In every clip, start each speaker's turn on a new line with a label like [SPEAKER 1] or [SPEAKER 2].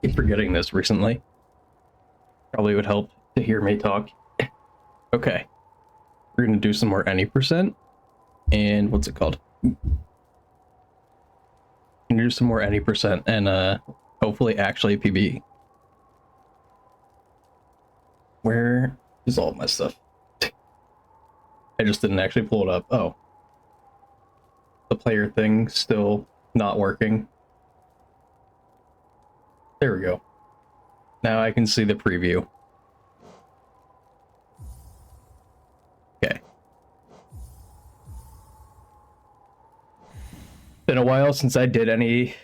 [SPEAKER 1] Keep forgetting this recently. Probably would help to hear me talk. Okay. We're gonna do some more any percent. And what's it called? We're gonna do some more any percent and hopefully actually PB. Where is all my stuff? I just didn't actually pull it up. Oh. The player thing still not working. There we go. Now I can see the preview. Okay. Been a while since I did any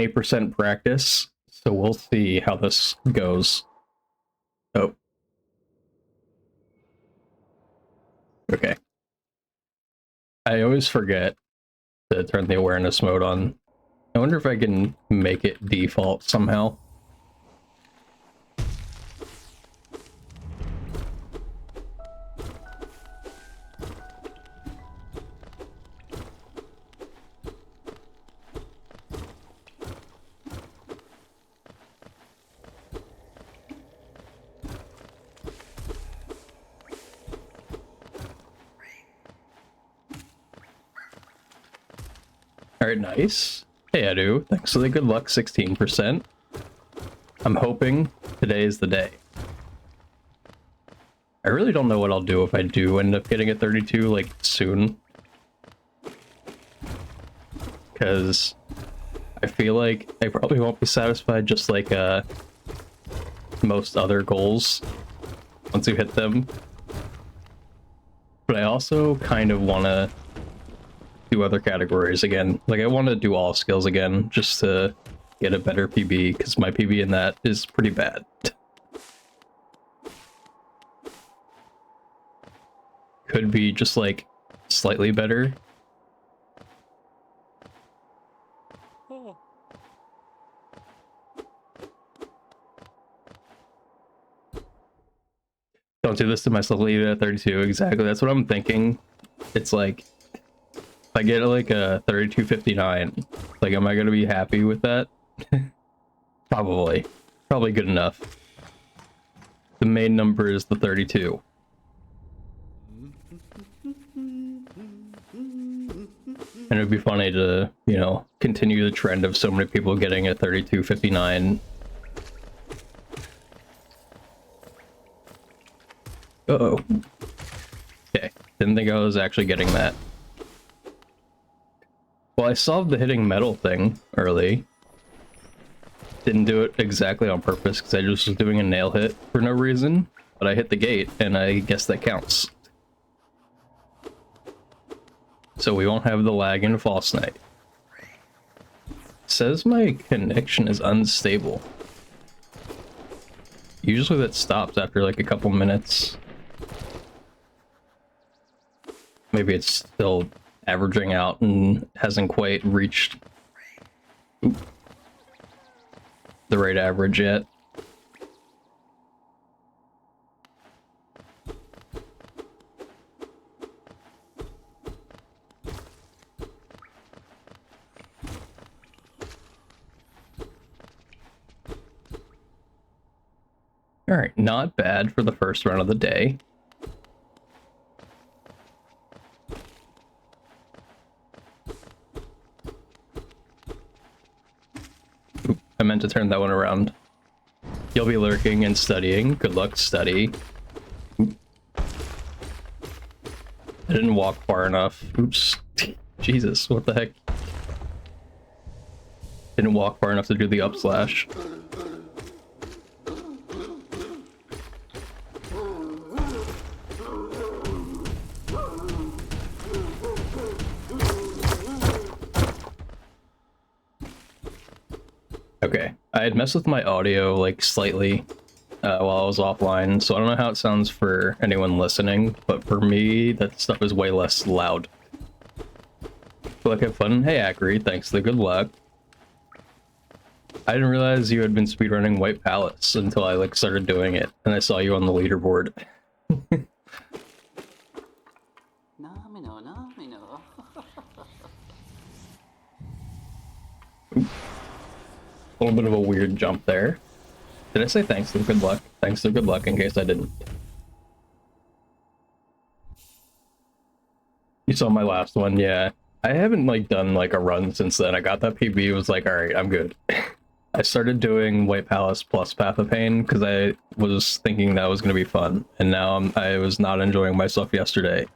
[SPEAKER 1] percent practice, so we'll see how this goes. Oh. Okay. I always forget to turn the awareness mode on. I wonder if I can make it default somehow. Alright, nice. Hey, Edu. Thanks for the good luck, 16%. I'm hoping today is the day. I really don't know what I'll do if I do end up getting a 32, like, soon. Because I feel like I probably won't be satisfied just like, most other goals once you hit them. But I also kind of want to do other categories again. Like, I want to do all skills again just to get a better PB, because my PB in that is pretty bad. Could be just like slightly better. Oh. Don't do this to myself, leave it at 32. Exactly, that's what I'm thinking. It's like, if I get like a 32.59, like, am I gonna be happy with that? Probably good enough. The main number is the 32. And it would be funny to, you know, continue the trend of so many people getting a 32.59. Uh-oh. Okay, didn't think I was actually getting that. Well, I solved the hitting metal thing early. Didn't do it exactly on purpose because I just was doing a nail hit for no reason, but I hit the gate and I guess that counts. So we won't have the lag in False Night. It says my connection is unstable. Usually that stops after like a couple minutes. Maybe it's still averaging out and hasn't quite reached the right average yet. Alright, not bad for the first run of the day. Oop, I meant to turn that one around. You'll be lurking and studying. Good luck, study. Oop. I didn't walk far enough. Oops. Jesus, what the heck? Didn't walk far enough to do the up slash. Okay, I had messed with my audio like slightly while I was offline, so I don't know how it sounds for anyone listening, but for me, that stuff is way less loud. Feel like I have fun? Hey, Ackery, thanks for the good luck. I didn't realize you had been speedrunning White Palace until I like started doing it, and I saw you on the leaderboard. A little bit of a weird jump there. Did I say thanks to good luck? Thanks to good luck in case I didn't. You saw my last one, yeah. I haven't like done like a run since then. I got that PB, was like, alright, I'm good. I started doing White Palace plus Path of Pain because I was thinking that was going to be fun, and now I was not enjoying myself yesterday.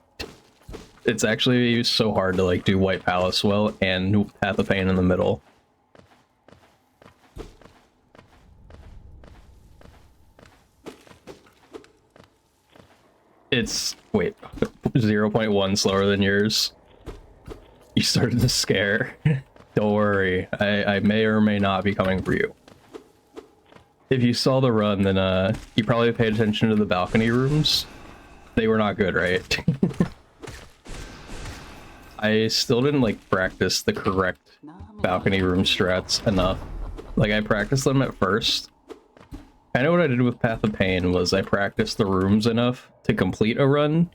[SPEAKER 1] It's actually so hard to like do White Palace well and Path of Pain in the middle. It's, wait, 0.1 slower than yours. You started to scare. Don't worry, I may or may not be coming for you. If you saw the run, then you probably paid attention to the balcony rooms. They were not good, right? I still didn't like practice the correct balcony room strats enough. Like I practiced them at first. I know what I did with Path of Pain was I practiced the rooms enough to complete a run,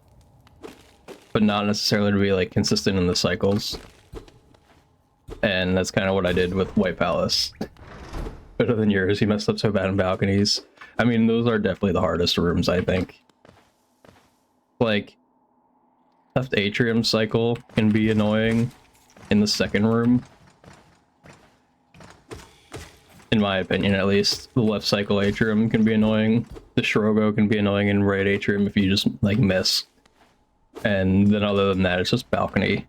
[SPEAKER 1] but not necessarily to be like consistent in the cycles. And that's kind of what I did with White Palace. Better than yours, you messed up so bad in balconies. I mean, those are definitely the hardest rooms, I think. Like, left atrium cycle can be annoying in the second room. In my opinion, at least. The left cycle atrium can be annoying. The Shrogo can be annoying in right atrium if you just, like, miss. And then other than that, it's just balcony.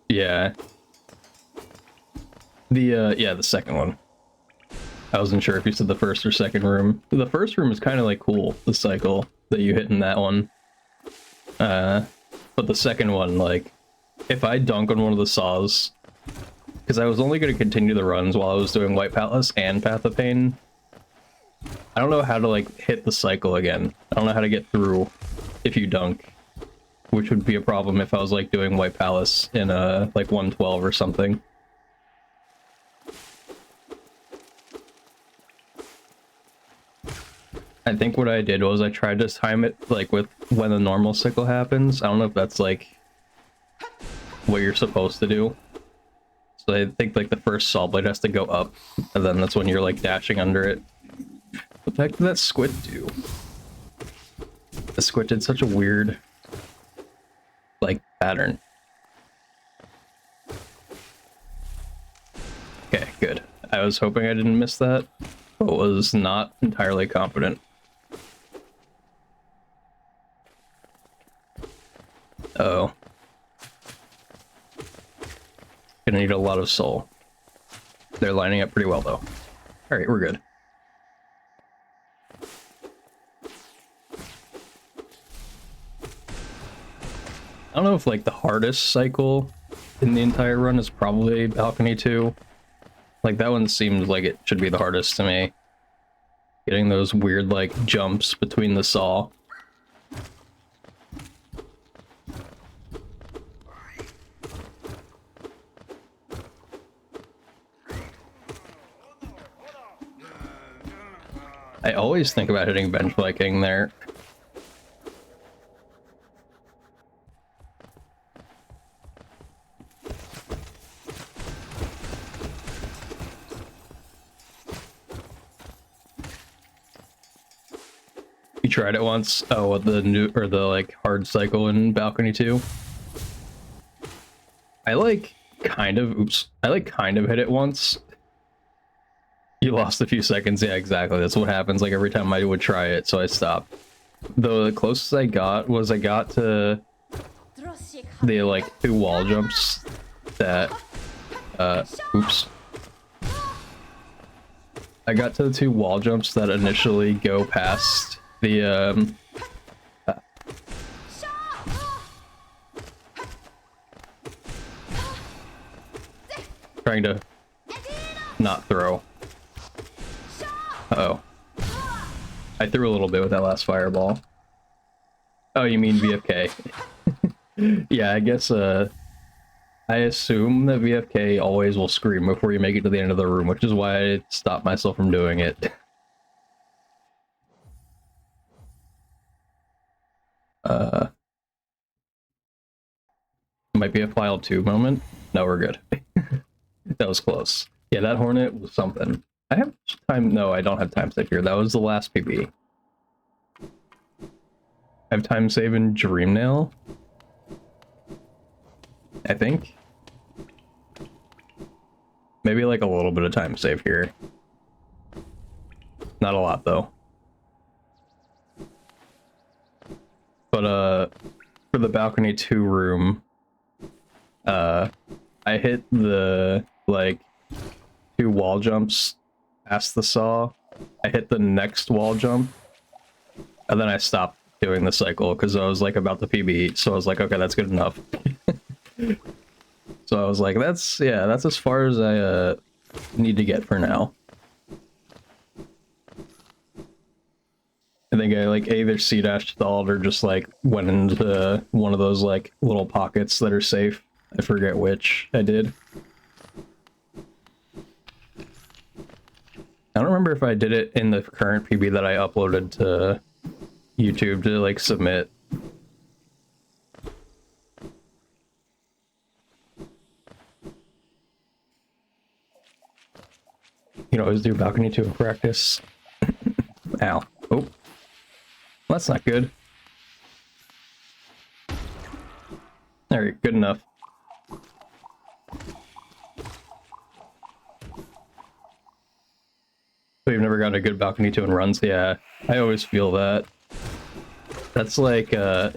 [SPEAKER 1] Yeah. The second one. I wasn't sure if you said the first or second room. The first room is kind of, like, cool, the cycle that you hit in that one. But the second one, like, if I dunk on one of the saws, because I was only going to continue the runs while I was doing White Palace and Path of Pain, I don't know how to, like, hit the cycle again. I don't know how to get through if you dunk, which would be a problem if I was, like, doing White Palace in, like, 112 or something. I think what I did was I tried to time it, like, with when the normal cycle happens. I don't know if that's, like, what you're supposed to do. So I think, like, the first saw blade has to go up, and then that's when you're, like, dashing under it. What the heck did that squid do? The squid did such a weird, like, pattern. Okay, good. I was hoping I didn't miss that, but was not entirely confident. Uh-oh. Gonna need a lot of soul. They're lining up pretty well, though. Alright, we're good. I don't know if, like, the hardest cycle in the entire run is probably Balcony 2. Like, that one seems like it should be the hardest to me. Getting those weird, like, jumps between the saw. I always think about hitting Bench Viking there. You tried it once? Oh, the new, or the, like, hard cycle in Balcony 2? I, like, kind of, I, like, kind of hit it once. You lost a few seconds, yeah, exactly. That's what happens, like, every time I would try it, so I stopped. The closest I got was I got to the, like, 2 wall jumps that, oops. I got to the 2 wall jumps that initially go past the, trying to not throw. Uh-oh. I threw a little bit with that last fireball. Oh, you mean VFK. Yeah, I guess, I assume that VFK always will scream before you make it to the end of the room, which is why I stopped myself from doing it. Might be a file 2 moment. No, we're good. That was close. Yeah, that Hornet was something. I have time. No, I don't have time save here. That was the last PB. I have time save in Dreamnail, I think. Maybe like a little bit of time save here. Not a lot though. But for the balcony 2 room, I hit the like 2 wall jumps past the saw. I hit the next wall jump, and then I stopped doing the cycle because I was like about to PB. So I was like, okay, that's good enough. So I was like, that's as far as I need to get for now. I think I like either C-dash stalled or just like went into one of those like little pockets that are safe. I forget which I did. I don't remember if I did it in the current PB that I uploaded to YouTube to like submit. You know, always do balcony 2 in practice. Ow. Oh. Well, that's not good. Alright, good enough. We've never gotten a good balcony 2 in runs. Yeah, I always feel that. That's like, there's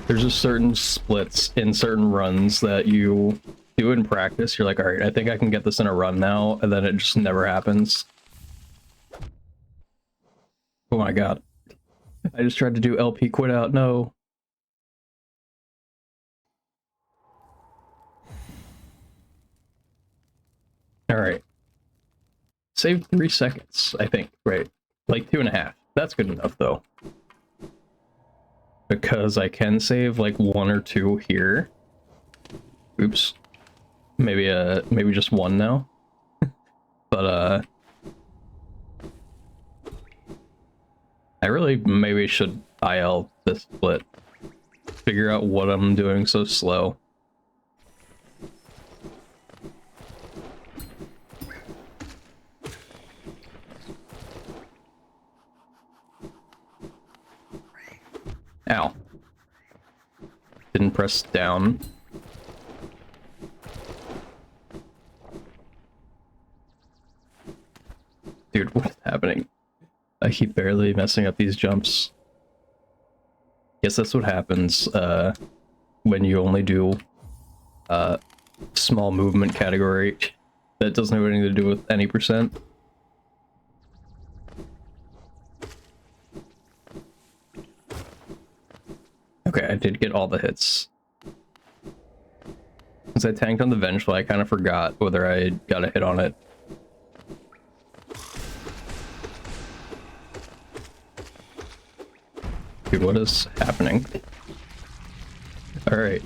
[SPEAKER 1] just certain splits in certain runs that you do in practice. You're like, alright, I think I can get this in a run now, and then it just never happens. Oh my god. I just tried to do LP quit out, no. Alright. Save 3 seconds, I think, right? Like 2.5. That's good enough, though. Because I can save like 1 or 2 here. Oops. Maybe just 1 now. But I really maybe should IL this split. Figure out what I'm doing so slow. Ow. Didn't press down. Dude, what's happening? I keep barely messing up these jumps. Guess that's what happens when you only do small movement category that doesn't have anything to do with any percent. Okay, I did get all the hits. Since I tanked on the Vengeful, I kind of forgot whether I got a hit on it. Dude, what is happening? Alright.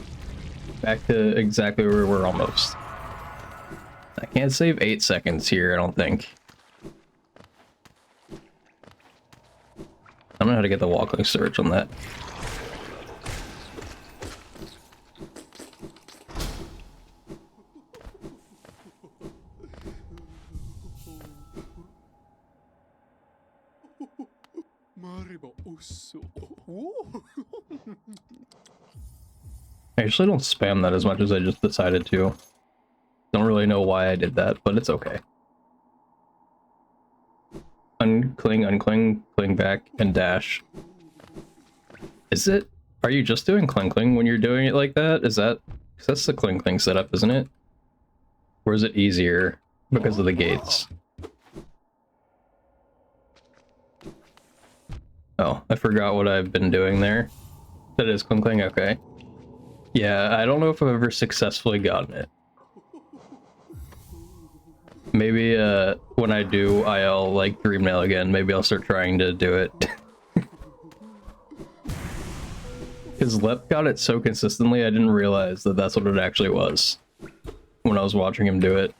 [SPEAKER 1] Back to exactly where we're almost. I can't save 8 seconds here, I don't think. I don't know how to get the walking surge on that. I usually don't spam that as much as I just decided to. Don't really know why I did that, but it's okay. Uncling, uncling, cling back, and dash. Is it? Are you just doing cling cling when you're doing it like that? Is that? Because that's the cling cling setup, isn't it? Or is it easier because of the gates? Oh, I forgot what I've been doing there. That is cling cling, okay. Yeah, I don't know if I've ever successfully gotten it. Maybe when I do IL like Dreamnail again, maybe I'll start trying to do it. Because Lep got it so consistently, I didn't realize that that's what it actually was when I was watching him do it,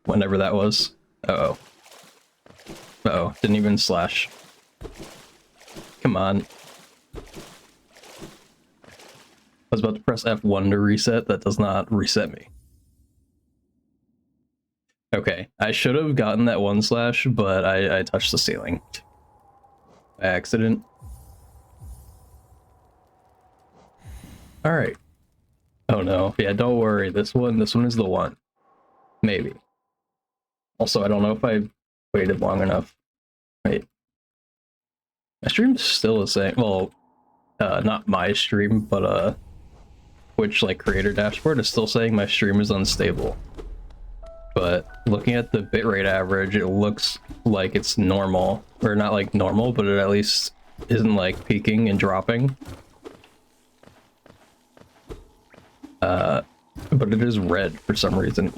[SPEAKER 1] whenever that was. Uh-oh. Uh-oh, didn't even slash. Come on. was about to press F1 to reset. That does not reset me. Okay, I should have gotten that 1/, but I touched the ceiling by accident. All right. Oh no, yeah, don't worry. This one is the one. Maybe. Also, I don't know if I waited long enough. Wait. My stream's still the same. Well, not my stream, but Twitch like creator dashboard is still saying my stream is unstable. But looking at the bitrate average, it looks like it's normal. Or not like normal, but it at least isn't like peaking and dropping. But it is red for some reason.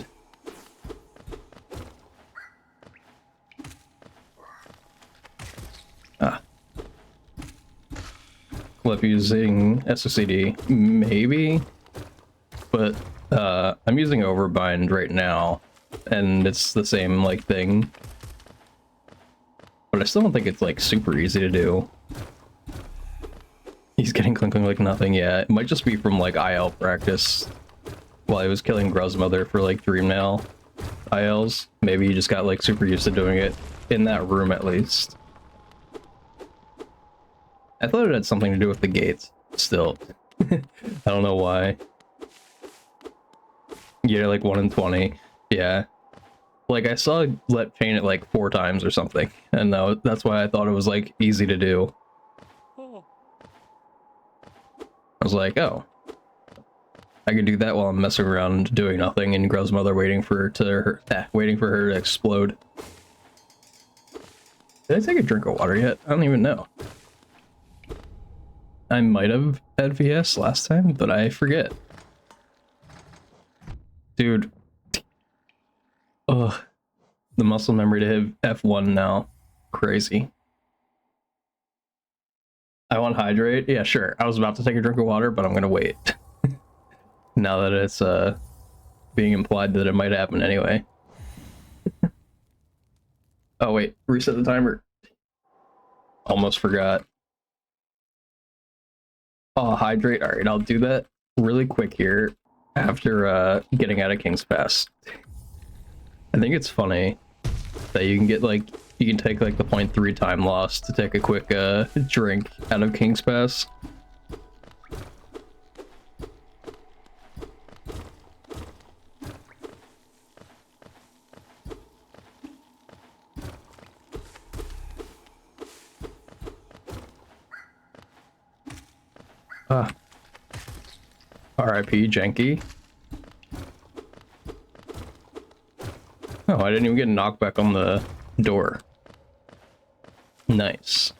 [SPEAKER 1] Clip using SOCD, maybe, but I'm using Overbind right now, and it's the same like thing. But I still don't think it's like super easy to do. He's getting clinking like nothing. Yeah, it might just be from like IL practice while he was killing Grozmother for like Dreamnail ILs. Maybe he just got like super used to doing it in that room at least. I thought it had something to do with the gates. Still, I don't know why. Yeah, like 1 in 20. Yeah, like I saw let paint it like 4 times or something, and that's why I thought it was like easy to do. I was like, oh, I could do that while I'm messing around doing nothing, and Grozmother waiting for her to explode. Did I take a drink of water yet? I don't even know. I might have had VS last time, but I forget. Dude. Ugh. The muscle memory to hit F1 now. Crazy. I want hydrate? Yeah, sure. I was about to take a drink of water, but I'm gonna wait. Now that it's being implied that it might happen anyway. Oh wait, reset the timer. Almost forgot. Oh, hydrate. Alright, I'll do that really quick here after getting out of King's Pass. I think it's funny that you can get like, you can take like the 0.3 time loss to take a quick drink out of King's Pass. RIP Janky. Oh, I didn't even get knocked back on the door. Nice.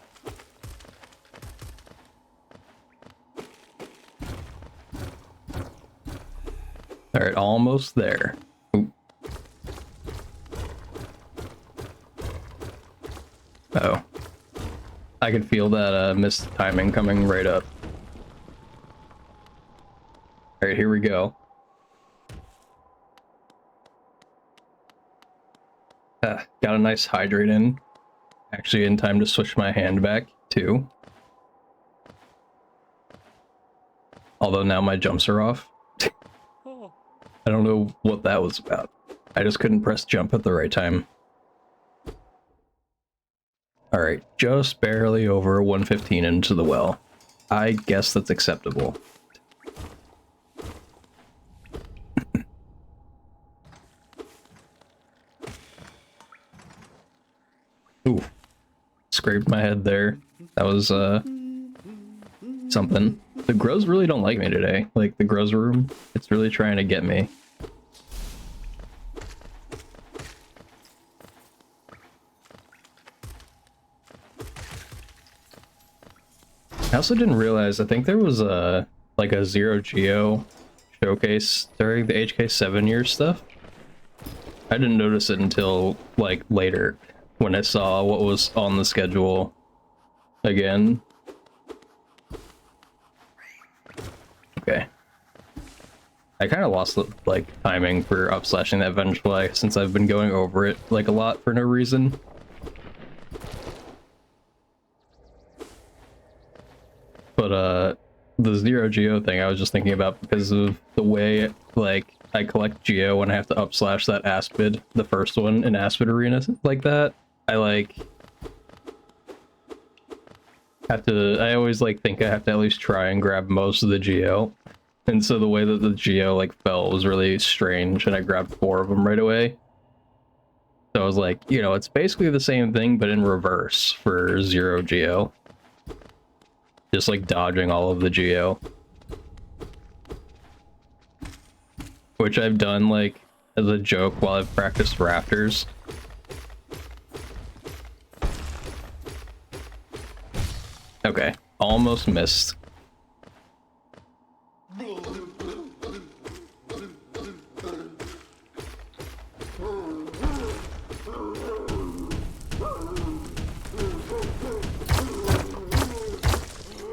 [SPEAKER 1] Alright, almost there. Ooh. Oh. I could feel that missed timing coming right up. Alright, here we go. Got a nice hydrate in. Actually in time to switch my hand back, too. Although now my jumps are off. I don't know what that was about. I just couldn't press jump at the right time. Alright, just barely over 115 into the well. I guess that's acceptable. Ooh. Scraped my head there. That was, something. The Grows really don't like me today. Like, the Grows room, it's really trying to get me. I also didn't realize, I think there was a, like a Zero Geo showcase during the HK7 year stuff. I didn't notice it until, like, later, when I saw what was on the schedule again. Okay. I kind of lost, like, timing for upslashing that Vengefly since I've been going over it, like, a lot for no reason. But, the zero geo thing I was just thinking about because of the way, like, I collect geo when I have to upslash that Aspid, the first one in Aspid Arena like that. I, like, I always, like, think I have to at least try and grab most of the geo. And so the way that the geo, like, fell was really strange, and I grabbed 4 of them right away. So I was like, you know, it's basically the same thing, but in reverse for zero geo. Just, like, dodging all of the geo. Which I've done, like, as a joke while I've practiced rafters. Okay, almost missed.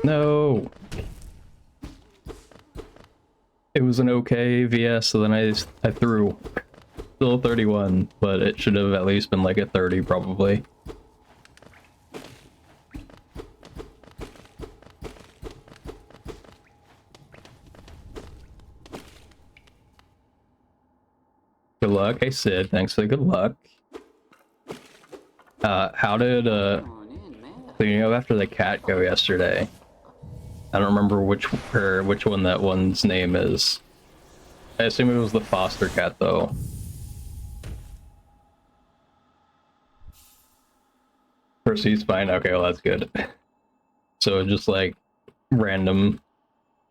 [SPEAKER 1] No! It was an okay VS, so then I threw. Still 31, but it should have at least been like a 30 probably. Good luck, hey Sid, thanks for the good luck. How did cleaning up after the cat go yesterday? I don't remember which one that one's name is. I assume it was the foster cat though. Of course he's fine, okay, well that's good. So just like random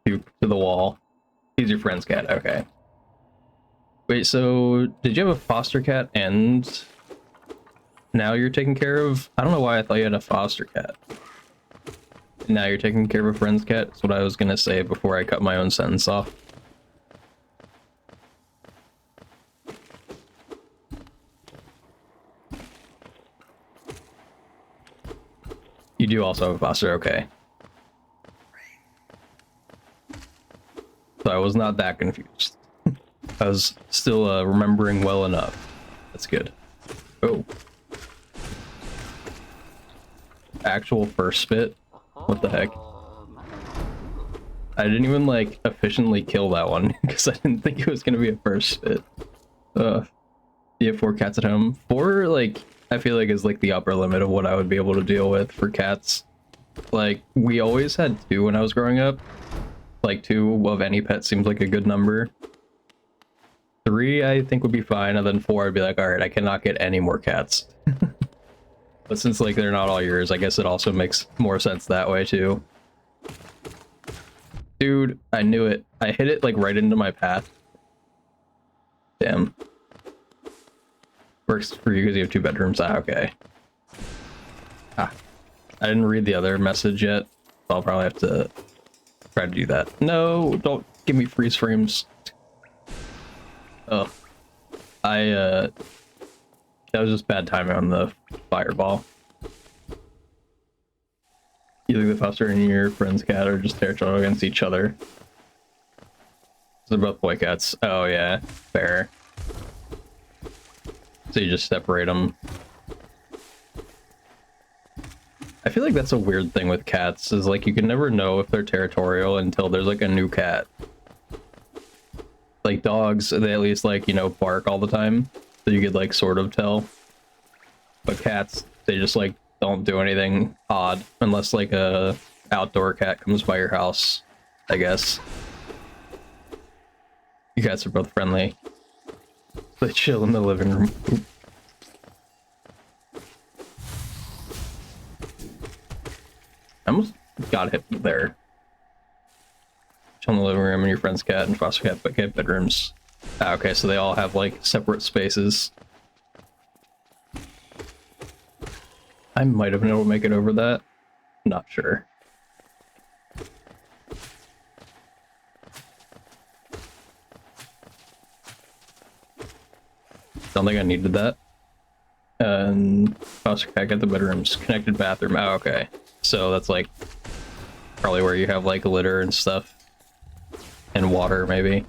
[SPEAKER 1] puke to the wall. He's your friend's cat, okay. Wait, so did you have a foster cat and now you're taking care of? I don't know why I thought you had a foster cat. Now you're taking care of a friend's cat? That's what I was gonna say before I cut my own sentence off. You do also have a foster, okay. So I was not that confused. I was still remembering well enough. That's good. Oh. Actual first spit? What the heck? I didn't even like efficiently kill that one because I didn't think it was gonna be a first spit. You have 4 cats at home. 4, like, I feel like is like the upper limit of what I would be able to deal with for cats. Like, we always had 2 when I was growing up. Like, 2 of any pet seems like a good number. 3 I think would be fine, and then 4 I'd be like, alright, I cannot get any more cats. But since like they're not all yours, I guess it also makes more sense that way too. Dude, I knew it. I hit it like right into my path. Damn. Works for you because you have 2 bedrooms. Ah, okay. Ah. I didn't read the other message yet, so I'll probably have to try to do that. No, don't give me freeze frames. Oh. That was just bad timing on the fireball. Either the foster and your friend's cat are just territorial against each other. They're both boy cats. Oh yeah, fair. So you just separate them. I feel like that's a weird thing with cats, is like you can never know if they're territorial until there's like a new cat. Like dogs, they at least like, you know, bark all the time. So you could like sort of tell. But cats, they just like don't do anything odd unless like a outdoor cat comes by your house, I guess. You cats are both friendly. They chill in the living room. Oop. I almost got hit there. Chill in the living room and your friend's cat and foster cat but get bedrooms. Ah, okay, so they all have like separate spaces. I might have been able to make it over that. Not sure. Don't think I needed that. And foster cat got the bedrooms. Connected bathroom. Oh, okay. So that's like probably where you have like litter and stuff. And water, maybe.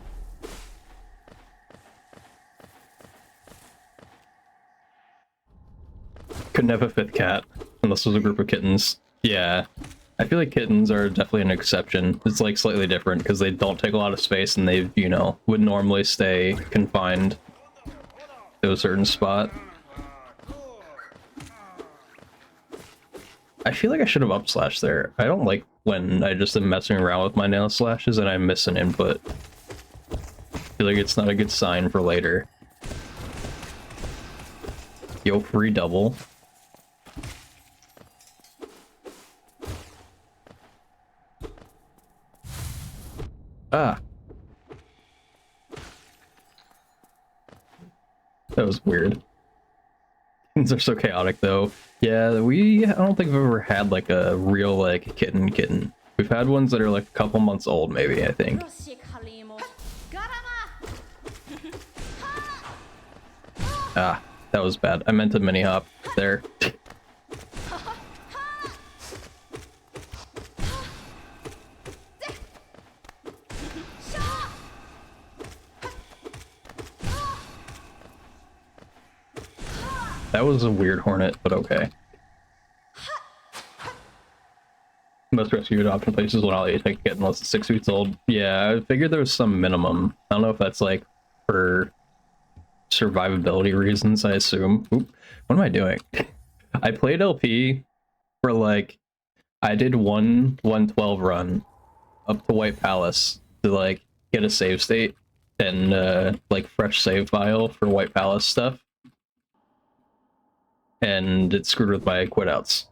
[SPEAKER 1] Couldn't have a 5th cat unless it was a group of kittens. Yeah. I feel like kittens are definitely an exception. It's like slightly different because they don't take a lot of space and they, you know, would normally stay confined to a certain spot. I feel like I should have up slash there. I don't like when I just am messing around with my nail slashes and I miss an input. I feel like it's not a good sign for later. Yo, free double. Ah. That was weird. Things are so chaotic though. Yeah, I don't think we've ever had like a real like kitten. We've had ones that are like a couple months old maybe, I think. Ah, that was bad. I meant to mini hop there. That was a weird hornet, but okay. Most rescue adoption places will not let you take a kitten unless it's 6 weeks old. Yeah, I figured there was some minimum. I don't know if that's like for survivability reasons, I assume. Oop, what am I doing? I played LP for like, I did one 112 run up to White Palace to like get a save state and like fresh save file for White Palace stuff. And it screwed with my quit outs.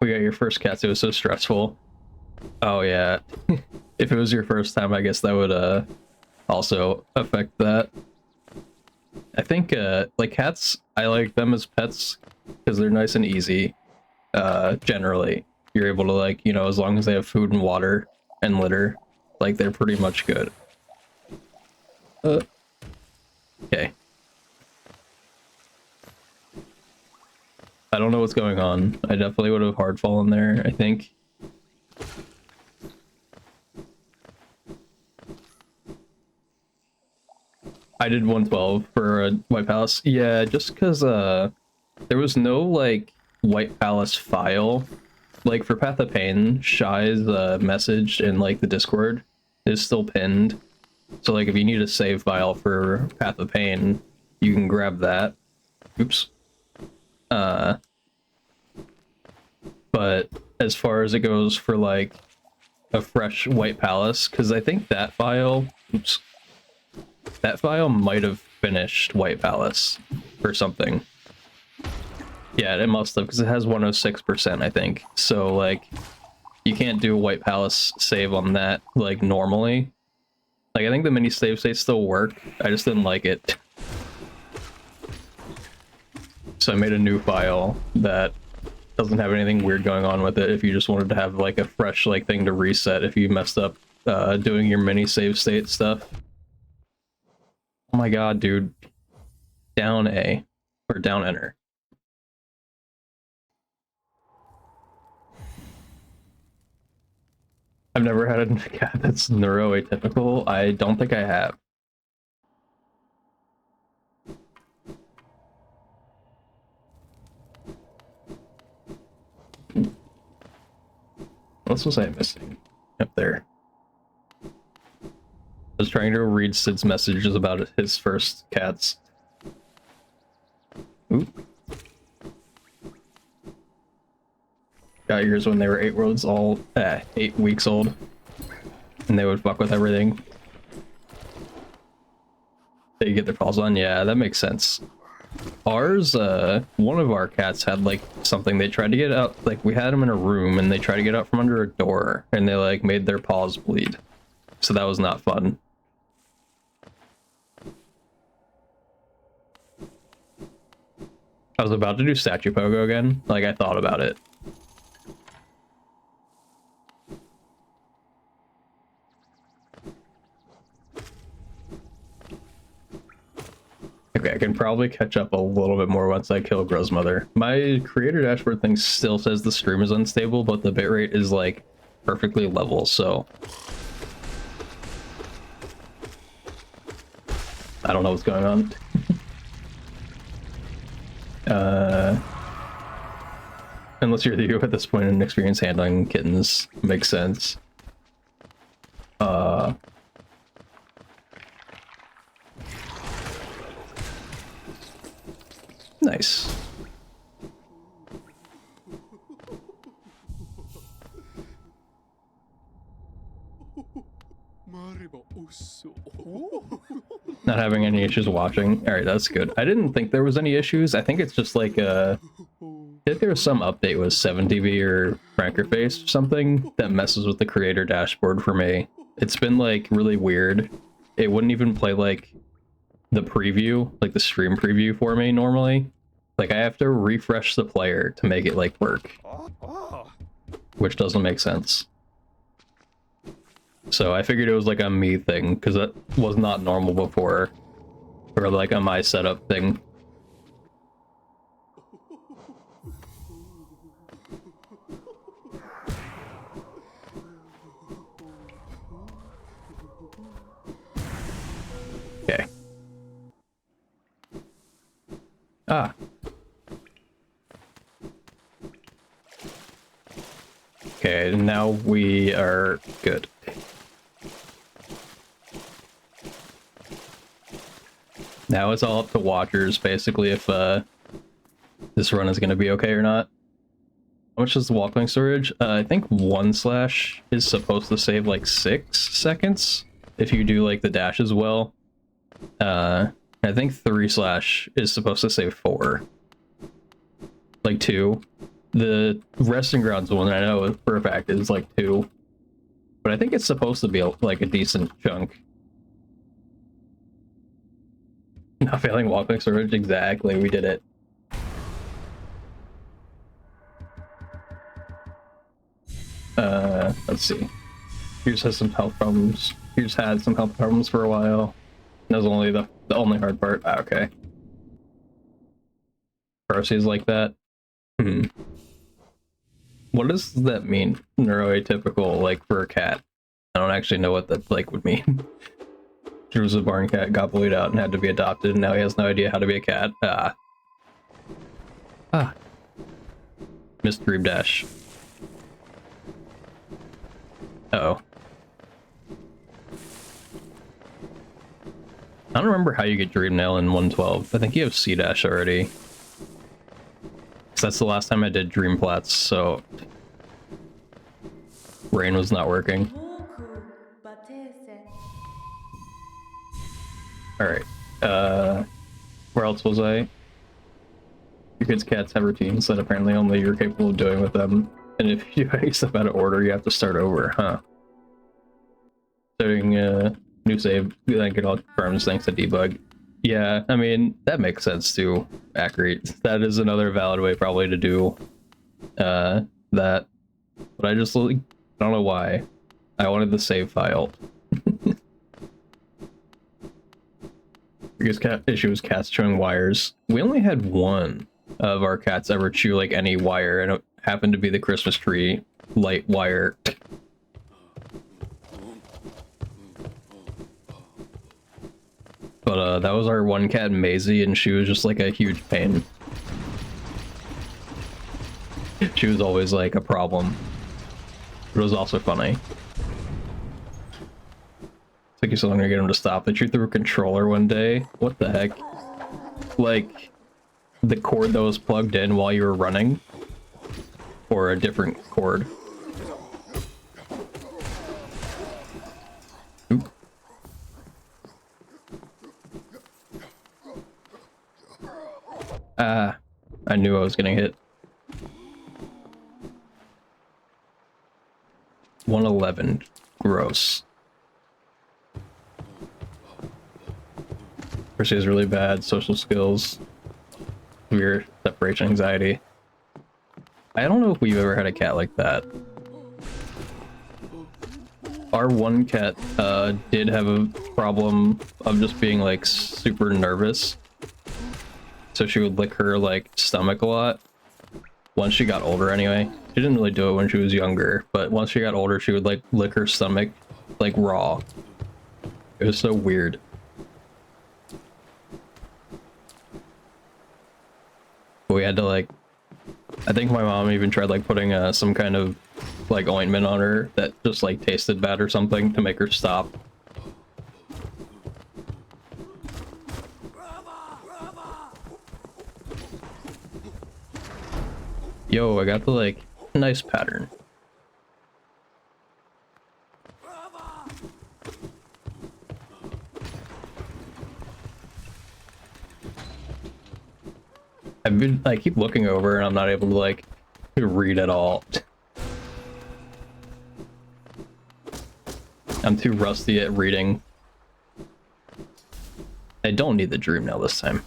[SPEAKER 1] We got your first cats, it was so stressful. Oh yeah. If it was your first time, I guess that would also affect that. I think like cats, I like them as pets because they're nice and easy. Generally, you're able to like, you know, as long as they have food and water and litter, like they're pretty much good. Okay. I don't know what's going on. I definitely would have hard fallen there, I think. I did 112 for White Palace. Yeah, just because there was no like White Palace file. Like for Path of Pain, Shy's message in like the Discord is still pinned. So like if you need a save file for Path of Pain, you can grab that. Oops. But as far as it goes for like a fresh White Palace, because I think that file, oops, that file might have finished White Palace or something. Yeah, it must have, because it has 106%, I think. So like, you can't do a White Palace save on that like normally. Like I think the mini save states still work. I just didn't like it. So I made a new file that doesn't have anything weird going on with it if you just wanted to have like a fresh like thing to reset if you messed up doing your mini save state stuff. Oh my god, dude. Down A. Or down enter. I've never had a cat that's neuroatypical. I don't think I have. What was I missing? Up there. I was trying to read Sid's messages about his first cats. Oop. Got yours when they were 8 weeks old. And they would fuck with everything. They get their paws on, yeah, that makes sense. Ours, one of our cats had like something, they tried to get out, like we had them in a room and they tried to get out from under a door and they like made their paws bleed. So that was not fun. I was about to do statue pogo again, like I thought about it. Okay, I can probably catch up a little bit more once I kill Grow's mother. My creator dashboard thing still says the stream is unstable, but the bitrate is like perfectly level, so I don't know what's going on. Unless you're the you at this point and experience handling kittens, makes sense. Nice. Not having any issues watching. Alright, that's good. I didn't think there was any issues. I think it's just like I think there was some update with 7TV or Cranker Face or something that messes with the creator dashboard for me. It's been like really weird. It wouldn't even play like the preview, like the stream preview for me normally. Like I have to refresh the player to make it like work. Which doesn't make sense. So I figured it was like a me thing, because that was not normal before. Or like a my setup thing. Okay. Ah. Okay, now we are good. Now it's all up to watchers, basically, if this run is going to be okay or not. How much is the walking storage? I think 1/ is supposed to save like 6 seconds if you do like the dash as well. I think 3/ is supposed to save 4. Like 2. The resting grounds one I know for a fact is like 2. But I think it's supposed to be like a decent chunk. Not failing walking storage, exactly, we did it. Let's see. Here's has some health problems. Here's had some health problems for a while. That was only the only hard part. Ah, okay. Process like that. What does that mean? Neuroatypical, like for a cat. I don't actually know what that like would mean. Drew was a barn cat, got bullied out, and had to be adopted, and now he has no idea how to be a cat. Missed Dream Dash. Uh-oh. I don't remember how you get Dream Nail in 112. I think you have C Dash already. That's the last time I did Dream Plats, so Rain was not working. Alright, where else was I? Your kids' cats have routines that apparently only you're capable of doing with them, and if you step out of order, you have to start over, huh? Starting new save, then get all confirms thanks to debug. Yeah, I mean, that makes sense too, accurate. That is another valid way probably to do that, but I just, like, I don't know why. I wanted the save file. Biggest cat issue was cats chewing wires. We only had one of our cats ever chew like any wire, and it happened to be the Christmas tree light wire. But that was our one cat, Maisie, and she was just like a huge pain. She was always like a problem. But it was also funny. Took you so long to get him to stop that you threw a controller one day. What the heck? Like, the cord that was plugged in while you were running? Or a different cord? Oop. Ah, I knew I was getting hit. 111. Gross. Percy is really bad. Social skills. Severe separation anxiety. I don't know if we've ever had a cat like that. Our one cat did have a problem of just being like super nervous. So she would lick her like stomach a lot. Once she got older anyway. She didn't really do it when she was younger, but once she got older she would like lick her stomach like raw. It was so weird. But we had to like, I think my mom even tried like putting some kind of like ointment on her that just like tasted bad or something to make her stop. Yo, I got the like nice pattern. I keep looking over and I'm not able to like read at all. I'm too rusty at reading. I don't need the dream now this time.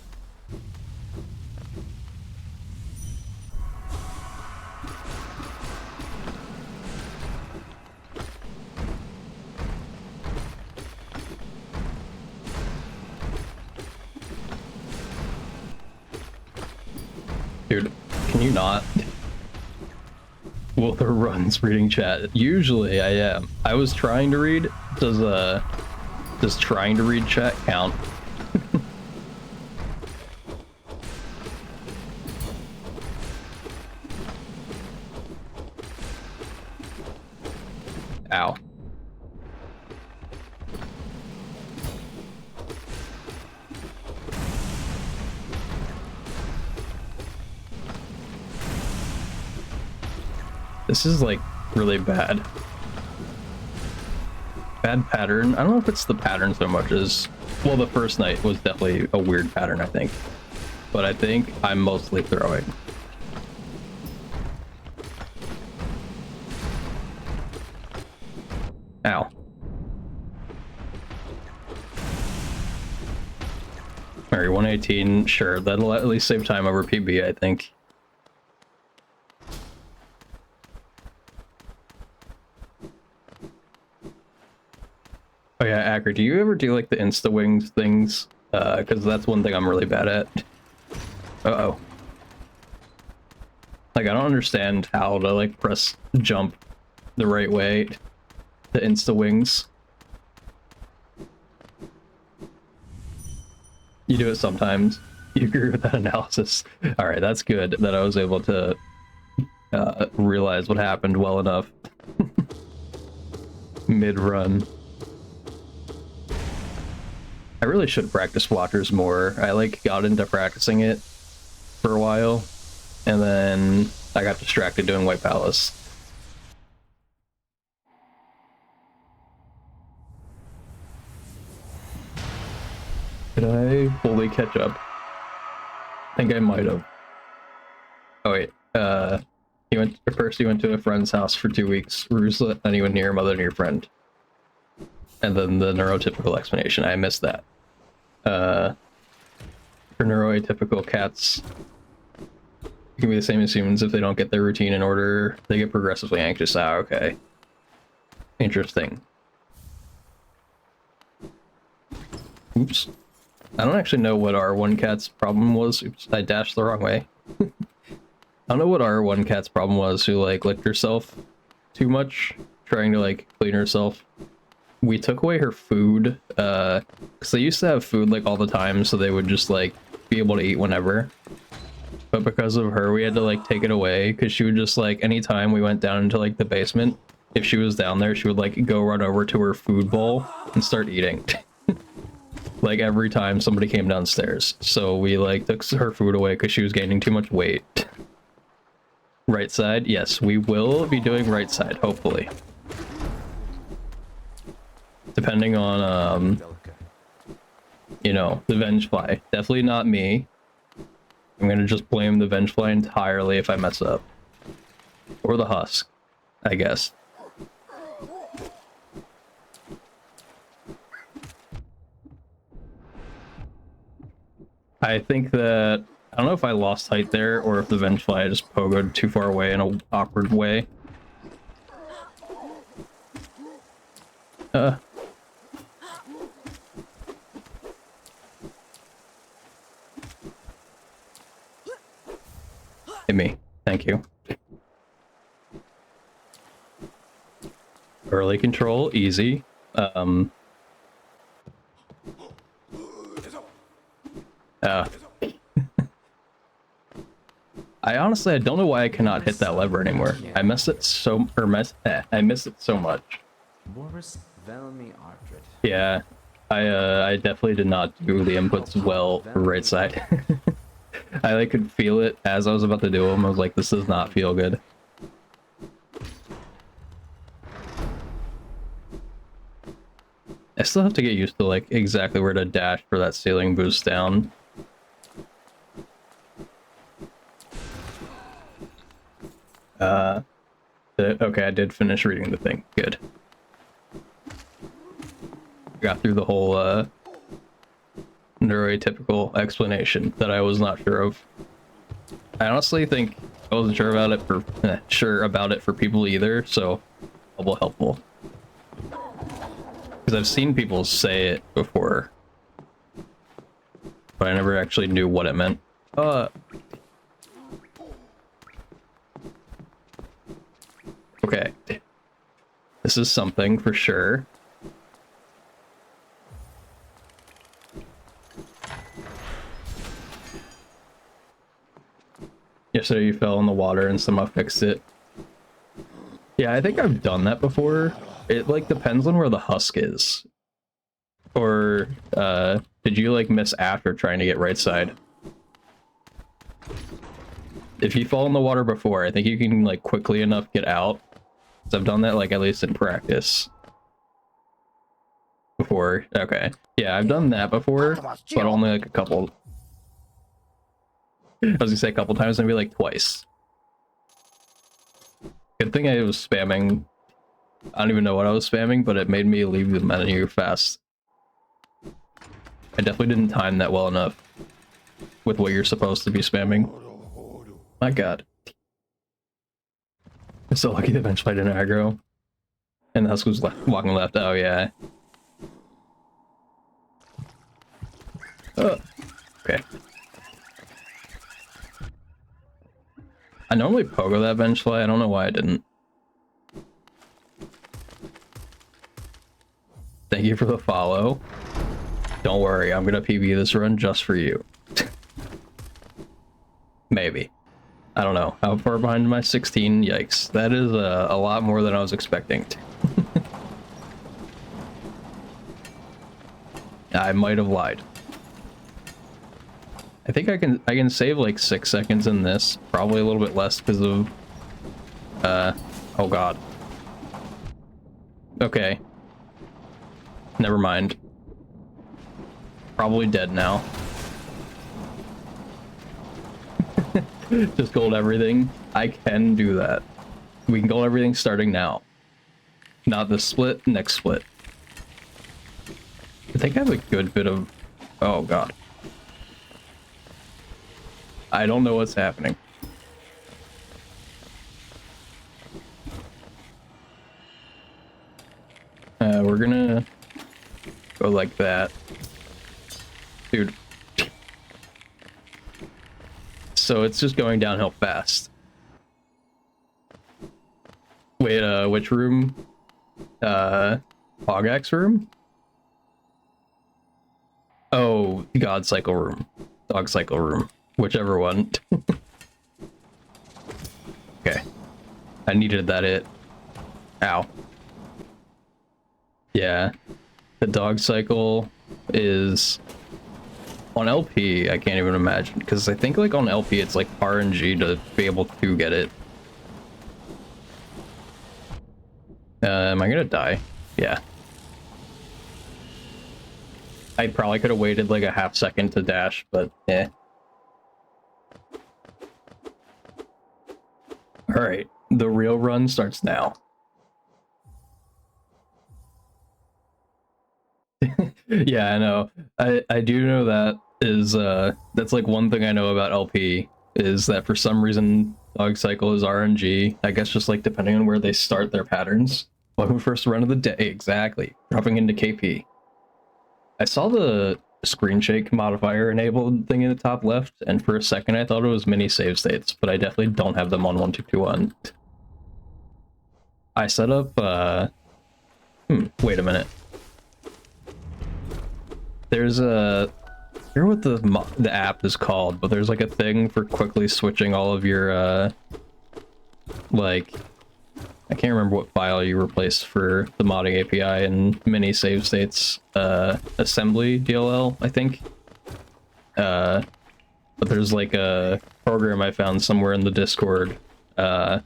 [SPEAKER 1] Dude, can you not? Wilther runs reading chat. Usually I am. I was trying to read. Does trying to read chat count? Ow. This is like really bad. Bad pattern. I don't know if it's the pattern so much as, well, the first night was definitely a weird pattern, I think. But I think I'm mostly throwing. Ow. Alright, 118, sure, that'll at least save time over PB, I think. Oh yeah, Acker, do you ever do like the insta wings things? Because that's one thing I'm really bad at. Uh-oh. Like, I don't understand how to like press jump the right way to insta wings. You do it sometimes. You agree with that analysis. Alright, that's good that I was able to realize what happened well enough. Mid-run. I really should practice Watchers more. I like got into practicing it for a while, and then I got distracted doing White Palace. Did I fully catch up? I think I might have. Oh wait, first you went to a friend's house for 2 weeks. Rusla, then you went near your mother and your friend. And then the neurotypical explanation. I missed that. For neuroatypical cats, it can be the same as humans. If they don't get their routine in order, they get progressively anxious. Ah, okay. Interesting. Oops. I don't actually know what our one cat's problem was. Oops, I dashed the wrong way. I don't know what our one cat's problem was who like licked herself too much, trying to like clean herself. We took away her food, because they used to have food like all the time, so they would just like be able to eat whenever. But because of her, we had to like take it away, because she would just like, anytime we went down into like the basement, if she was down there, she would like go run over to her food bowl and start eating. Like every time somebody came downstairs. So we like took her food away because she was gaining too much weight. Right side? Yes, we will be doing right side, hopefully. Depending on, you know, the Vengefly. Definitely not me. I'm gonna just blame the Vengefly entirely if I mess up. Or the Husk, I guess. I think that, I don't know if I lost height there or if the Vengefly just pogoed too far away in an awkward way. Hit me. Thank you. Early control, easy. I honestly, I don't know why I cannot hit that lever anymore. I missed it so, I missed it so much. Yeah, I definitely did not do the inputs well for right side. I like could feel it as I was about to do them. I was like, this does not feel good. I still have to get used to like exactly where to dash for that ceiling boost down. Okay, I did finish reading the thing. Good. Got through the whole neurotypical explanation that I was not sure of. I honestly think I wasn't sure about it for people either, so double helpful. Because I've seen people say it before, but I never actually knew what it meant. Okay. This is something for sure. Yesterday you fell in the water and somehow fixed it. Yeah, I think I've done that before. It like depends on where the husk is. Or did you like miss after trying to get right side? If you fall in the water before, I think you can like quickly enough get out. So I've done that like at least in practice. Before. Okay. Yeah, I've done that before, but only like a couple. I was gonna say a couple times, maybe like twice. Good thing I was spamming. I don't even know what I was spamming, but it made me leave the menu fast. I definitely didn't time that well enough with what you're supposed to be spamming. My god. I'm so lucky the bench fight didn't aggro. And the husk was walking left. Oh, yeah. Okay. I normally pogo that bench fly. I don't know why I didn't. Thank you for the follow. Don't worry, I'm gonna PB this run just for you. Maybe. I don't know. How far behind my 16? Yikes. That is a lot more than I was expecting. I might have lied. I think I can save like 6 seconds in this. Probably a little bit less because of oh god. Okay. Never mind. Probably dead now. Just gold everything. I can do that. We can gold everything starting now. Not this split, next split. I think I have a good bit of... Oh god. I don't know what's happening. We're gonna go like that. Dude. So it's just going downhill fast. Wait, which room? Hogax room? Oh, God cycle room. Dog cycle room. Whichever one. Okay. I needed that hit. Ow. Yeah. The dog cycle is... On LP, I can't even imagine, because I think like on LP it's like RNG to be able to get it. Am I gonna die? Yeah. I probably could have waited like a half second to dash, but eh. Alright, the real run starts now. Yeah, I know. I do know that is that's like one thing I know about LP is that for some reason dog cycle is RNG. I guess just like depending on where they start their patterns. Welcome first run of the day, exactly. Dropping into KP. I saw the screen shake modifier enabled thing in the top left, and for a second I thought it was mini save states, but I definitely don't have them on 1221. I set up wait a minute. There's a forget what the app is called, but there's like a thing for quickly switching all of your like, I can't remember what file you replaced for the modding API and mini save states, assembly DLL, I think. But there's like a program I found somewhere in the Discord for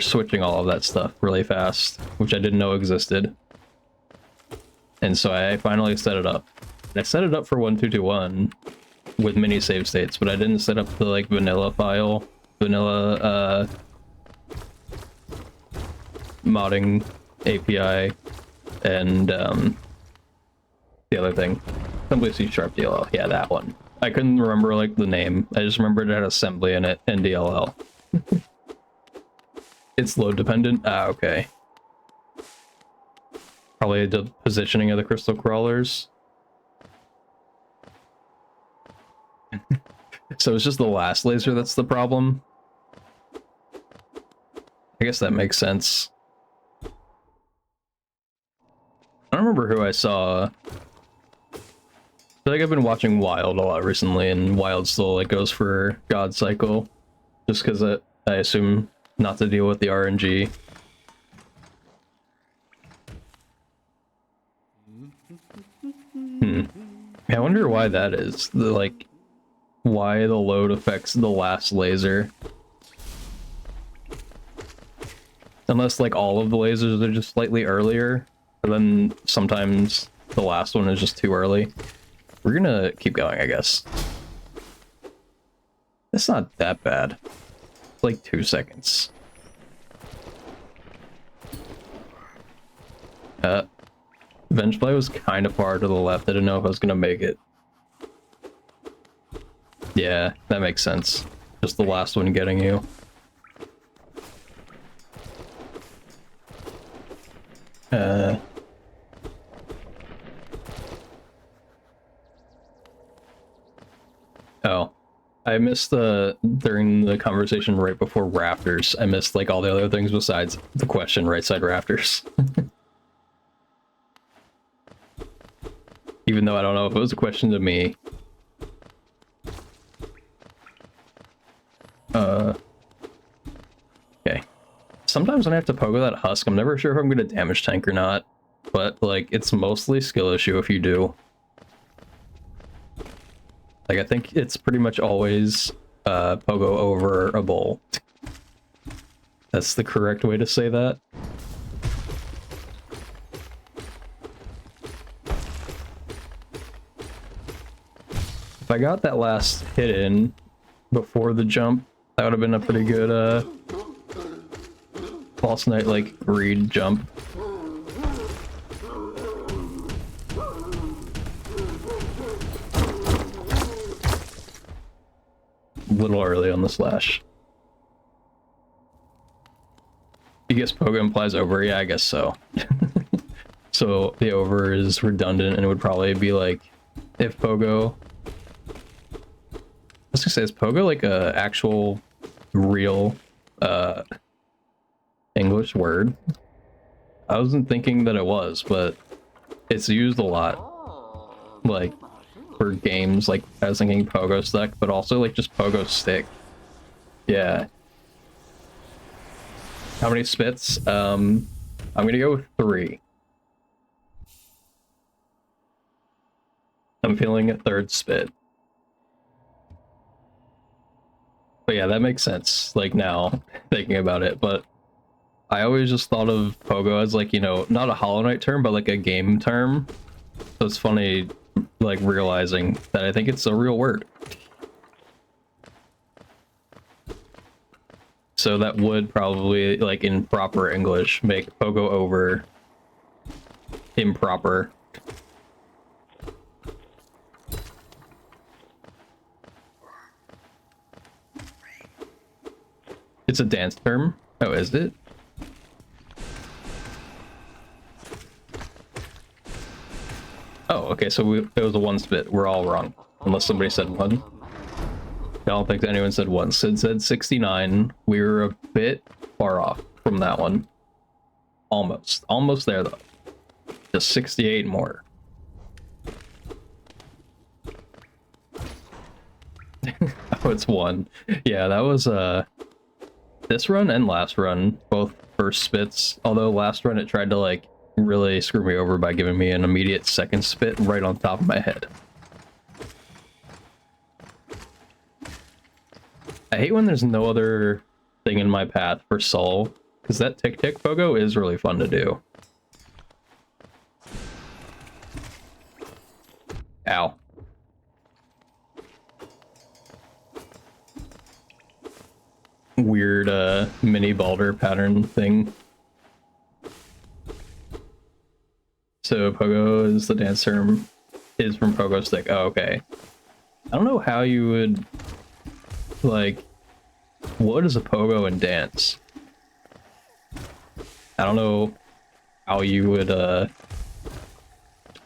[SPEAKER 1] switching all of that stuff really fast, which I didn't know existed. And so I finally set it up. And I set it up for 1221 with mini save states, but I didn't set up the like vanilla modding API and the other thing. Assembly C# DLL. Yeah, that one. I couldn't remember like the name. I just remembered it had assembly in it and DLL. It's load dependent. Ah, okay. Probably the positioning of the crystal crawlers. So it's just the last laser that's the problem. I guess that makes sense. I don't remember who I saw. I feel like I've been watching Wild a lot recently, and Wild still like goes for God Cycle, just because I assume not to deal with the RNG. I wonder why that is. Why the load affects the last laser. Unless like all of the lasers are just slightly earlier, and then sometimes the last one is just too early. We're gonna keep going, I guess. It's not that bad. It's like 2 seconds. Vengefly was kind of far to the left. I didn't know if I was gonna make it. Yeah, that makes sense. Just the last one getting you. Oh. I missed during the conversation right before rafters, I missed like all the other things besides the question right side rafters. Even though I don't know if it was a question to me. Okay. Sometimes when I have to pogo that husk, I'm never sure if I'm gonna damage tank or not. But, like, it's mostly skill issue if you do. Like, I think it's pretty much always pogo over a bowl. That's the correct way to say that. If I got that last hit in before the jump, that would have been a pretty good false knight like read jump. A little early on the slash. You guess pogo implies over? Yeah, I guess so. So the over is redundant and it would probably be like if pogo. I was gonna say, is pogo like a actual real English word? I wasn't thinking that it was, but it's used a lot. Like for games, like I was thinking pogo stick, but also like just pogo stick. Yeah. How many spits? I'm gonna go with 3. I'm feeling a 3rd spit. But yeah, that makes sense, like now, thinking about it, but I always just thought of pogo as like, you know, not a Hollow Knight term, but like a game term. So it's funny, like, realizing that I think it's a real word. So that would probably, like, in proper English, make pogo over improper. It's a dance term? Oh, is it? Oh, okay, so it was a 1 spit. We're all wrong. Unless somebody said 1. I don't think anyone said 1. Sid said 69. We were a bit far off from that one. Almost. Almost there, though. Just 68 more. Oh, it's one. Yeah, that was this run and last run, both first spits. Although last run it tried to like really screw me over by giving me an immediate second spit right on top of my head. I hate when there's no other thing in my path for Soul, because that tick-tick pogo is really fun to do. Ow. Weird mini Balder pattern thing. So pogo is the dance term, is from pogo stick. Oh, okay. I don't know how you would, like, what is a pogo in dance? I don't know how you would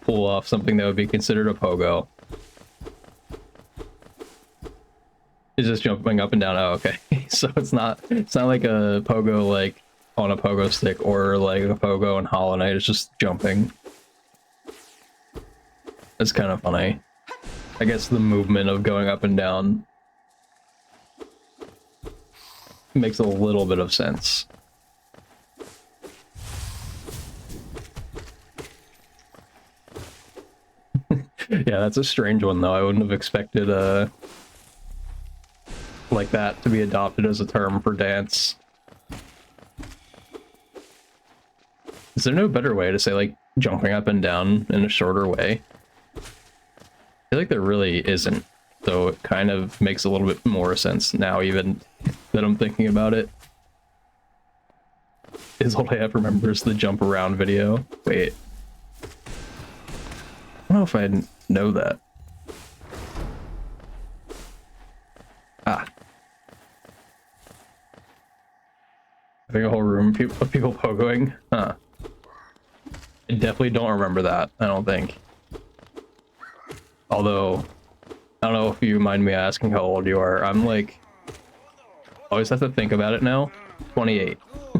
[SPEAKER 1] pull off something that would be considered a pogo. It's just jumping up and down. Oh, okay. So it's not like a pogo like on a pogo stick or like a pogo in Hollow Knight. It's just jumping. It's kind of funny. I guess the movement of going up and down makes a little bit of sense. Yeah, that's a strange one though. I wouldn't have expected like that to be adopted as a term for dance. Is there no better way to say like jumping up and down in a shorter way? I feel like there really isn't, so it kind of makes a little bit more sense now even that I'm thinking about it. Is all I have remembers the jump around video. Wait. I don't know if I know that. Ah. Having a whole room of people pogoing. Huh. I definitely don't remember that, I don't think. Although, I don't know if you mind me asking how old you are. I'm like, always have to think about it now. 28. I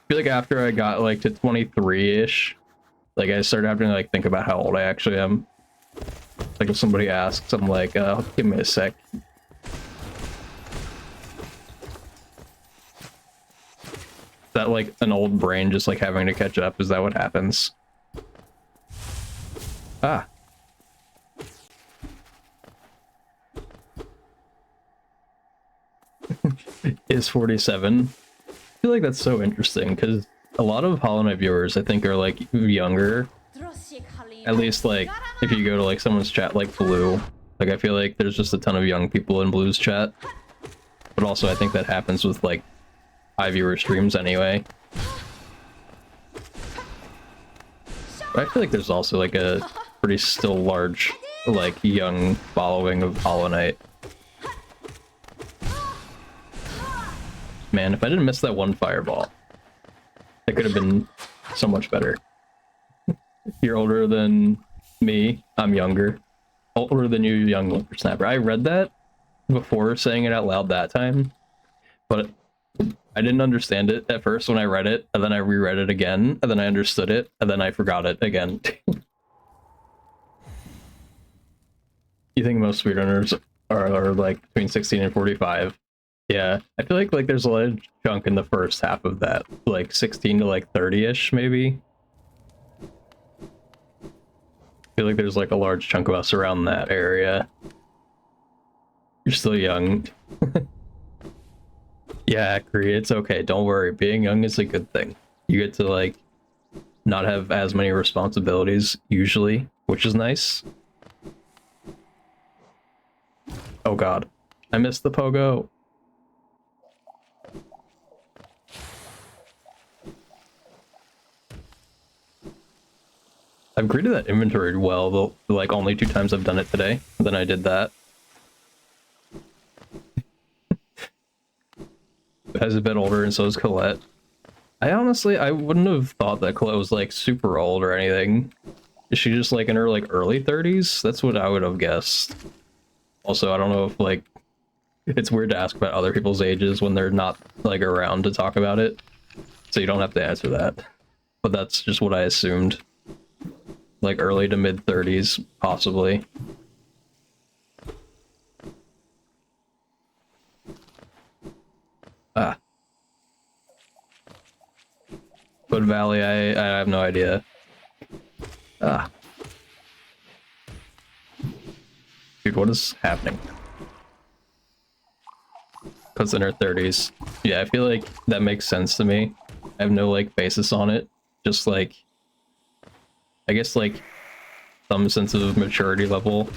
[SPEAKER 1] feel like after I got like to 23-ish, like I started having to like think about how old I actually am. Like if somebody asks, I'm like, give me a sec. Is that like an old brain just like having to catch up? Is that what happens? Ah. Is 47. I feel like that's so interesting because a lot of Hollow Knight viewers I think are like younger. At least like if you go to like someone's chat like Blue, like I feel like there's just a ton of young people in Blue's chat. But also I think that happens with like high viewer streams anyway. But I feel like there's also like a pretty still large like young following of Hollow Knight. Man, if I didn't miss that one fireball, it could have been so much better. You're older than me. I'm younger. Older than you, young whippersnapper. I read that before saying it out loud that time, but I didn't understand it at first when I read it, and then I reread it again, and then I understood it, and then I forgot it again. You think most speedrunners are like between 16 and 45? Yeah, I feel like there's a lot of chunk in the first half of that, like 16 to like 30-ish maybe. I feel like there's like a large chunk of us around that area. You're still young. Yeah, Korea, it's okay. Don't worry. Being young is a good thing. You get to like not have as many responsibilities usually, which is nice. Oh god. I missed the pogo. I've greeted that inventory well, though, like only 2 times I've done it today. Then I did that. Has a bit older, and so is Colette. I wouldn't have thought that Colette was like super old or anything. Is she just like in her like early 30s? That's what I would have guessed. Also, I don't know if like it's weird to ask about other people's ages when they're not like around to talk about it. So you don't have to answer that. But that's just what I assumed. Like early to mid 30s, possibly. Wood Valley, I have no idea. Ah. Dude, what is happening? Because in her 30s. Yeah, I feel like that makes sense to me. I have no, like, basis on it. Just, like... I guess, like, some sense of maturity level.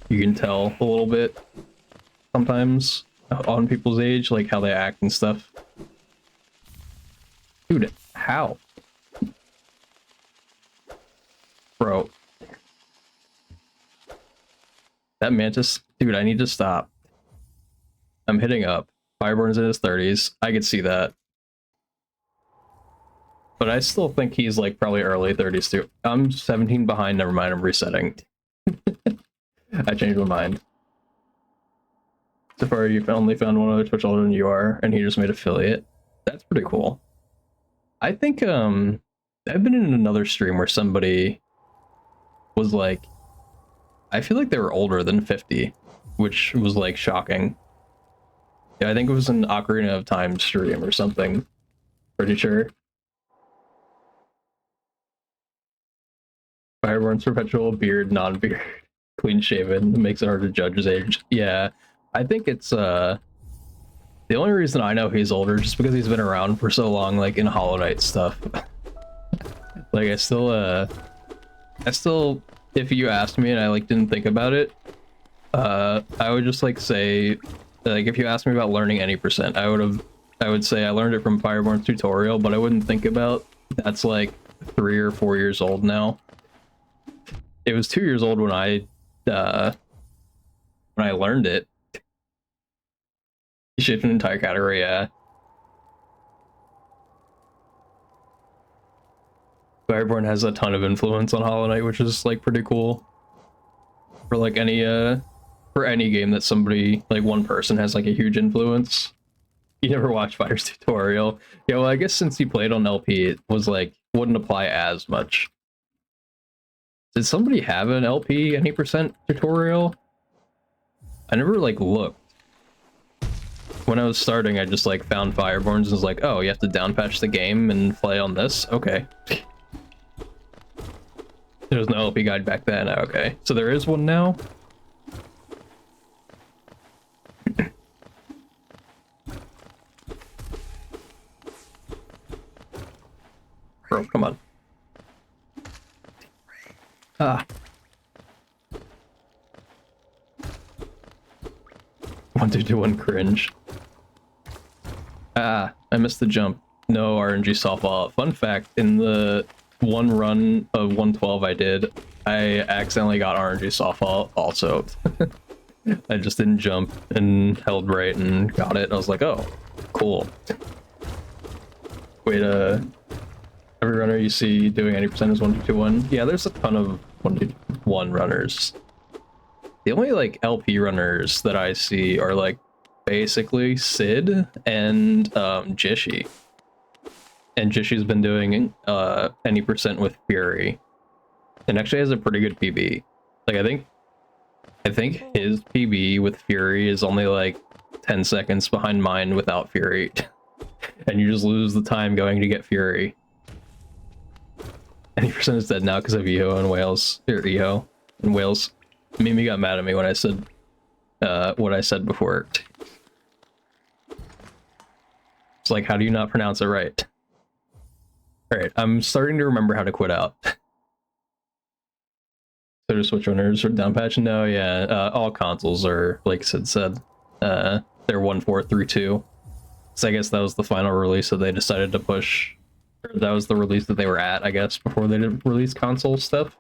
[SPEAKER 1] You can tell a little bit sometimes on people's age, like how they act and stuff. Dude, how? Bro. That mantis, dude, I need to stop. I'm hitting up. Fireborn's in his 30s. I could see that. But I still think he's like probably early 30s too. I'm 17 behind, never mind, I'm resetting. I changed my mind. So far, you've only found one other Twitch older than you are, and he just made affiliate. That's pretty cool. I think, I've been in another stream where somebody was like, I feel like they were older than 50, which was like shocking. Yeah, I think it was an Ocarina of Time stream or something. Pretty sure. Fireborn's perpetual beard, non-beard, clean shaven, makes it hard to judge his age. Yeah, I think it's the only reason I know he's older just because he's been around for so long, like in Hollow Knight stuff. Like I still, if you asked me and I like didn't think about it, I would just like say, like if you asked me about learning any percent, I would say I learned it from Fireborn's tutorial, but I wouldn't think about that's like 3 or 4 years old now. It was 2 years old when I learned it. You shaped an entire category, yeah. Fireborn has a ton of influence on Hollow Knight, which is like pretty cool. For like any game that somebody, like one person has like a huge influence. You never watched Fire's tutorial. Yeah, well I guess since he played on LP, it was like wouldn't apply as much. Did somebody have an LP any percent tutorial? I never like looked. When I was starting, I just like found Fireborns and was like, oh, you have to downpatch the game and play on this? Okay. There was no LP guide back then. Okay. So there is one now? Bro, come on. Ah. 1, 2, 2, 1 cringe. Ah, I missed the jump. No RNG softball. Fun fact, in the one run of 112 I did, I accidentally got RNG softball also. I just didn't jump and held right and got it. I was like, oh, cool. Wait, every runner you see doing any percent is 1, 2, 2, 1. Yeah, there's a ton of 1, 2, 1 runners. The only like LP runners that I see are like basically Sid and Jishi. And Jishi's been doing any percent with Fury. And actually has a pretty good PB. Like I think his PB with Fury is only like 10 seconds behind mine without Fury. And you just lose the time going to get Fury. Any percent is dead now because of Eho and Wales. Or Eho and Wales. Mimi got mad at me when I said what I said before. It's like, how do you not pronounce it right? Alright, I'm starting to remember how to quit out. So to switch runners or down patch? No, yeah, all consoles are, like Sid said, they're 1.4.3.2. So I guess that was the final release that they decided to push. Or that was the release that they were at, I guess, before they did release console stuff.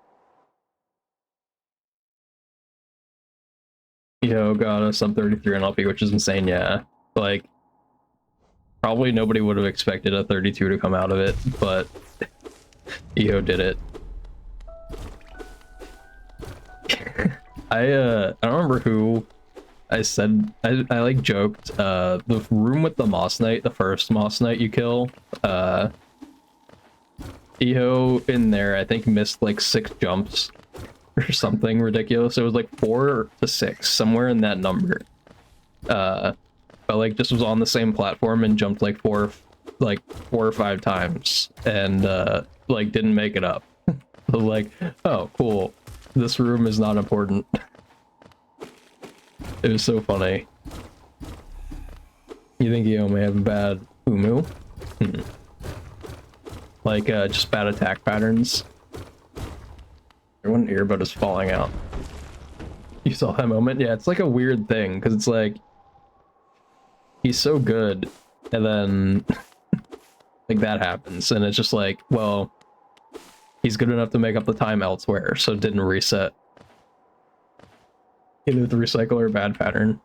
[SPEAKER 1] Yo, got a sub 33 on LP, which is insane, yeah. Like, probably nobody would have expected a 32 to come out of it, but EO did it. I don't remember who I said, I like joked, the room with the Moss Knight, the first Moss Knight you kill, EO in there, I think missed like 6 jumps or something ridiculous. It was like 4 to 6, somewhere in that number. But I like just was on the same platform and jumped like four or five times and like didn't make it up. So like, oh cool, this room is not important. It was so funny. You think you may have a bad umu? Like just bad attack patterns. One earbud is falling out. You saw that moment? Yeah, it's like a weird thing because it's like he's so good and then like that happens and it's just like, well, he's good enough to make up the time elsewhere, so it didn't reset. Either the recycle or bad pattern.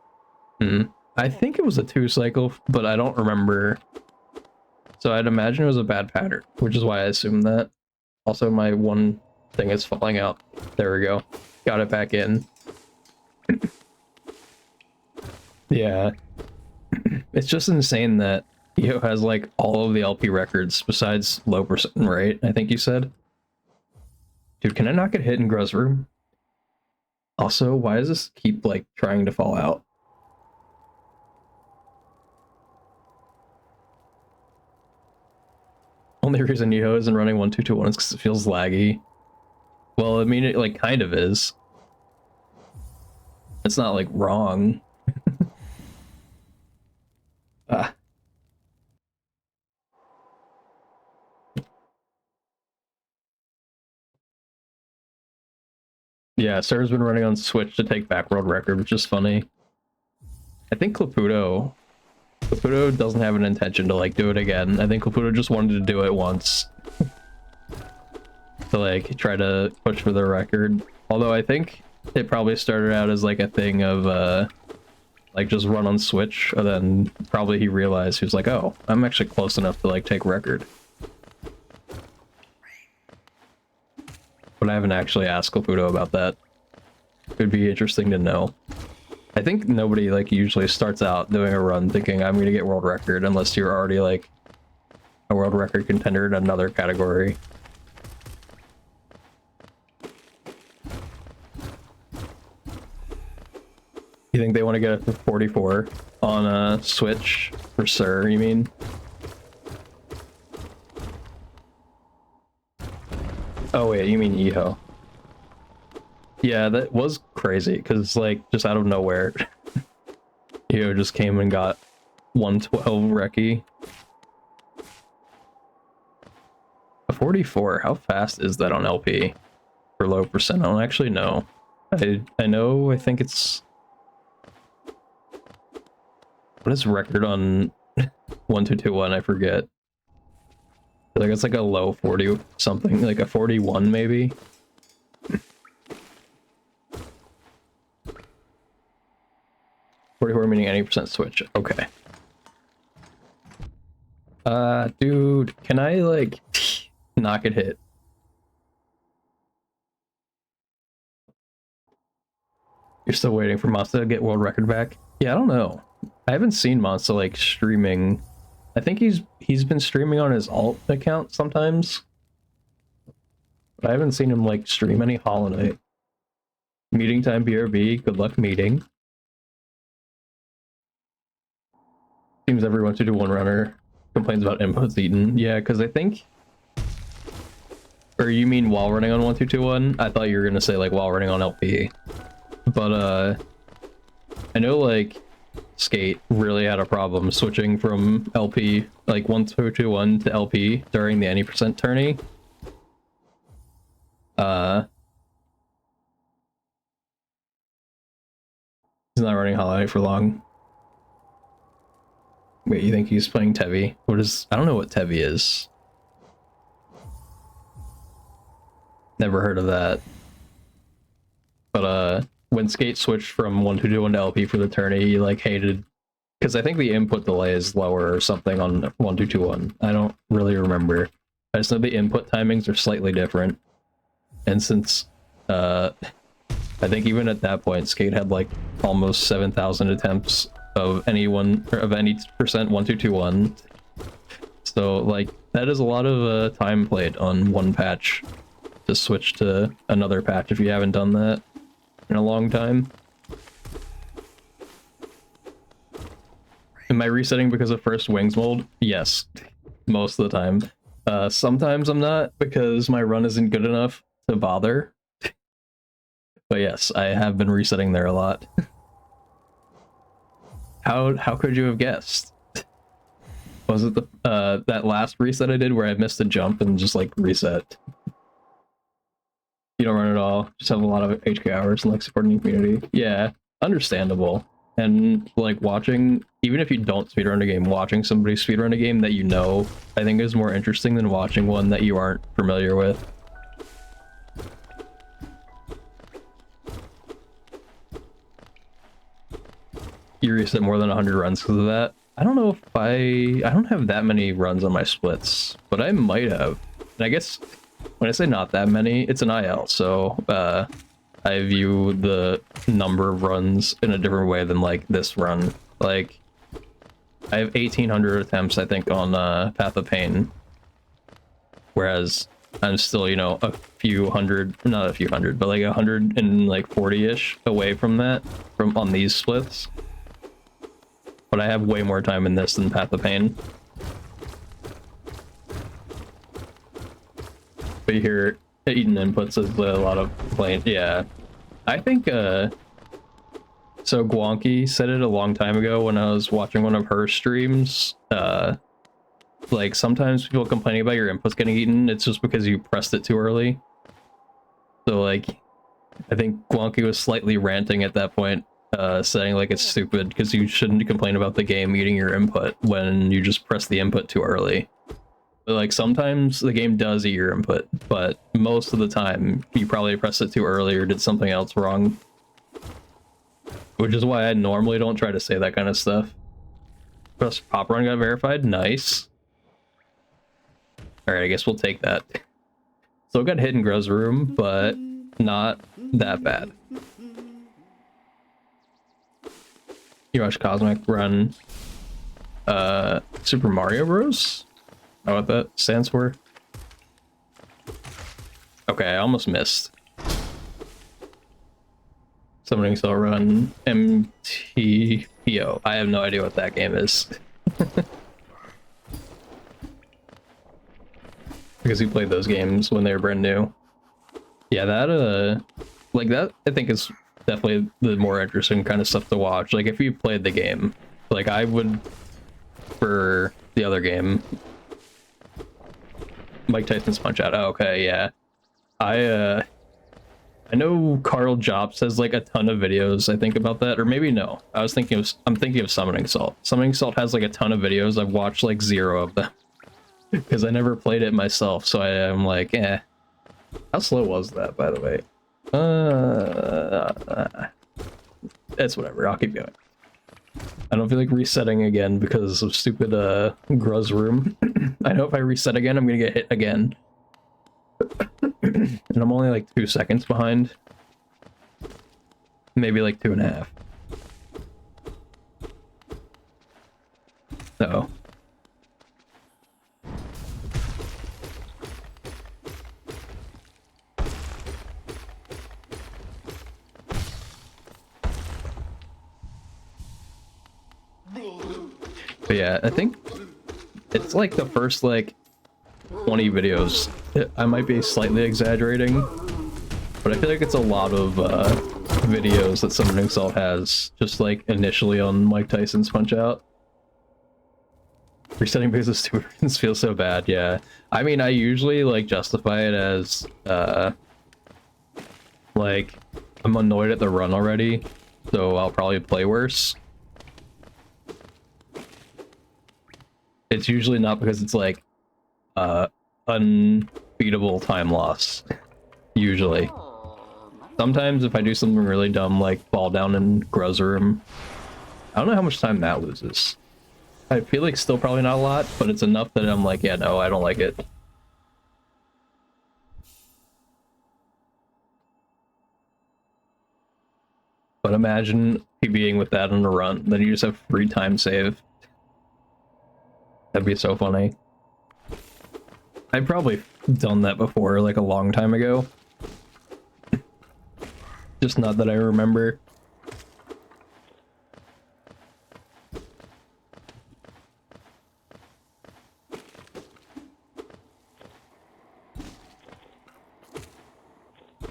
[SPEAKER 1] I think it was a 2-cycle, but I don't remember. So I'd imagine it was a bad pattern, which is why I assumed that. Also, my one thing is falling out. There we go. Got it back in. Yeah. It's just insane that Io has like all of the LP records besides low percent, right? I think you said. Dude, can I not get hit in Gruz room? Also, why does this keep like trying to fall out? Only reason Io isn't running 1-2-2-1 is because it feels laggy. Well, I mean, it like kind of is. It's not like wrong. Ah. Yeah, Sarah's been running on Switch to take back world record, which is funny. I think Caputo doesn't have an intention to like do it again. I think Caputo just wanted to do it once. To like try to push for the record. Although I think it probably started out as like a thing of like just run on Switch, and then probably he realized he was like, oh, I'm actually close enough to like take record. But I haven't actually asked Caputo about that. It would be interesting to know. I think nobody like usually starts out doing a run thinking I'm gonna get world record unless you're already like a world record contender in another category. You think they want to get it to 44 on Switch for Sir, you mean? Oh wait, you mean Eho. Yeah, that was crazy, because like, just out of nowhere, Eho just came and got 112 recce. A 44, how fast is that on LP? For low percent? I don't actually know. I know, I think it's... What is record on 1-2-2-1? I forget. Like it's like a low 40 something, like a 41 maybe. .44 meaning any percent switch. Okay. Dude, can I like not get hit? You're still waiting for Monsta to get world record back? Yeah, I don't know. I haven't seen Monsta like streaming. I think he's been streaming on his alt account sometimes. But I haven't seen him like stream any Hollow Knight. Meeting time BRB, good luck meeting. Seems everyone to do one runner complains about inputs eaten. Yeah, because I think... Or you mean while running on 1-2-2-1? I thought you were gonna say like while running on LP. But I know like Skate really had a problem switching from LP, like 1-2-2-1 to LP during the any percent tourney. He's not running Hollow Knight for long. Wait, you think he's playing Tevi? What is... I don't know what Tevi is. Never heard of that. But when Skate switched from 1-2-2-1 to LP for the tourney, he like hated... Because I think the input delay is lower or something on 1-2-2-1. I don't really remember. I just know the input timings are slightly different. And since... I think even at that point, Skate had like almost 7,000 attempts of any percent 1-2-2-1. So like that is a lot of time played on one patch to switch to another patch if you haven't done that in a long time. Am I resetting because of first wings mold? Yes, most of the time. Sometimes I'm not because my run isn't good enough to bother. But yes, I have been resetting there a lot. How could you have guessed? Was it the that last reset I did where I missed a jump and just like reset? You don't run at all. Just have a lot of HK hours and like supporting the community. Yeah, understandable. And like watching, even if you don't speedrun a game, watching somebody speedrun a game that you know, I think is more interesting than watching one that you aren't familiar with. You reset more than 100 runs because of that. I don't know if I don't have that many runs on my splits, but I might have. And I guess when I say not that many, it's an IL, so I view the number of runs in a different way than like this run. Like I have 1,800 attempts, I think, on Path of Pain, whereas I'm still, you know, a few hundred, not a few hundred, but like 140-ish away from that on these splits. But I have way more time in this than Path of Pain. But you hear eating inputs is a lot of playing. Yeah, I think so Gwonky said it a long time ago when I was watching one of her streams. Like sometimes people complaining about your inputs getting eaten, it's just because you pressed it too early. So like I think Gwonky was slightly ranting at that point, saying like it's stupid because you shouldn't complain about the game eating your input when you just press the input too early. But like sometimes the game does eat your input, but most of the time you probably pressed it too early or did something else wrong. Which is why I normally don't try to say that kind of stuff. Plus pop run got verified, nice. Alright, I guess we'll take that. Still got hit in Gro's room, but not that bad. You watch Cosmic run Super Mario Bros? Know what that stands for? Okay, I almost missed. Summoning Cell run MTPO. I have no idea what that game is. Because we played those games when they were brand new. Yeah, that like that I think is definitely the more interesting kind of stuff to watch. Like if you played the game, like I would for the other game, Mike Tyson's Punch Out. Oh, okay, yeah. I know Carl Jobs has like a ton of videos, I think, about that, or maybe no. I'm thinking of Summoning Salt. Summoning Salt has like a ton of videos. I've watched like 0 of them because I never played it myself. So I'm like, eh. How slow was that, by the way? It's whatever. I'll keep going. I don't feel like resetting again because of stupid Gruz room. I know if I reset again, I'm gonna get hit again. And I'm only like 2 seconds behind. Maybe like 2.5. Uh-oh. But yeah, I think it's like the first like 20 videos. I might be slightly exaggerating, but I feel like it's a lot of videos that Summoning Salt has, just like initially on Mike Tyson's Punch Out. Resetting because of stupid reasons feels so bad, yeah. I mean, I usually like justify it as like I'm annoyed at the run already, so I'll probably play worse. It's usually not because it's like unbeatable time loss. Usually. Sometimes if I do something really dumb like fall down in Gruz room, I don't know how much time that loses. I feel like still probably not a lot, but it's enough that I'm like, yeah, no, I don't like it. But imagine PBing with that on a run, then you just have free time save. That'd be so funny. I've probably done that before, like a long time ago. Just not that I remember.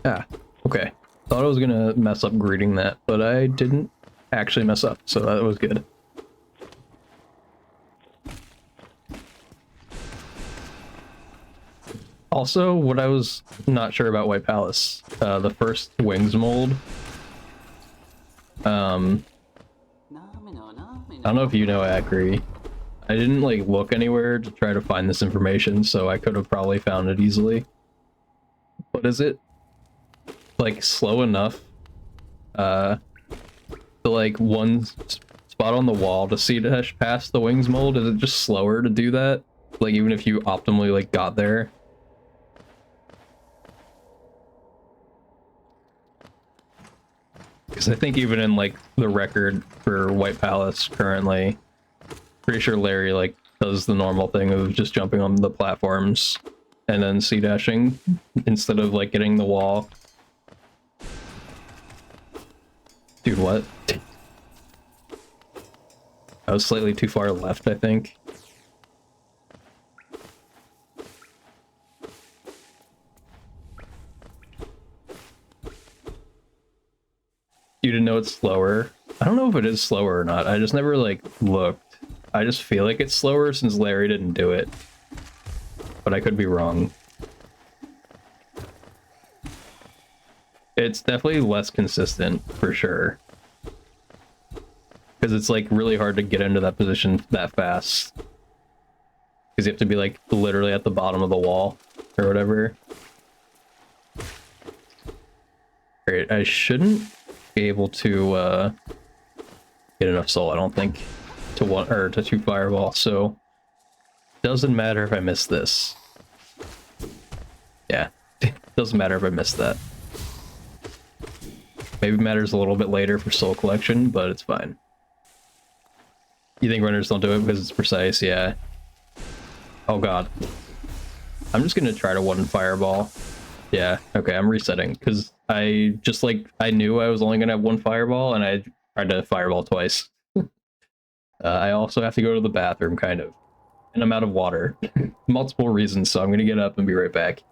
[SPEAKER 1] Ah, okay. Thought I was gonna mess up greeting that, but I didn't actually mess up, so that was good. Also, what I was not sure about White Palace, the first Wings mold, I don't know if you know, Acri. I didn't, like, look anywhere to try to find this information, so I could have probably found it easily. But is it, like, slow enough, to, like, one spot on the wall to see dash past the Wings mold? Is it just slower to do that? Like, even if you optimally, like, got there? Because I think even in, like, the record for White Palace currently, pretty sure Larry, like, does the normal thing of just jumping on the platforms and then C-dashing instead of, like, getting the wall. Dude, what? I was slightly too far left, I think. You didn't know it's slower? I don't know if it is slower or not. I just never, like, looked. I just feel like it's slower since Larry didn't do it. But I could be wrong. It's definitely less consistent, for sure. Because it's, like, really hard to get into that position that fast. Because you have to be, like, literally at the bottom of the wall, or whatever. Great, I shouldn't be able to, get enough soul, I don't think, to one, or to 2 fireball, so... Doesn't matter if I miss this. Yeah, doesn't matter if I miss that. Maybe matters a little bit later for soul collection, but it's fine. You think runners don't do it because it's precise? Yeah. Oh god. I'm just gonna try to one fireball. Yeah, okay, I'm resetting, because I just, like, I knew I was only gonna have 1 fireball, and I tried to fireball twice. I also have to go to the bathroom, kind of. And I'm out of water. Multiple reasons, so I'm gonna get up and be right back.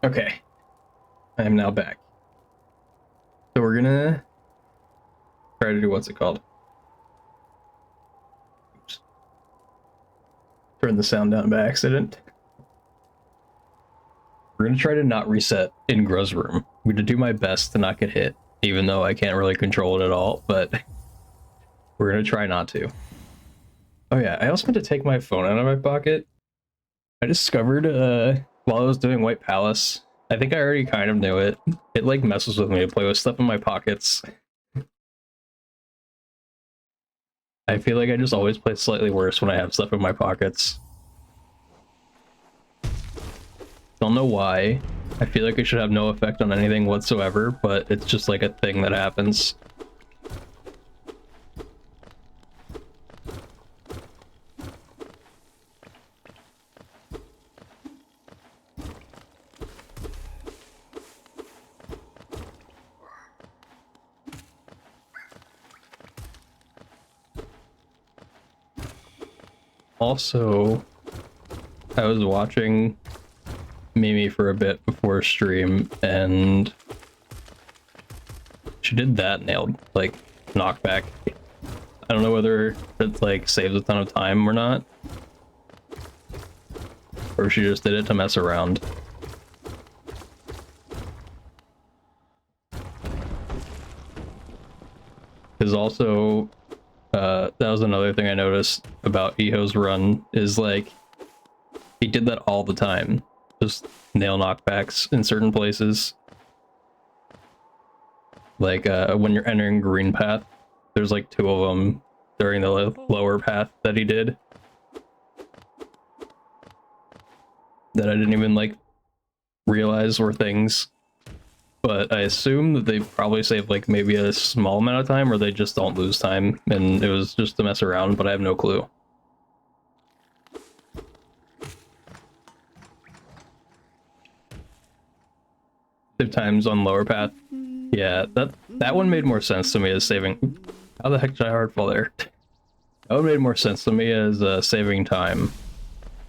[SPEAKER 1] Okay, I am now back. So we're gonna try to do what's it called? Oops. Turn the sound down by accident. We're gonna try to not reset in Gro's room. I'm gonna do my best to not get hit, even though I can't really control it at all, but we're gonna try not to. Oh yeah, I also had to take my phone out of my pocket. I discovered while I was doing White Palace, I think I already kind of knew it. It like messes with me to play with stuff in my pockets. I feel like I just always play slightly worse when I have stuff in my pockets. Don't know why. I feel like it should have no effect on anything whatsoever, but it's just like a thing that happens. Also, I was watching Mimi for a bit before stream, and she did that nailed, like, knockback. I don't know whether it, like, saves a ton of time or not, or she just did it to mess around. Because also, that was another thing I noticed about Eho's run, is like, he did that all the time. Just nail knockbacks in certain places. Like, when you're entering green path, there's like 2 of them during the lower path that he did. That I didn't even, like, realize were things. But I assume that they probably save, like, maybe a small amount of time, or they just don't lose time, and it was just to mess around, but I have no clue. Times on lower path. Yeah, that one made more sense to me as saving. How the heck did I hard fall there? That one made more sense to me as saving time.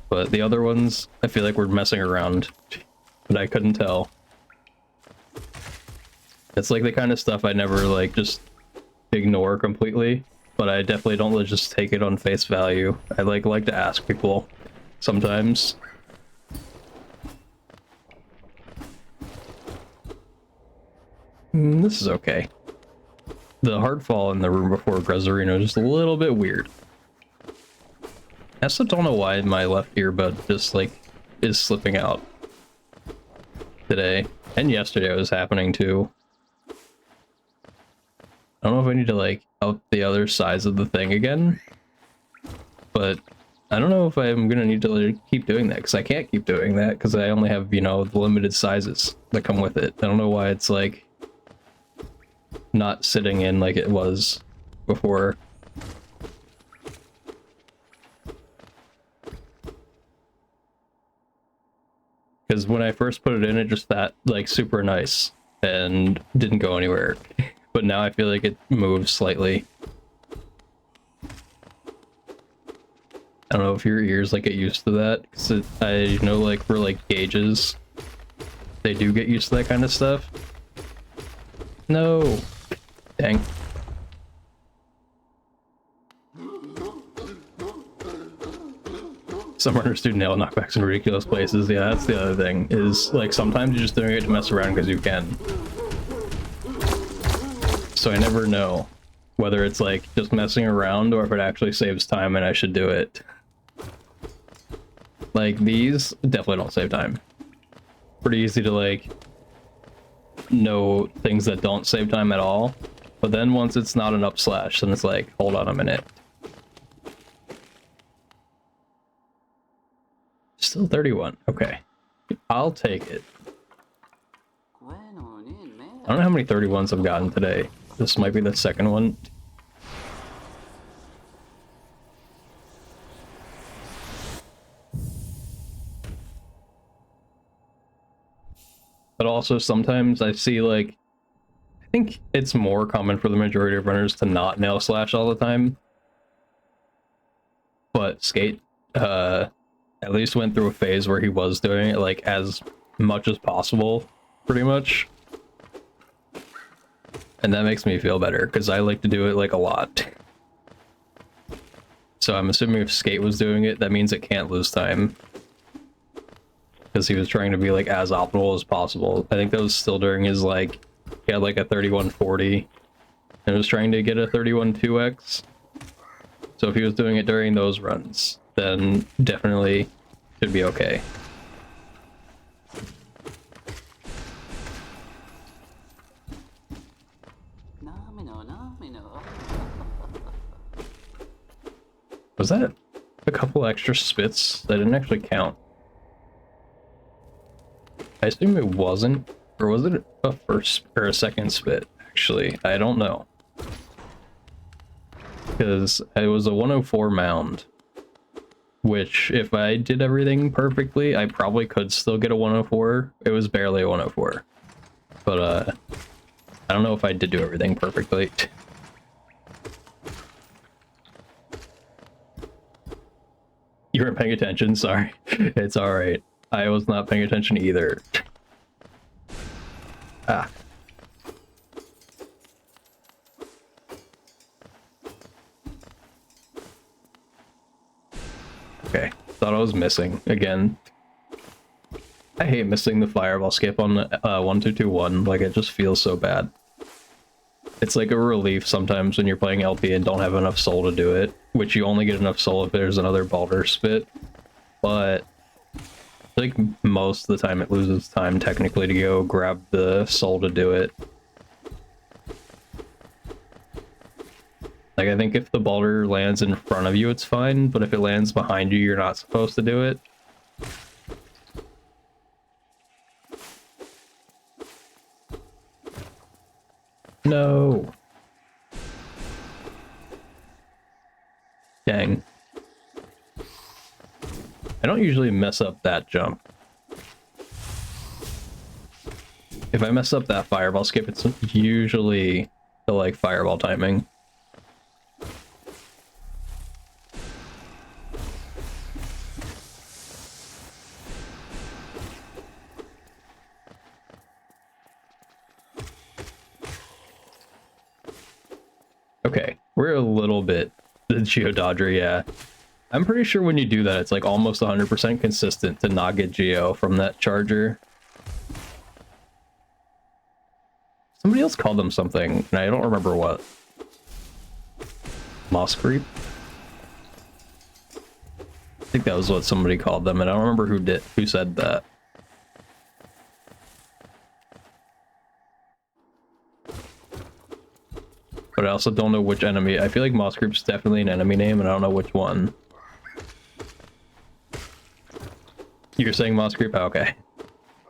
[SPEAKER 1] But the other ones, I feel like we're messing around, but I couldn't tell. It's like the kind of stuff I never like just ignore completely, but I definitely don't just take it on face value. I like to ask people sometimes. This is okay. The hard fall in the room before Grezzarino is just a little bit weird. I also don't know why my left earbud just like is slipping out today, and yesterday it was happening too. I don't know if I need to like out the other sides of the thing again, but I don't know if I'm gonna need to like, keep doing that, because I can't keep doing that because I only have, you know, the limited sizes that come with it. I don't know why it's like not sitting in like it was before. Because when I first put it in, it just that like super nice and didn't go anywhere. But now I feel like it moves slightly. I don't know if your ears like get used to that, because I know like for like gauges, they do get used to that kind of stuff. No. Dang. Some runners do nail knockbacks in ridiculous places. Yeah, that's the other thing, is like sometimes you're just doing it to mess around because you can. So I never know whether it's like just messing around or if it actually saves time and I should do it. Like these definitely don't save time. Pretty easy to like know things that don't save time at all. But then once it's not an up slash, then it's like, hold on a minute. Still 31. Okay. I'll take it. I don't know how many 31s I've gotten today. This might be the second one. But also sometimes I see like, I think it's more common for the majority of runners to not nail slash all the time. But Skate at least went through a phase where he was doing it like as much as possible, pretty much. And that makes me feel better, because I like to do it, like, a lot. So I'm assuming if Skate was doing it, that means it can't lose time. Because he was trying to be, like, as optimal as possible. I think that was still during his, like, he had, like, a 3140, and was trying to get a 31.2x. So if he was doing it during those runs, then definitely should be okay. Was that a couple extra spits that didn't actually count? I assume it wasn't, or was it a first or a second spit? Actually, I don't know, because it was a 104 mound, which if I did everything perfectly, I probably could still get a 104. It was barely a 104, but I don't know if I did do everything perfectly. You weren't paying attention, sorry. It's alright. I was not paying attention either. Ah. Okay, thought I was missing again. I hate missing the fireball skip on 1221, like it just feels so bad. It's like a relief sometimes when you're playing LP and don't have enough soul to do it, which you only get enough soul if there's another Baldur spit, but I think most of the time it loses time technically to go grab the soul to do it. Like, I think if the Baldur lands in front of you, it's fine, but if it lands behind you, you're not supposed to do it. No. Dang. I don't usually mess up that jump. If I mess up that fireball skip, it's usually the, like, fireball timing. Okay, we're a little bit the Geododger, yeah. I'm pretty sure when you do that, it's like almost 100% consistent to not get Geo from that charger. Somebody else called them something, and I don't remember what. Moss creep? I think that was what somebody called them, and I don't remember who said that. But I also don't know which enemy. I feel like Moss Creep's definitely an enemy name, and I don't know which one. You're saying Moss Creep? Oh, okay.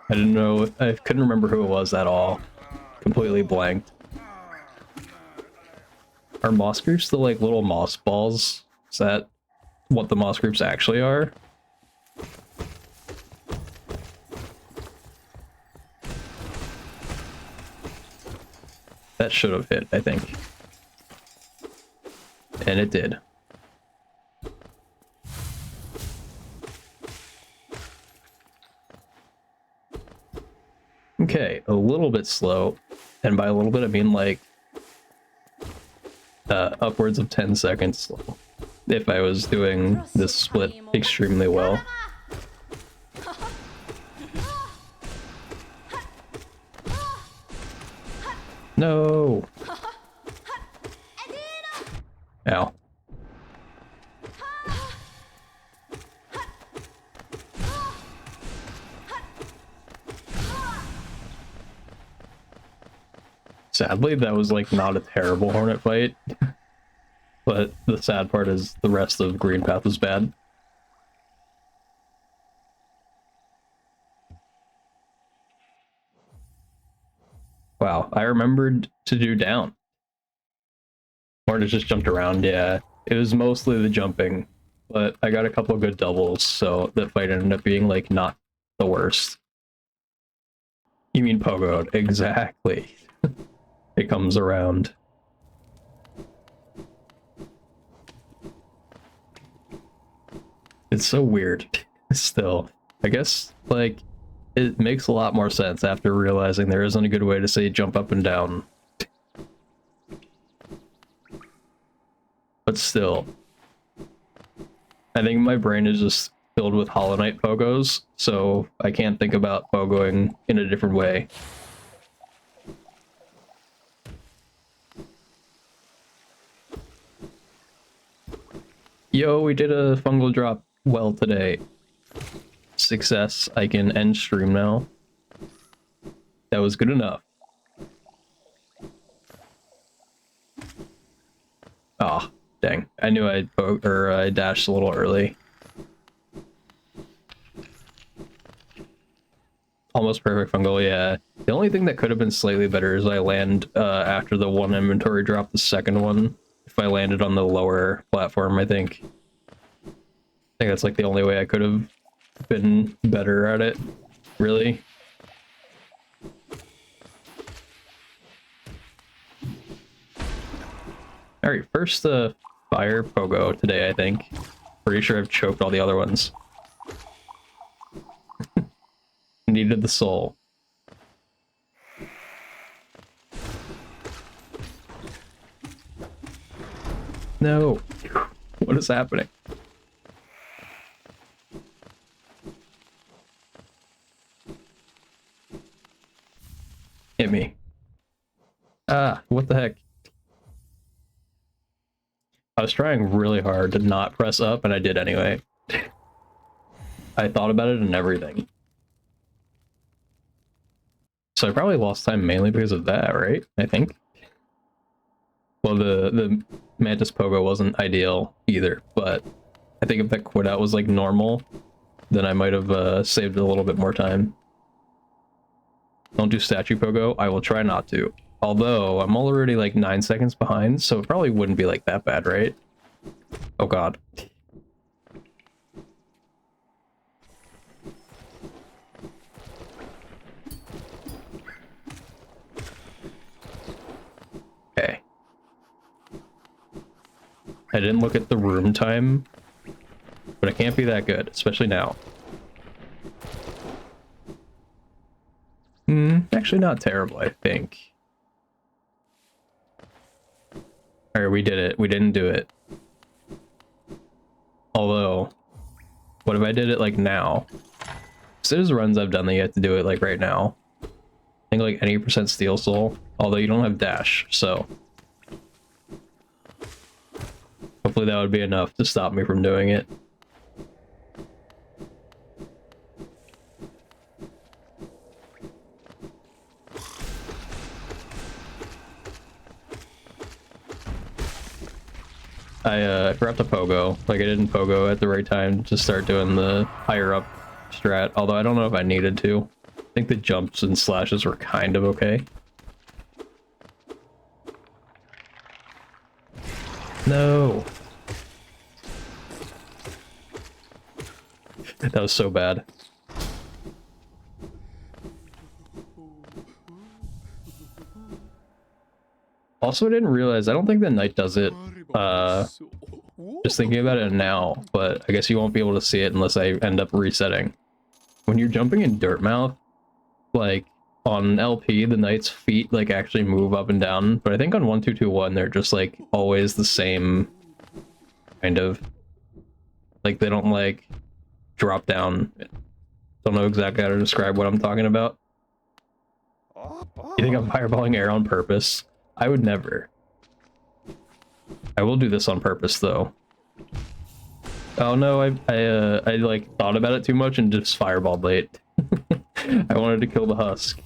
[SPEAKER 1] I didn't know. I couldn't remember who it was at all. Completely blanked. Are Moss Creeps the, like, little moss balls? Is that what the Moss Creeps actually are? That should have hit, I think. And it did. Okay, a little bit slow. And by a little bit, I mean like upwards of 10 seconds slow. If I was doing this split extremely well. No! Ow. Sadly, that was like not a terrible Hornet fight. But the sad part is the rest of Green Path was bad. Wow, I remembered to do down. Hornet just jumped around, yeah. It was mostly the jumping, but I got a couple good doubles, so that fight ended up being, like, not the worst. You mean Pogoed, exactly. It comes around. It's so weird, still. I guess, like, It makes a lot more sense after realizing there isn't a good way to say jump up and down. But still, I think my brain is just filled with Hollow Knight pogos, so I can't think about pogoing in a different way. Yo, we did a fungal drop well today. Success. I can end stream now. That was good enough. Ah, oh, dang. I knew I dashed a little early. Almost perfect fungal, yeah. The only thing that could have been slightly better is I land after the one inventory drop the second one. If I landed on the lower platform, I think. I think that's like the only way I could have been better at it, really. Alright, first fire pogo today, I think. Pretty sure I've choked all the other ones. Needed the soul. No. What is happening? Hit me. Ah, what the heck? I was trying really hard to not press up, and I did anyway. I thought about it and everything. So I probably lost time mainly because of that, right? I think. Well, the Mantis Pogo wasn't ideal either, but I think if that quit out was like normal, then I might have saved a little bit more time. Don't do Statue Pogo. I will try not to. Although, I'm already like 9 seconds behind, so it probably wouldn't be like that bad, right? Oh god. Okay. I didn't look at the room time, but it can't be that good, especially now. Actually not terrible, I think. Alright, we did it. We didn't do it. Although, what if I did it like now? So there's runs I've done that you have to do it like right now. I think like any percent steel soul, although you don't have dash, so hopefully that would be enough to stop me from doing it. I forgot to pogo. Like, I didn't pogo at the right time to start doing the higher up strat, although I don't know if I needed to. I think the jumps and slashes were kind of okay. No! That was so bad. Also, I didn't realize, I don't think the knight does it, just thinking about it now, but I guess you won't be able to see it unless I end up resetting. When you're jumping in Dirtmouth, like, on LP, the knight's feet, like, actually move up and down, but I think on 1221, they're just, like, always the same, kind of. Like, they don't, like, drop down. Don't know exactly how to describe what I'm talking about. You think I'm fireballing air on purpose? I would never. I will do this on purpose, though. Oh no, I like thought about it too much and just fireballed late. I wanted to kill the husk.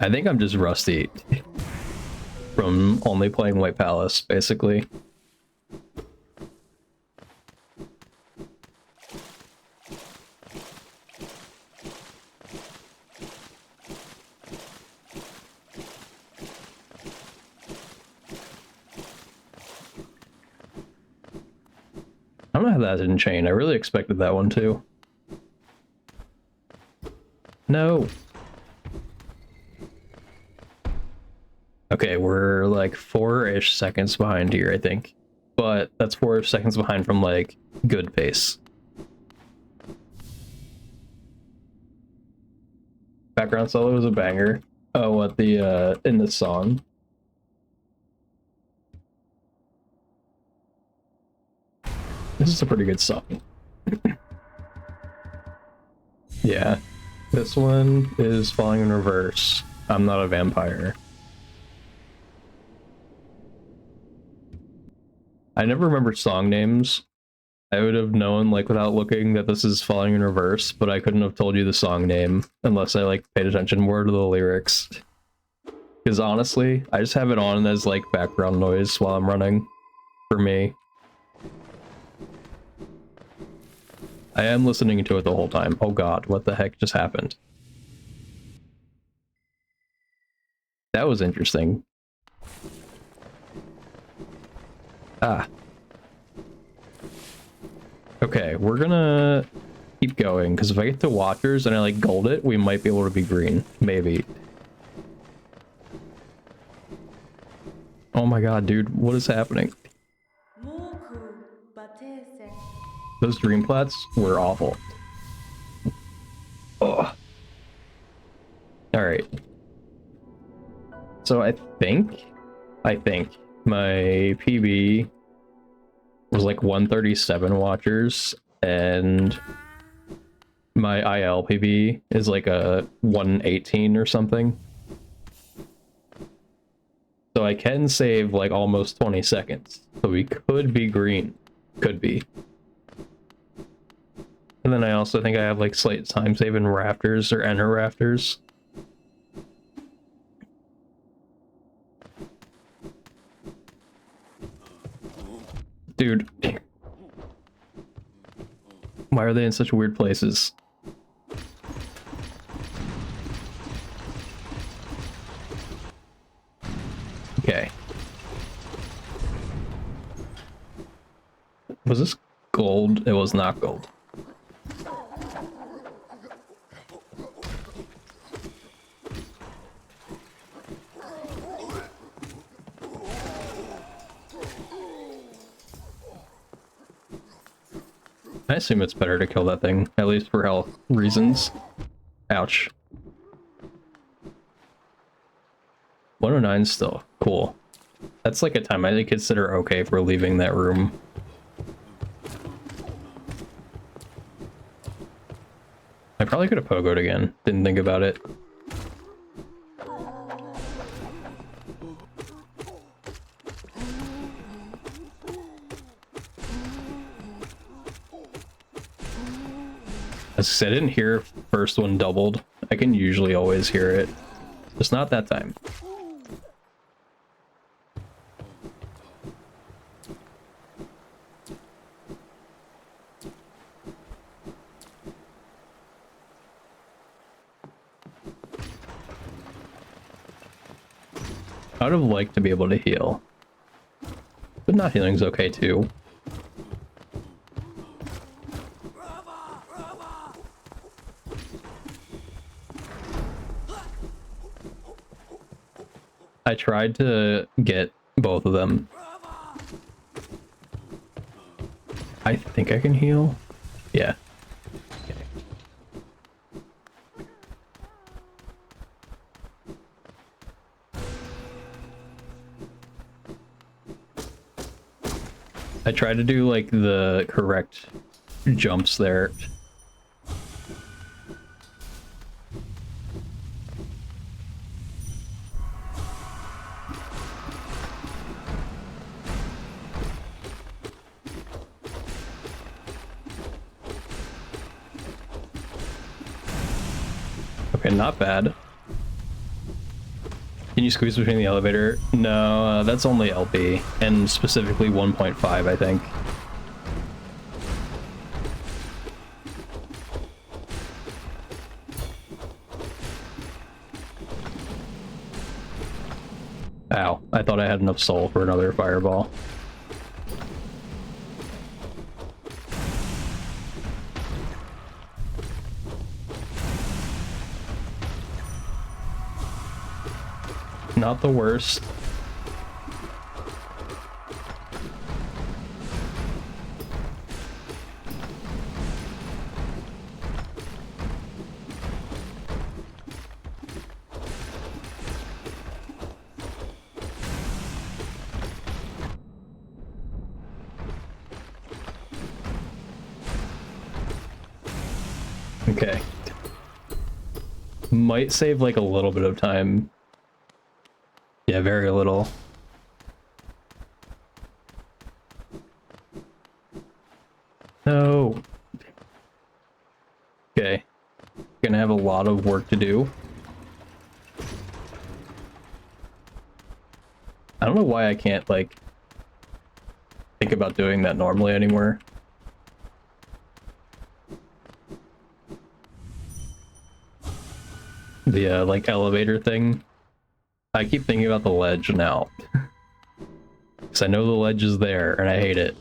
[SPEAKER 1] I think I'm just rusty from only playing White Palace, basically. I don't know how that didn't chain. I really expected that one too. No. Okay, we're like 4-ish seconds behind here, I think. but that's 4 seconds behind from like good pace. Background solo was a banger. Oh, what the in the song? This is a pretty good song. Yeah. This one is Falling in Reverse. I'm Not a Vampire. I never remember song names. I would have known, like, without looking that this is Falling in Reverse, but I couldn't have told you the song name unless I, like, paid attention more to the lyrics. Because honestly, I just have it on as, like, background noise while I'm running. For me. I am listening to it the whole time. Oh god, what the heck just happened? That was interesting. Ah. Okay, we're gonna keep going, because if I get to Watchers and I, like, gold it, we might be able to be green. Maybe. Oh my god, dude, what is happening? Those dream plats were awful. Ugh. Alright. So I think my PB was like 137 Watchers, and my IL PB is like a 118 or something. So I can save like almost 20 seconds. So we could be green. Could be. And then I also think I have like slight time save in Rafters or Enter Rafters. Dude. Why are they in such weird places? Okay. Was this gold? It was not gold. I assume it's better to kill that thing, at least for health reasons. Ouch. 109 still. Cool. That's like a time I consider okay for leaving that room. I probably could have pogoed again. Didn't think about it. As I said, I didn't hear first one doubled. I can usually always hear it. Just not that time. I would have liked to be able to heal. But not healing's okay too. I tried to get both of them. I think I can heal. Yeah. Okay. I tried to do like the correct jumps there. Okay, not bad. Can you squeeze between the elevator? No, that's only LP, and specifically 1.5, I think. Ow, I thought I had enough soul for another fireball. Not the worst. Okay. Might save like a little bit of time. Yeah, very little. No. Okay. Gonna have a lot of work to do. I don't know why I can't, like, think about doing that normally anymore. The, like, elevator thing. I keep thinking about the ledge now. Because I know the ledge is there, and I hate it.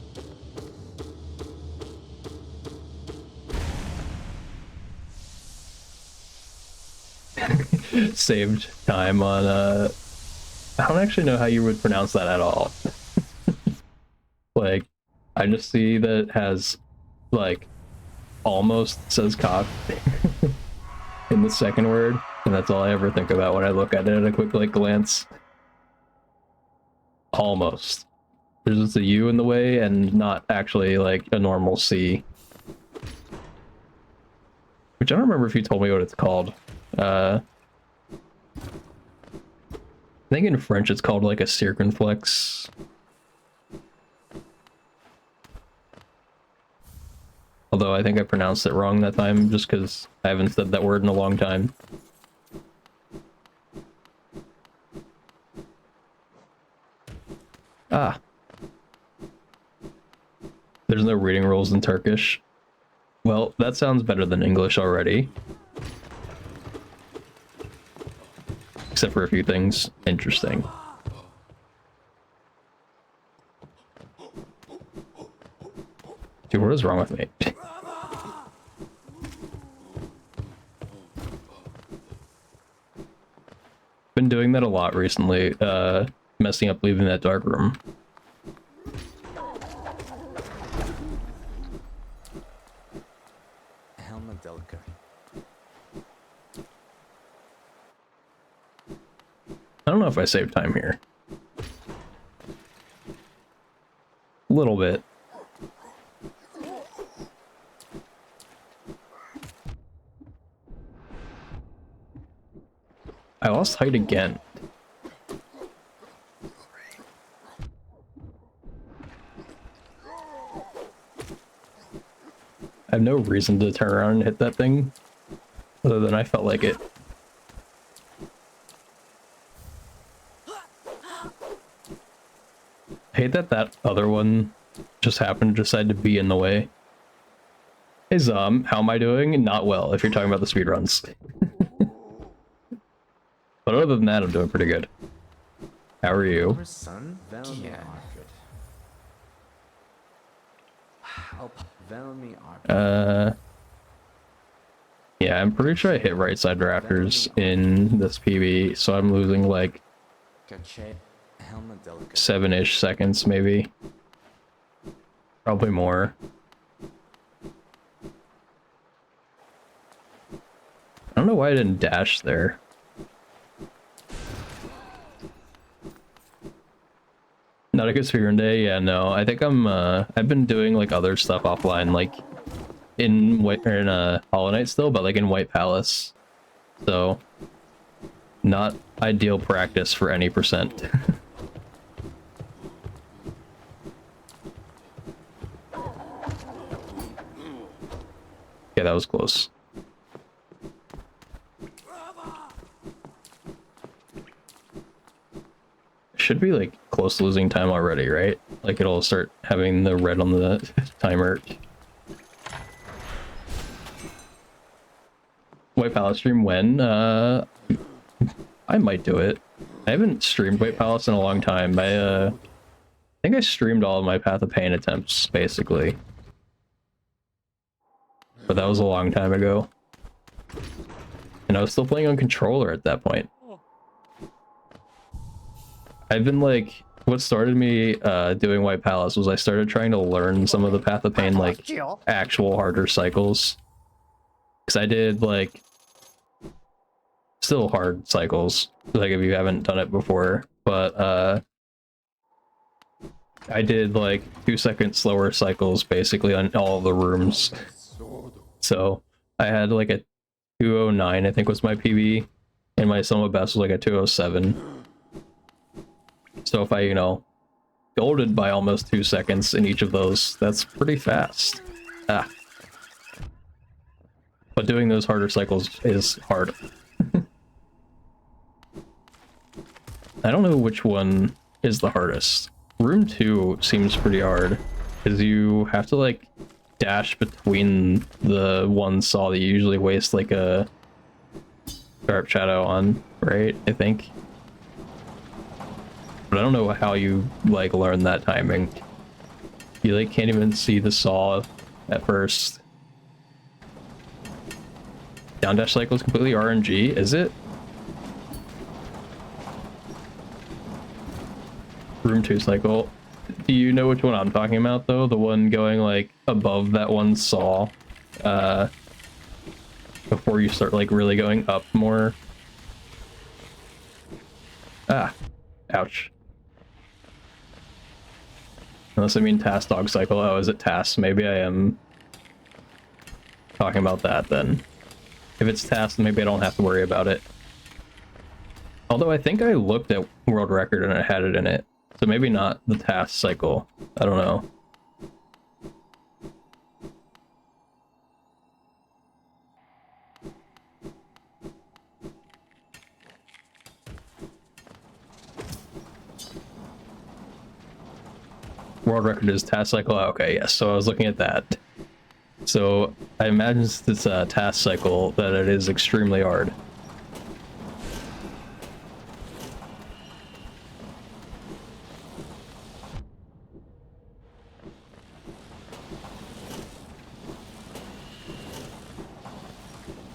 [SPEAKER 1] Saved time on, I don't actually know how you would pronounce that at all. Like, I just see that it has, like, almost says cock in the second word, and that's all I ever think about when I look at it at a quick, like, glance. Almost. There's just a U in the way and not actually, like, a normal C. Which I don't remember if you told me what it's called. I think in French it's called, like, a circumflex. Although I think I pronounced it wrong that time, just because I haven't said that word in a long time. Ah. There's no reading rules in Turkish. Well, that sounds better than English already. Except for a few things. Interesting. Dude, what is wrong with me? Been doing that a lot recently, messing up leaving that dark room. I don't know if I saved time here. A little bit. I lost height again. I have no reason to turn around and hit that thing, other than I felt like it. I hate that that other one just happened to decide to be in the way. Hey Zom, how am I doing? Not well, if you're talking about the speedruns. But other than that, I'm doing pretty good. How are you? Yeah, I'm pretty sure I hit right side rafters in this PB, so I'm losing like 7-ish seconds, maybe. Probably more. I don't know why I didn't dash there. Not a good speedrun day? Yeah, no. I think I've been doing like other stuff offline, like in Hollow Knight still, but like in White Palace. So not ideal practice for any percent. Yeah, that was close. Should be like close to losing time already, right? Like it'll start having the red on the timer. White Palace stream when? I might do it. I haven't streamed White Palace in a long time. I think I streamed all of my Path of Pain attempts, basically. But that was a long time ago. And I was still playing on controller at that point. I've been like, what started me doing White Palace was I started trying to learn some of the Path of Pain, like, actual harder cycles. Because I did, like, still hard cycles, like if you haven't done it before, but I did like 2 second slower cycles basically on all the rooms. So I had like a 209, I think was my PB, and my summa best was like a 207. So if I, you know, golded by almost 2 seconds in each of those, that's pretty fast. Ah. But doing those harder cycles is hard. I don't know which one is the hardest. Room 2 seems pretty hard, because you have to like dash between the one saw that you usually waste like a sharp shadow on, right? I think. But I don't know how you like learn that timing. You like can't even see the saw at first. Down dash cycle is completely RNG, is it? Room 2 cycle. Do you know which one I'm talking about though? The one going like above that one saw before you start like really going up more. Ah, ouch. Unless I mean task dog cycle. Oh, is it task? Maybe I am talking about that then. If it's task, maybe I don't have to worry about it. Although I think I looked at world record and I had it in it. So maybe not the task cycle. I don't know. World record is task cycle. Okay, yes. So I was looking at that. So I imagine it's a task cycle that it is extremely hard.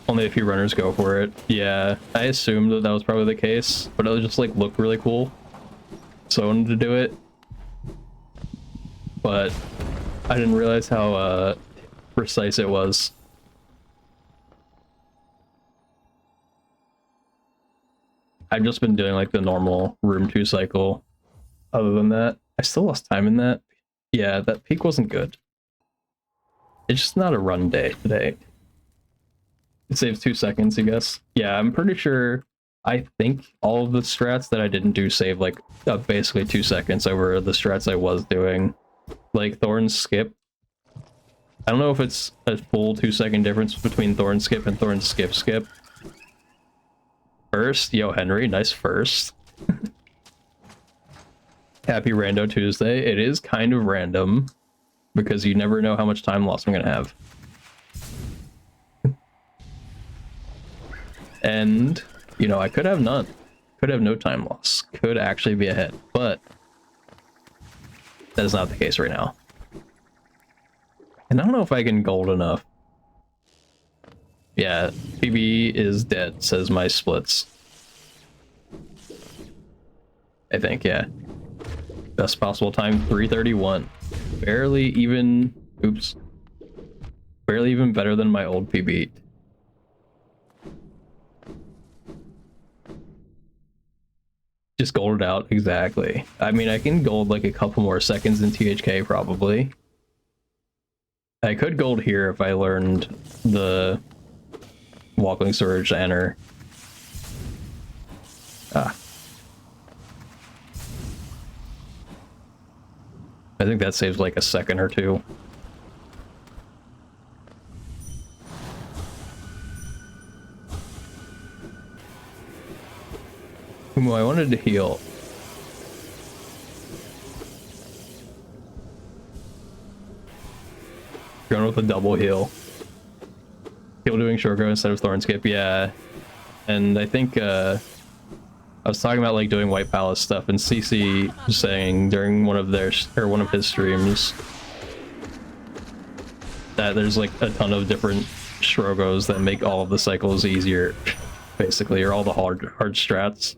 [SPEAKER 1] Only a few runners go for it. Yeah, I assumed that that was probably the case, but it just like looked really cool, so I wanted to do it. But I didn't realize how precise it was. I've just been doing like the normal room 2 cycle. Other than that, I still lost time in that. Yeah, that peak wasn't good. It's just not a run day today. It saves 2 seconds, I guess. Yeah, I'm pretty sure. I think all of the strats that I didn't do save like basically 2 seconds over the strats I was doing. Like Thorn Skip. I don't know if it's a full 2 second difference between Thorn Skip and Thorn Skip Skip. First, yo Henry, nice first. Happy Rando Tuesday. It is kind of random because you never know how much time loss I'm gonna have. And, you know, I could have none. Could have no time loss. Could actually be ahead, but that is not the case right now. And I don't know if I can gold enough. Yeah, PB is dead, says my splits. I think, yeah. Best possible time, 3:31. Barely even, oops. Barely even better than my old PB. Just golded out, exactly. I mean, I can gold like a couple more seconds in THK, probably. I could gold here if I learned the Walking Surge to enter. Ah. I think that saves like a second or two. Kumo, I wanted to heal. Going with a double heal. Heal doing short go instead of Thorn Skip, yeah. And I think I was talking about like doing White Palace stuff, and CC was saying during one of his streams that there's like a ton of different Shrogos that make all of the cycles easier, basically, or all the hard strats.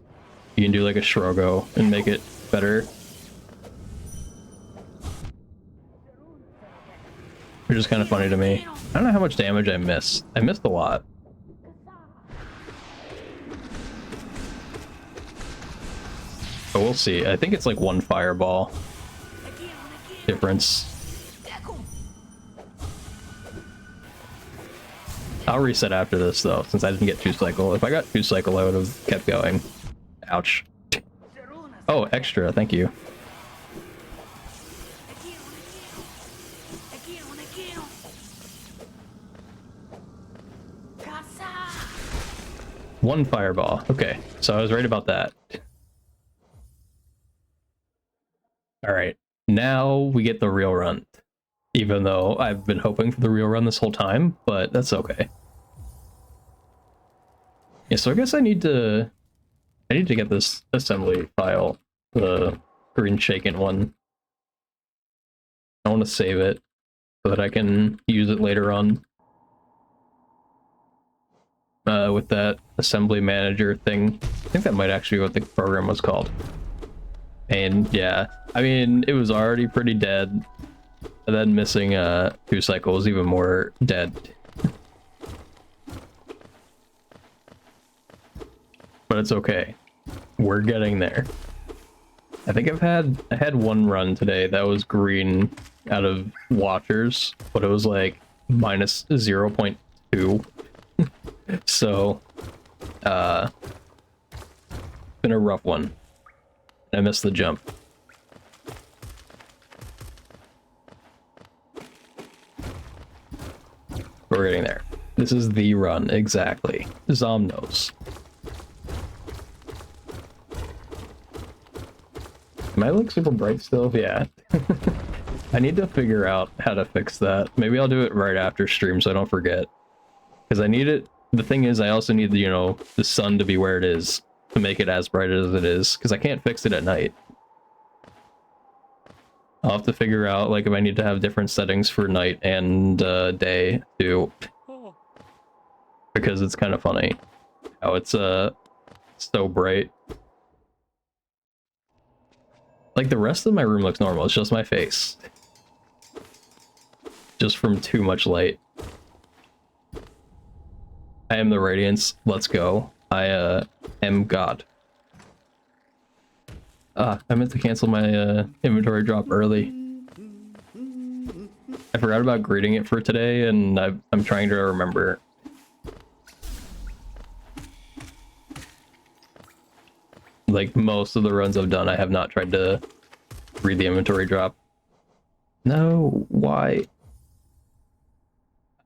[SPEAKER 1] You can do like a Shrogo and make it better. Which is kind of funny to me. I don't know how much damage I missed. I missed a lot. But we'll see. I think it's like one fireball difference. I'll reset after this though, since I didn't get 2-cycle. If I got 2-cycle, I would have kept going. Ouch. Oh, extra, thank you. One fireball. Okay, so I was right about that. Alright, now we get the real run. Even though I've been hoping for the real run this whole time, but that's okay. Yeah, so I guess I need to get this assembly file, the green shaken one. I want to save it so that I can use it later on. With that assembly manager thing. I think that might actually be what the program was called. And yeah, I mean, it was already pretty dead. And then missing 2-cycle was even more dead. But it's okay. We're getting there. I think I had one run today that was green out of watchers, but it was like minus 0.2. So, been a rough one. I missed the jump. We're getting there. This is the run, exactly. Zom knows. Am I like super bright still? Yeah. I need to figure out how to fix that. Maybe I'll do it right after stream so I don't forget. Because I need it. The thing is, I also need the, you know, the sun to be where it is to make it as bright as it is. Because I can't fix it at night. I'll have to figure out, like, if I need to have different settings for night and day, too. Because it's kind of funny how it's so bright. Like, the rest of my room looks normal, it's just my face. Just from too much light. I am the Radiance, let's go. I am God. I meant to cancel my inventory drop early. I forgot about greeting it for today, and I'm trying to remember. Like, most of the runs I've done, I have not tried to read the inventory drop. No, why?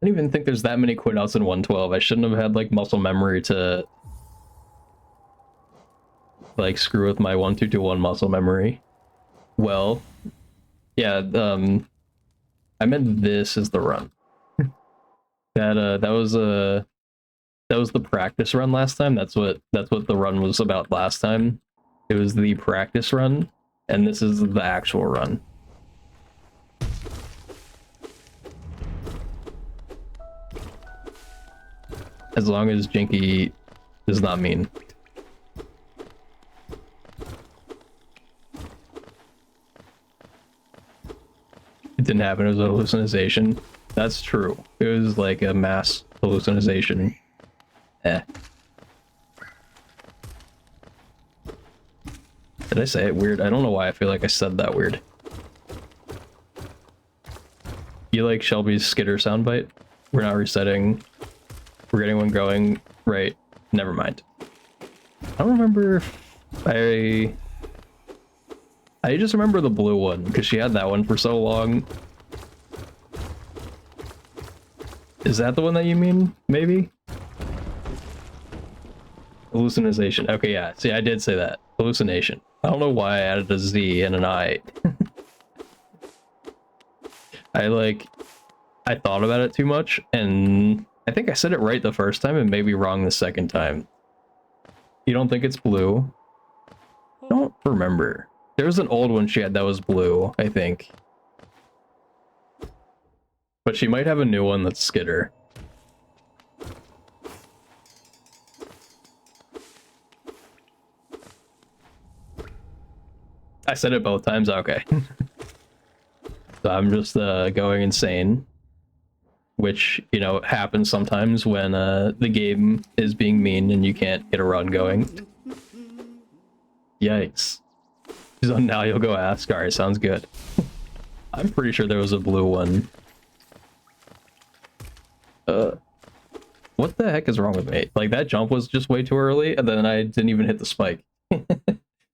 [SPEAKER 1] I don't even think there's that many quit outs in 112. I shouldn't have had, like, muscle memory to, like, screw with my 1221 muscle memory. Well, yeah, I meant this is the run. That was the practice run last time. That's what the run was about last time. It was the practice run, and this is the actual run. As long as Jinky does not mean. It didn't happen, it was a hallucination. That's true. It was like a mass hallucination. Eh. Did I say it weird? I don't know why I feel like I said that weird. You like Shelby's skitter soundbite? We're not resetting. We're getting one going. Right. Never mind. I don't remember if I just remember the blue one, because she had that one for so long. Is that the one that you mean? Maybe? Hallucination. Okay, yeah. See, I did say that. Hallucination. I don't know why I added a Z and an I. I thought about it too much, and I think I said it right the first time and maybe wrong the second time. You don't think it's blue? I don't remember. There was an old one she had that was blue, I think. But she might have a new one that's skitter. I said it both times? Okay. So I'm just going insane. Which, you know, happens sometimes when the game is being mean and you can't get a run going. Yikes. So now you'll go ask. Alright, sounds good. I'm pretty sure there was a blue one. What the heck is wrong with me? Like, that jump was just way too early, and then I didn't even hit the spike.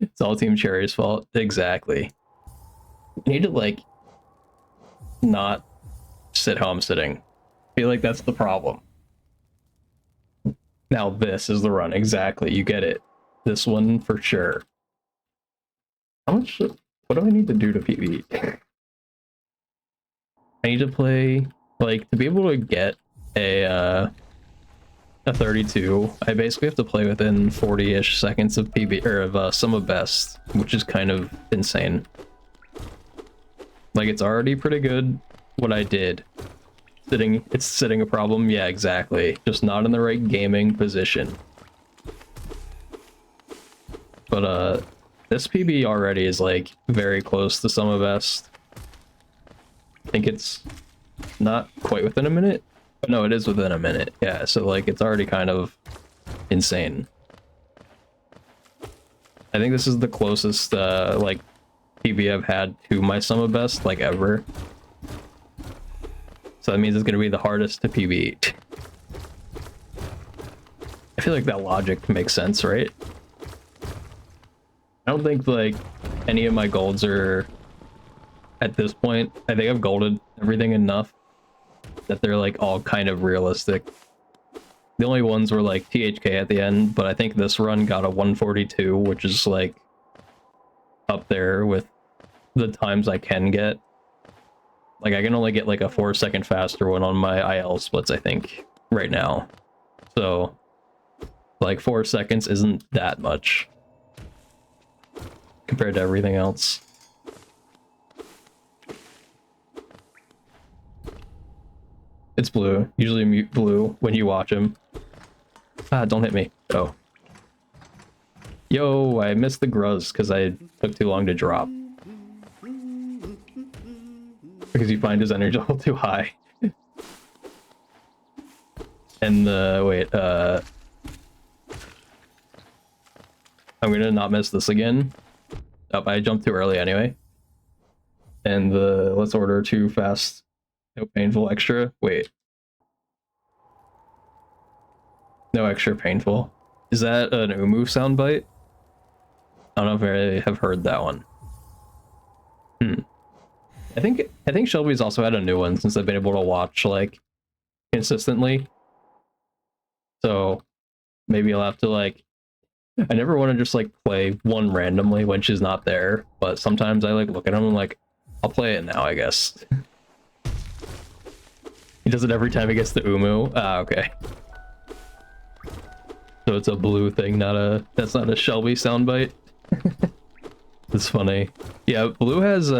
[SPEAKER 1] It's all Team Cherry's fault. Exactly. I need to, like, not sit how I'm sitting. I feel like that's the problem. Now this is the run. Exactly. You get it. This one for sure. How much... What do I need to do to PB? I need to play... Like, to be able to get a 32, I basically have to play within 40-ish seconds of PB, or of Sum of Best, which is kind of insane. Like, it's already pretty good what I did. It's sitting a problem? Yeah, exactly. Just not in the right gaming position. But, this PB already is, like, very close to Sum of Best. I think it's not quite within a minute. But no, it is within a minute. Yeah, so, like, it's already kind of insane. I think this is the closest, like, PB I've had to my Sum of Best, like, ever. So that means it's gonna be the hardest to PB. I feel like that logic makes sense, right? I don't think, like, any of my golds are, at this point, I think I've golded everything enough that they're, like, all kind of realistic. The only ones were, like, THK at the end, but I think this run got a 142, which is, like, up there with the times I can get. Like, I can only get, like, a 4-second faster one on my IL splits, I think, right now. So, like, 4 seconds isn't that much compared to everything else. It's blue. Usually mute blue when you watch him. Ah, don't hit me. Oh. Yo, I missed the gruz because I took too long to drop. Because you find his energy level too high. And wait, I'm gonna not miss this again. Oh, I jumped too early anyway. And let's order 2 fast, no painful extra. Wait. No extra painful. Is that an Umu soundbite? I don't know if I have heard that one. I think Shelby's also had a new one since I've been able to watch, like, consistently. So maybe I'll have to, like, I never want to just, like, play one randomly when she's not there, but sometimes I, like, look at him and I'm like, I'll play it now, I guess. He does it every time he gets the Umu. Ah, okay. So it's a blue thing, that's not a Shelby soundbite. It's funny. Yeah, blue has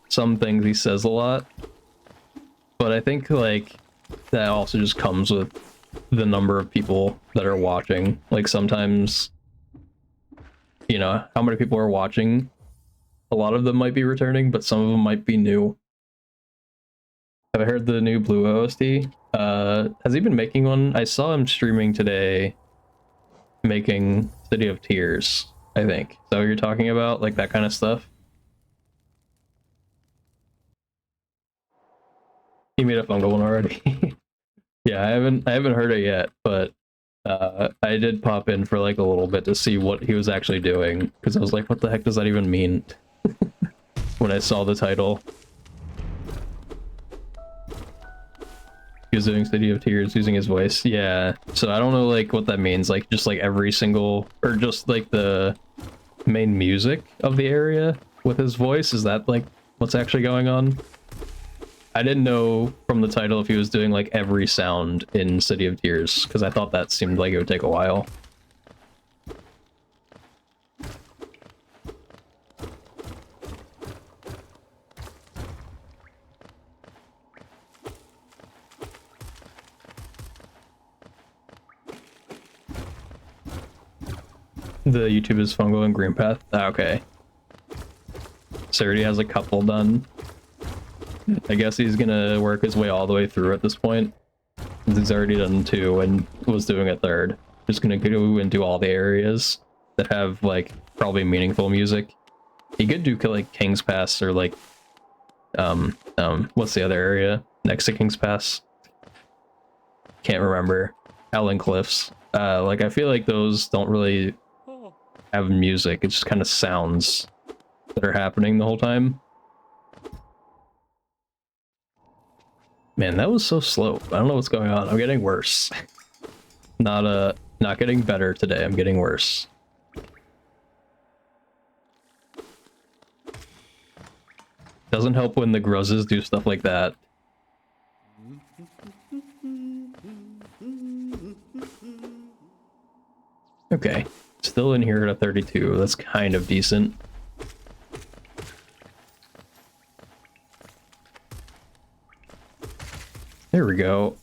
[SPEAKER 1] some things he says a lot, but I think, like, that also just comes with the number of people that are watching. Like, sometimes, you know, how many people are watching, a lot of them might be returning, but some of them might be new. Have I heard the new Blue OST? Has he been making one? I saw him streaming today making City of Tears, I think. Is that what you're talking about? Like, that kind of stuff? He made a fungal one already. Yeah, I haven't heard it yet, but I did pop in for, like, a little bit to see what he was actually doing, because I was like, what the heck does that even mean? When I saw the title. He was doing City of Tears using his voice. Yeah, so I don't know, like, what that means. Like, just, like, every single, or just, like, the main music of the area with his voice? Is that, like, what's actually going on? I didn't know from the title if he was doing, like, every sound in City of Tears, because I thought that seemed like it would take a while. The YouTube is Fungal and Green Path? Ah, okay. So already has a couple done. I guess he's gonna work his way all the way through at this point. He's already done 2 and was doing a 3rd. Just gonna go into all the areas that have, like, probably meaningful music. He could do, like, King's Pass or, like, what's the other area next to King's Pass? Can't remember. Howling Cliffs. Like, I feel like those don't really have music. It's just kind of sounds that are happening the whole time. Man, that was so slow. I don't know what's going on. I'm getting worse. Not getting better today. I'm getting worse. Doesn't help when the Gruzzes do stuff like that. Okay, still in here at a 32. That's kind of decent. There we go.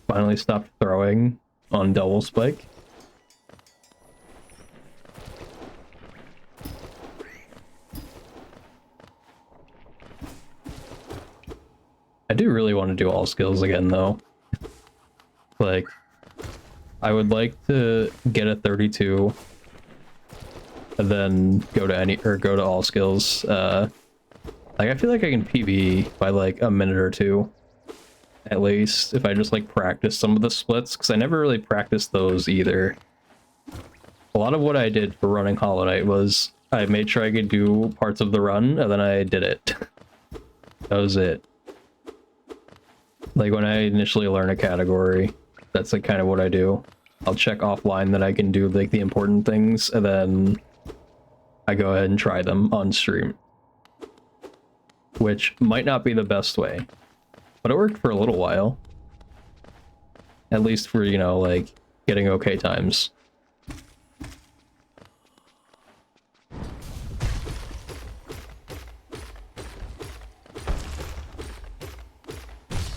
[SPEAKER 1] Finally stopped throwing on double spike. I do really want to do all skills again, though. Like, I would like to get a 32 and then go to all skills. Like, I feel like I can PB by like a minute or two, at least, if I just like practice some of the splits, because I never really practiced those either. A lot of what I did for running Hollow Knight was I made sure I could do parts of the run, and then I did it. That was it. Like, when I initially learn a category, that's like kind of what I do. I'll check offline that I can do like the important things, and then I go ahead and try them on stream. Which might not be the best way, but it worked for a little while. At least for, you know, like, getting okay times.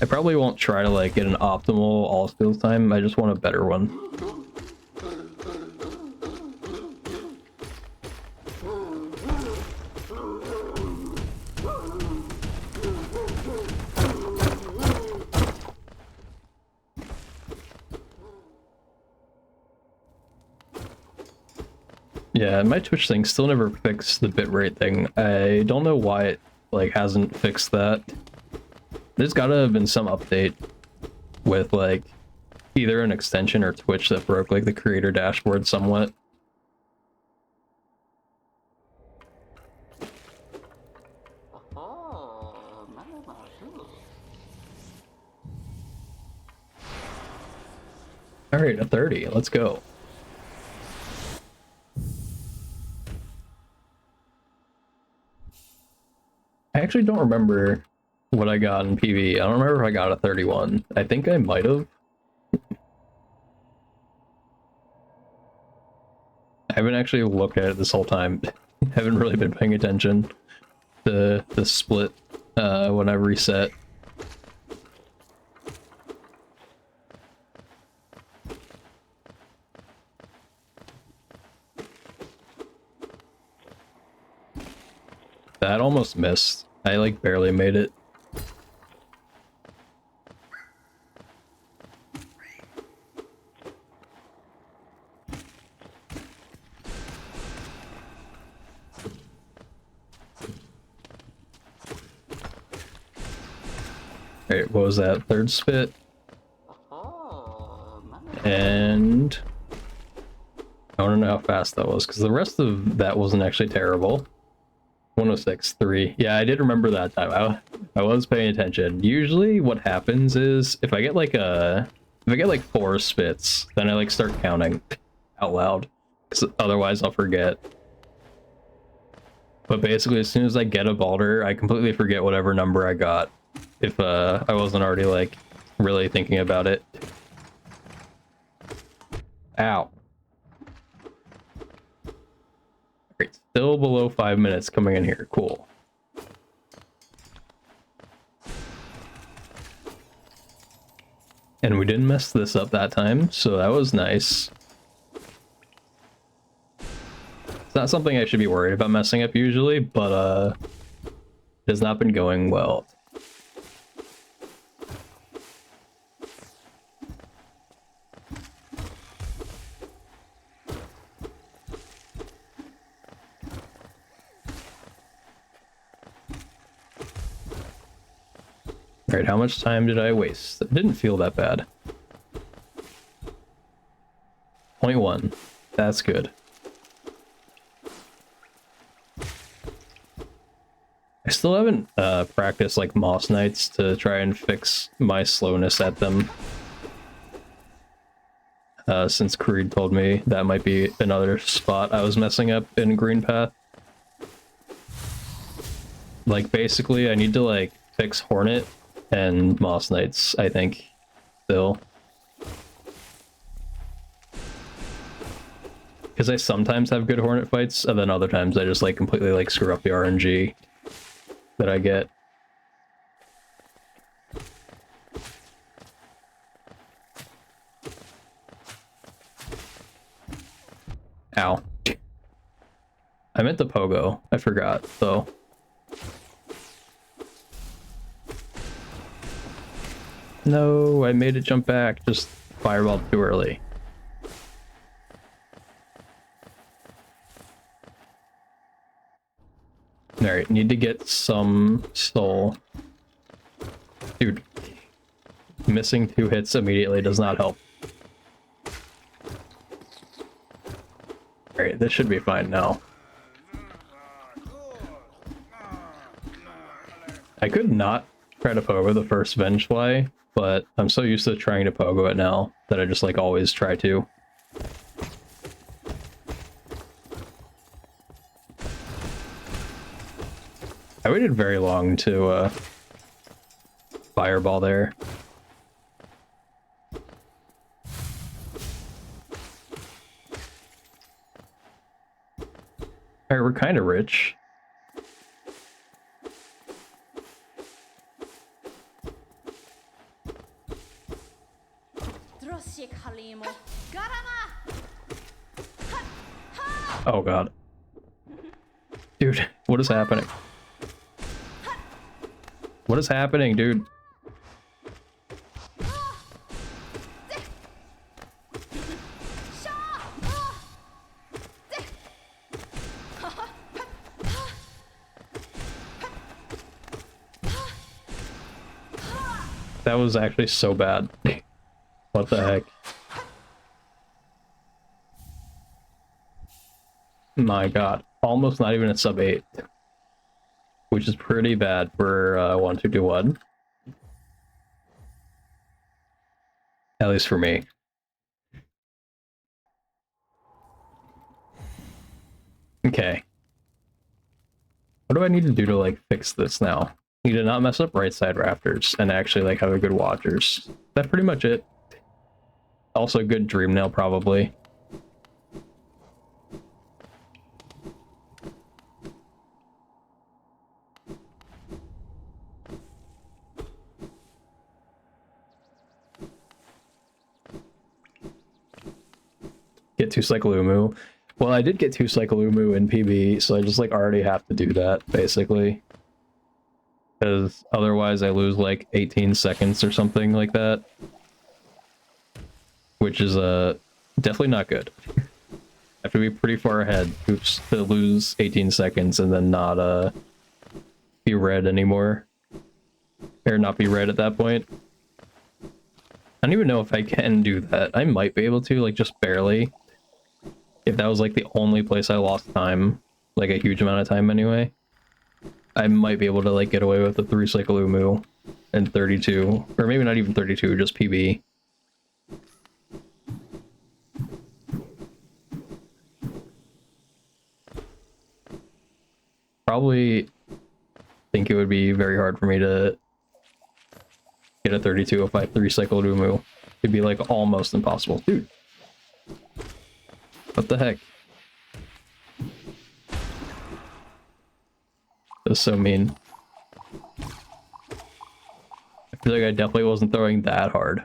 [SPEAKER 1] I probably won't try to like get an optimal all skills time. I just want a better one. Yeah, my Twitch thing still never fixed the bitrate thing. I don't know why it like hasn't fixed that. There's gotta have been some update with like either an extension or Twitch that broke like the creator dashboard somewhat. Alright, a 30, let's go. I actually don't remember what I got in PV. I don't remember if I got a 31. I think I might have. I haven't actually looked at it this whole time. Haven't really been paying attention to the split when I reset. That almost missed. I like barely made it. Alright, what was that? Third spit. And I want to know how fast that was, because the rest of that wasn't actually terrible. 106.3. Yeah, I did remember that time. I was paying attention. Usually what happens is if I get like 4 spits, then I like start counting out loud, because otherwise I'll forget. But basically as soon as I get a Balder, I completely forget whatever number I got, if I wasn't already like really thinking about it. Ow. Great, still below 5 minutes coming in here. Cool. And we didn't mess this up that time, so that was nice. It's not something I should be worried about messing up usually, but it has not been going well. Alright, how much time did I waste? It didn't feel that bad. 0.1. That's good. I still haven't practiced like Moss Knights to try and fix my slowness at them. Since Creed told me that might be another spot I was messing up in Green Path. Like, basically, I need to, like, fix Hornet and Moss Knights, I think, still. Because I sometimes have good Hornet fights, and then other times I just, like, completely, like, screw up the RNG that I get. Ow. I meant the pogo. I forgot, though. No, I made it jump back. Just fireball too early. Alright, need to get some soul. Dude, missing 2 hits immediately does not help. Alright, this should be fine now. I could not try to pogo the first Vengefly, but I'm so used to trying to pogo it now that I just like always try to. I waited very long to fireball there. Alright, we're kind of rich. Oh god. Dude, what is happening? What is happening, dude? That was actually so bad. What the heck? My god. Almost not even a sub 8. Which is pretty bad for 1221. At least for me. Okay. What do I need to do to, like, fix this now? Need to not mess up right side rafters and actually, like, have a good watchers. That's pretty much it. Also, good dream nail, probably. Get 2 Cyclumu. Well, I did get 2 Cyclumu in PB, so I just, like, already have to do that, basically. Because otherwise I lose, like, 18 seconds or something like that. Which is, definitely not good. I have to be pretty far ahead to lose 18 seconds and then not, be red anymore. Or not be red at that point. I don't even know if I can do that. I might be able to, like, just barely. If that was, like, the only place I lost time, like, a huge amount of time anyway, I might be able to, like, get away with the 3 Cyclumu and 32, or maybe not even 32, just PB. Probably think it would be very hard for me to get a 32 if I 3 Cyclumu. It'd be, like, almost impossible. Dude. What the heck? That's so mean. I feel like I definitely wasn't throwing that hard.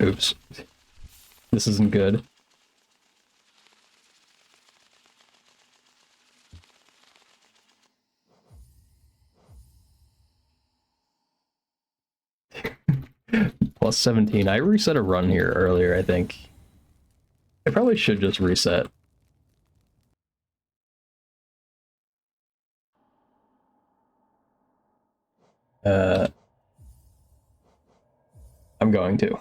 [SPEAKER 1] Oops. This isn't good. Plus 17. I reset a run here earlier, I think. I probably should just reset. Uh, I'm going to.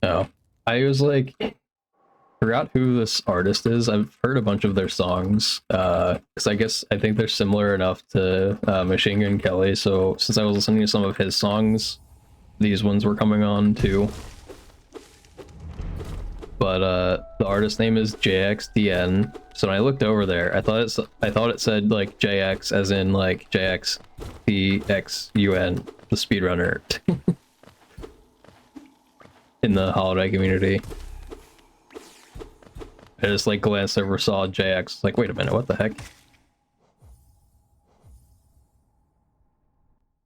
[SPEAKER 1] No. I was like, forgot who this artist is. I've heard a bunch of their songs. Because I think they're similar enough to Machine Gun Kelly. So since I was listening to some of his songs, these ones were coming on too. But the artist name is JXDN. So when I looked over there, I thought it said like JX as in like JXDXUN, the speedrunner in the holiday community. I just like glanced over, saw JX, like, wait a minute, what the heck?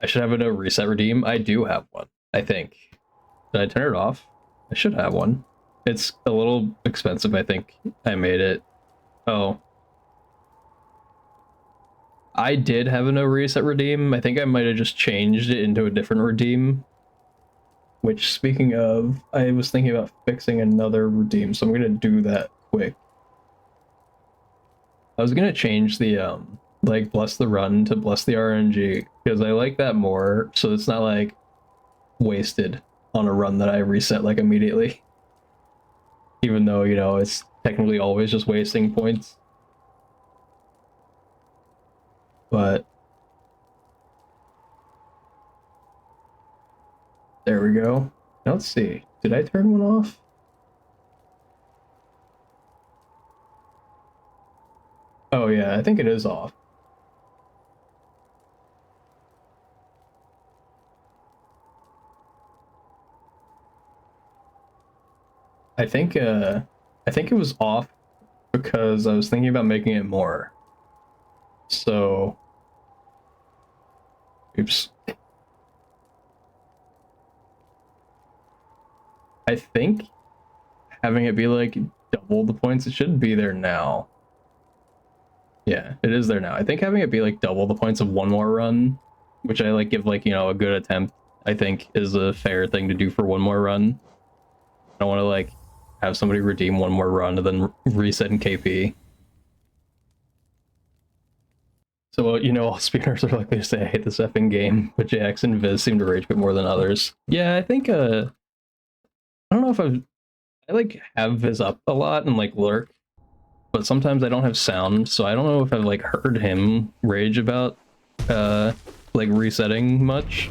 [SPEAKER 1] I should have a no reset redeem. I do have one, I think. Did I turn it off? I should have one. It's a little expensive, I think. I made it. Oh. I did have a no reset redeem. I think I might have just changed it into a different redeem. Which, speaking of, I was thinking about fixing another redeem, so I'm gonna do that quick. I was gonna change the, like, bless the run to bless the RNG, because I like that more, so it's not, like, wasted on a run that I reset, like, immediately. Even though, you know, it's technically always just wasting points. But there we go. Now let's see. Did I turn one off? Oh yeah, I think it is off. I think it was off because I was thinking about making it more. So oops. I think having it be like double the points, it should be there now. Yeah, it is there now. I think having it be like double the points of one more run, which I like give like, you know, a good attempt, I think is a fair thing to do for one more run. I don't want to like have somebody redeem one more run and then reset in KP. So, you know, all speedrunners are likely to say I hate this effing game, but JX and Viz seem to rage bit more than others. Yeah, I think I don't know if I like have Viz up a lot and like lurk, but sometimes I don't have sound, so I don't know if I've like heard him rage about like resetting much.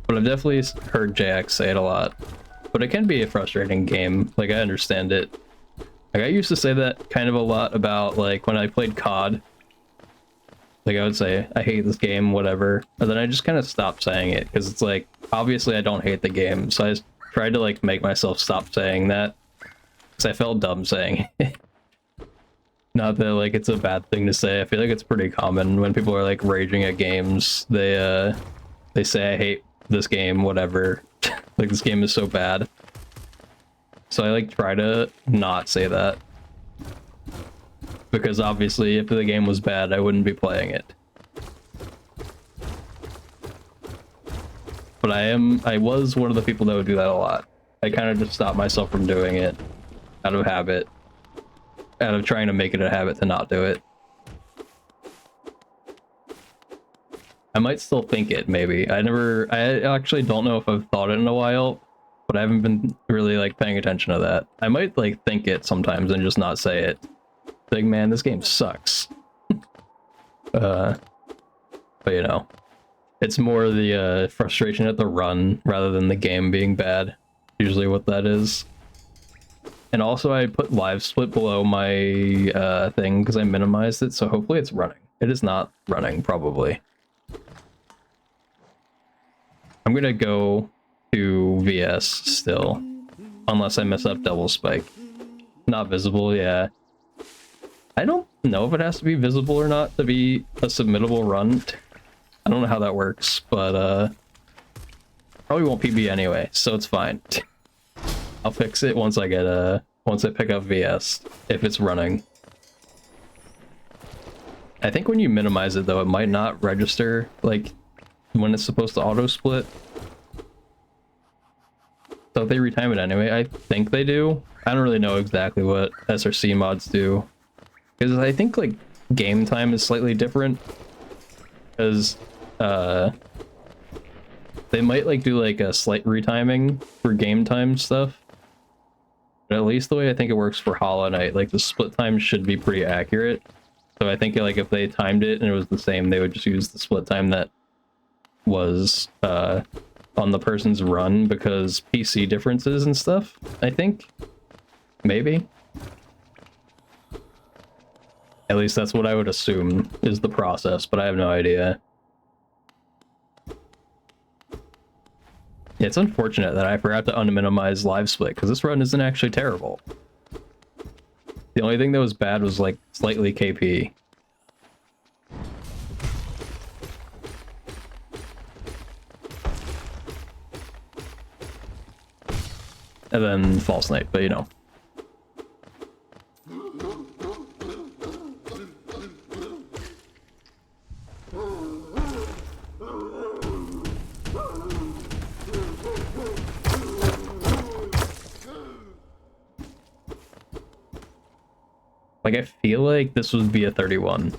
[SPEAKER 1] But I've definitely heard JX say it a lot. But it can be a frustrating game, like I understand it. Like I used to say that kind of a lot about like when I played COD. Like I would say, I hate this game, whatever. And then I just kind of stopped saying it, because it's like, obviously I don't hate the game, so I tried to like make myself stop saying that. Because I felt dumb saying it. Not that like it's a bad thing to say. I feel like it's pretty common when people are like raging at games. They say I hate this game, whatever. Like this game is so bad. So I like try to not say that. Because obviously if the game was bad, I wouldn't be playing it. But I was one of the people that would do that a lot. I kind of just stopped myself from doing it out of habit. Out of trying to make it a habit to not do it. I might still think it, maybe. I actually don't know if I've thought it in a while, but I haven't been really like paying attention to that. I might like think it sometimes and just not say it. Like, man, this game sucks. But you know, it's more the frustration at the run rather than the game being bad. Usually what that is. And also I put live split below my thing because I minimized it, so hopefully it's running. It is not running, probably. I'm gonna go to VS still, unless I mess up double spike. Not visible, yeah. I don't know if it has to be visible or not to be a submittable run. I don't know how that works, but probably won't PB anyway, so it's fine. I'll fix it once I get once I pick up VS, if it's running. I think when you minimize it though, it might not register like when it's supposed to auto split. Don't they retime it anyway? I think they do. I don't really know exactly what SRC mods do. Because I think, like, game time is slightly different. Because, they might, like, do, like, a slight retiming for game time stuff. But at least the way I think it works for Hollow Knight, like, the split time should be pretty accurate. So I think, like, if they timed it and it was the same, they would just use the split time that was, on the person's run, because PC differences and stuff, I think. Maybe. At least that's what I would assume is the process, but I have no idea. It's unfortunate that I forgot to unminimize live split, because this run isn't actually terrible. The only thing that was bad was, like, slightly KP. And then False Knight, but you know. Like, I feel like this would be a 31.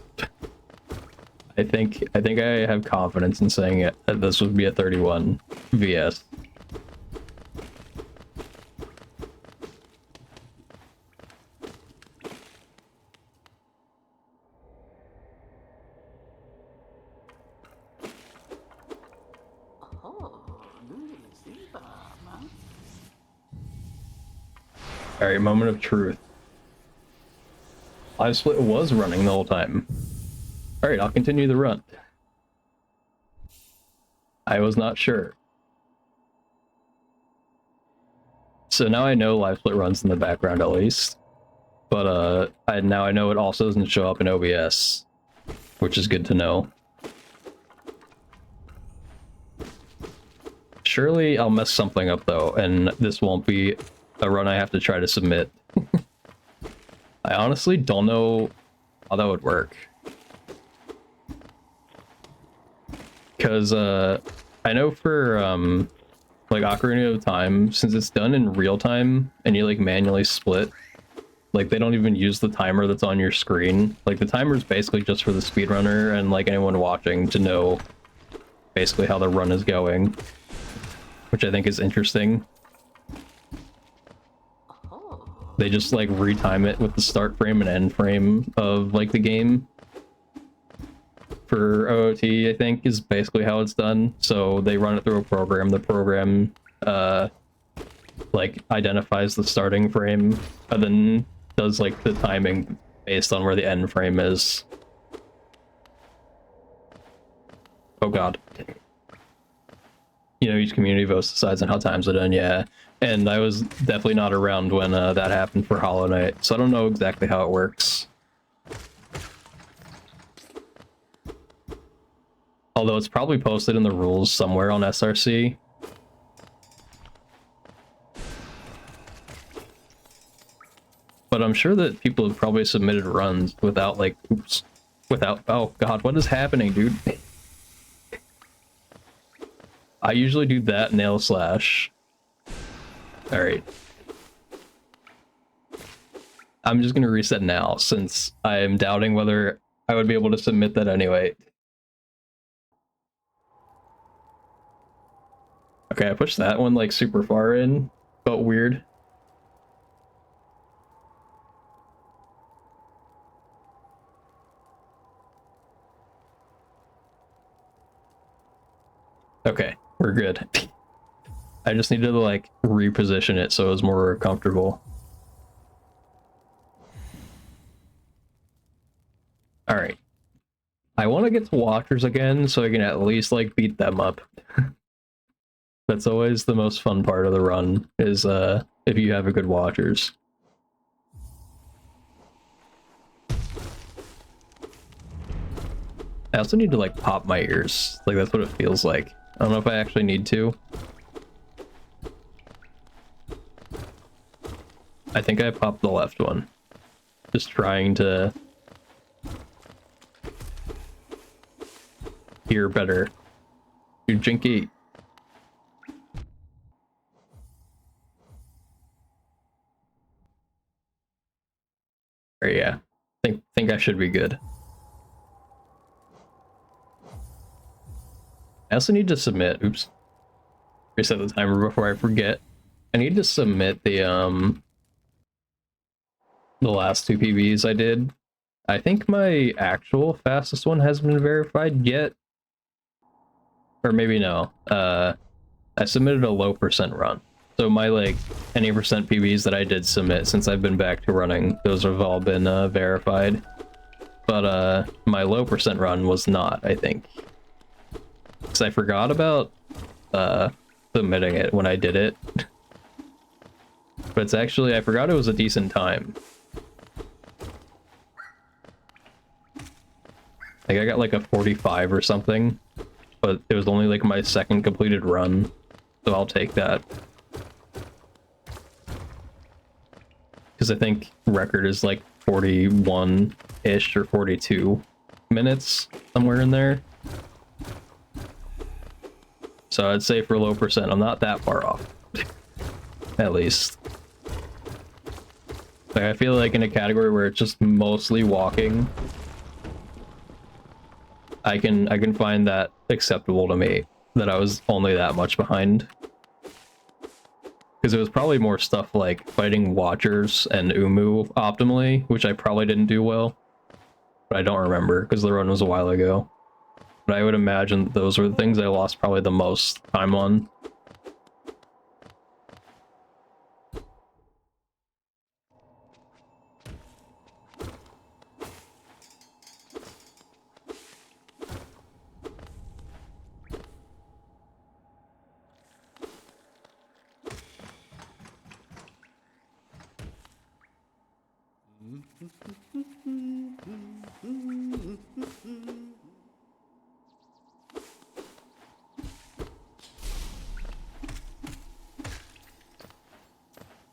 [SPEAKER 1] I think I have confidence in saying it, that this would be a 31 VS. Alright, moment of truth. Live split was running the whole time. Alright, I'll continue the run. I was not sure. So now I know live split runs in the background at least. But now I know it also doesn't show up in OBS, which is good to know. Surely I'll mess something up though, and this won't be a run I have to try to submit. I honestly don't know how that would work. Because I know for like Ocarina of Time, since it's done in real time and you like manually split, like they don't even use the timer that's on your screen. Like the timer is basically just for the speedrunner and like anyone watching to know basically how the run is going, which I think is interesting. They just like retime it with the start frame and end frame of like the game. For OOT, I think, is basically how it's done. So they run it through a program. The program like identifies the starting frame and then does like the timing based on where the end frame is. Oh god. You know, each community votes decides on how times are done, yeah. And I was definitely not around when that happened for Hollow Knight, so I don't know exactly how it works. Although it's probably posted in the rules somewhere on SRC. But I'm sure that people have probably submitted runs without, like, oops, without, oh god, what is happening, dude? I usually do that nail slash. Alright. I'm just gonna reset now, since I am doubting whether I would be able to submit that anyway. Okay, I pushed that one, like, super far in. Felt weird. Okay, we're good. I just needed to, like, reposition it so it was more comfortable. Alright. I want to get to Watchers again so I can at least, like, beat them up. That's always the most fun part of the run, is, if you have a good Watchers. I also need to, like, pop my ears. Like, that's what it feels like. I don't know if I actually need to. I think I popped the left one. Just trying to hear better. Dude, Jinky. Or yeah, think I should be good. I also need to submit. Oops. Reset the timer before I forget. I need to submit the last two PBs I did. I think my actual fastest one hasn't been verified yet. Or maybe no. I submitted a low percent run. So my like any percent PBs that I did submit since I've been back to running, those have all been verified. But my low percent run was not, I think. Because I forgot about submitting it when I did it. But it's actually, I forgot it was a decent time. Like I got like a 45 or something, but it was only like my second completed run, so I'll take that. Because I think record is like 41-ish or 42 minutes, somewhere in there. So I'd say for low percent, I'm not that far off. At least. Like I feel like in a category where it's just mostly walking, I can find that acceptable to me, that I was only that much behind. Because it was probably more stuff like fighting Watchers and Umu optimally, which I probably didn't do well. But I don't remember, because the run was a while ago. But I would imagine those were the things I lost probably the most time on.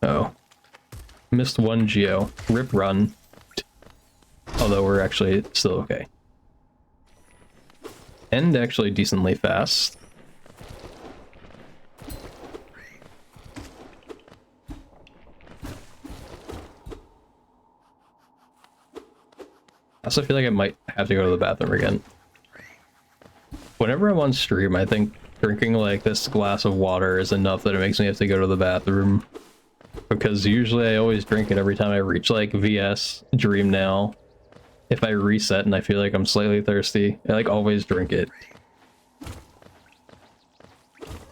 [SPEAKER 1] Oh. Missed one geo. Rip run. Although we're actually still okay. And actually decently fast. I also feel like I might have to go to the bathroom again. Whenever I'm on stream, I think drinking like this glass of water is enough that it makes me have to go to the bathroom. Because usually I always drink it every time I reach like VS, Dream Now. If I reset and I feel like I'm slightly thirsty, I like always drink it.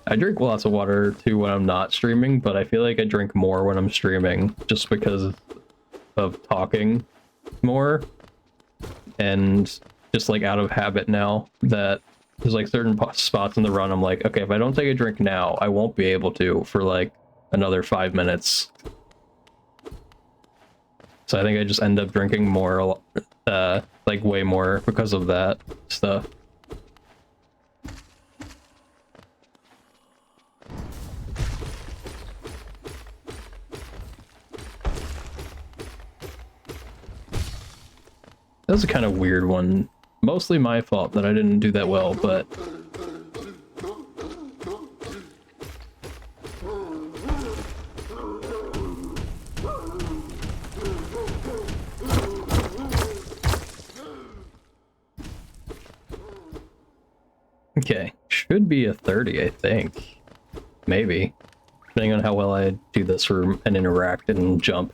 [SPEAKER 1] I drink lots of water too when I'm not streaming, but I feel like I drink more when I'm streaming just because of talking more. And just like out of habit now that there's like certain spots in the run I'm like, okay, if I don't take a drink now, I won't be able to for like another 5 minutes. So I think I just end up drinking more, like way more because of that stuff. That was a kind of weird one. Mostly my fault that I didn't do that well, but... Okay, should be a 30, I think. Maybe. Depending on how well I do this for an interact and jump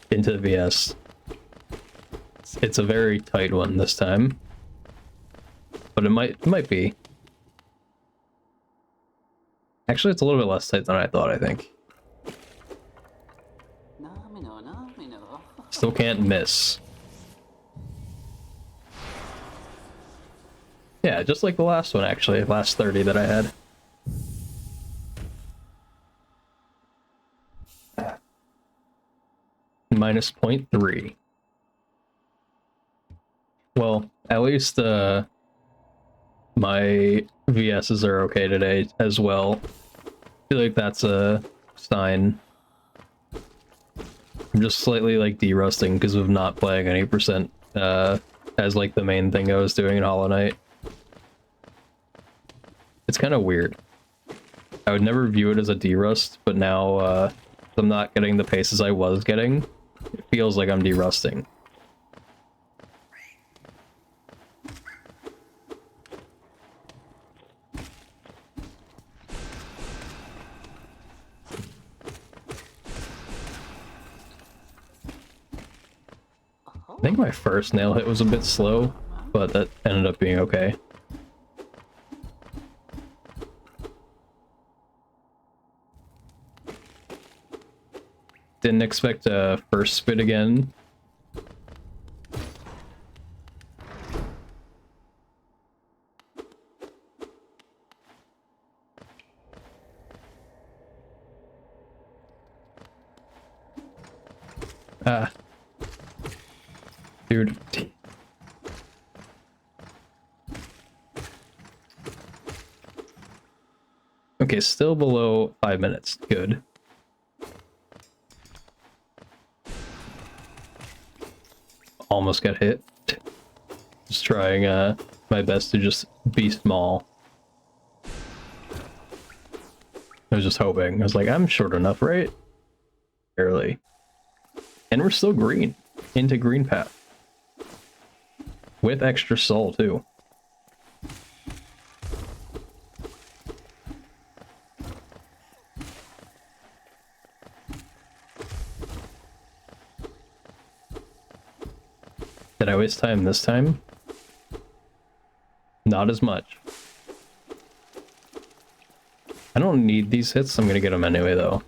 [SPEAKER 1] into the VS. It's a very tight one this time. But it might be. Actually, it's a little bit less tight than I thought, I think. Still can't miss. Yeah, just like the last one, actually. Last 30 that I had. Minus 0.3. Well, at least my VSs are okay today as well. I feel like that's a sign. I'm just slightly like de-rusting because of not playing any percent as like the main thing I was doing in Hollow Knight. It's kind of weird. I would never view it as a de-rust, but now I'm not getting the paces I was getting. feels like I'm derusting. I think my first nail hit was a bit slow, but that ended up being okay. Didn't expect a first spit again. Ah. Dude. Okay, still below 5 minutes. Good. Almost got hit. Just trying my best to just be small. I was just hoping. I was like, I'm short enough, right? Barely. And we're still green. Into green path. With extra soul, too. Did I waste time this time? Not as much. I don't need these hits, I'm gonna get them anyway, though.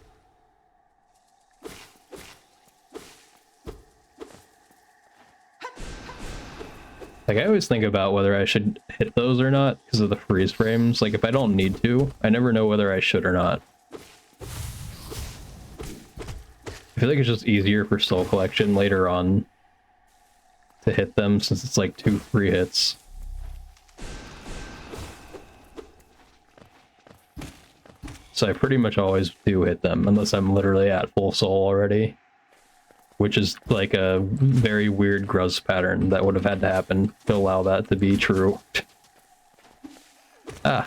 [SPEAKER 1] Like, I always think about whether I should hit those or not because of the freeze frames. Like, if I don't need to, I never know whether I should or not. I feel like it's just easier for soul collection later on to hit them since it's like 2 free hits. So I pretty much always do hit them unless I'm literally at full soul already. Which is like a very weird Gruz pattern that would have had to happen to allow that to be true. Ah.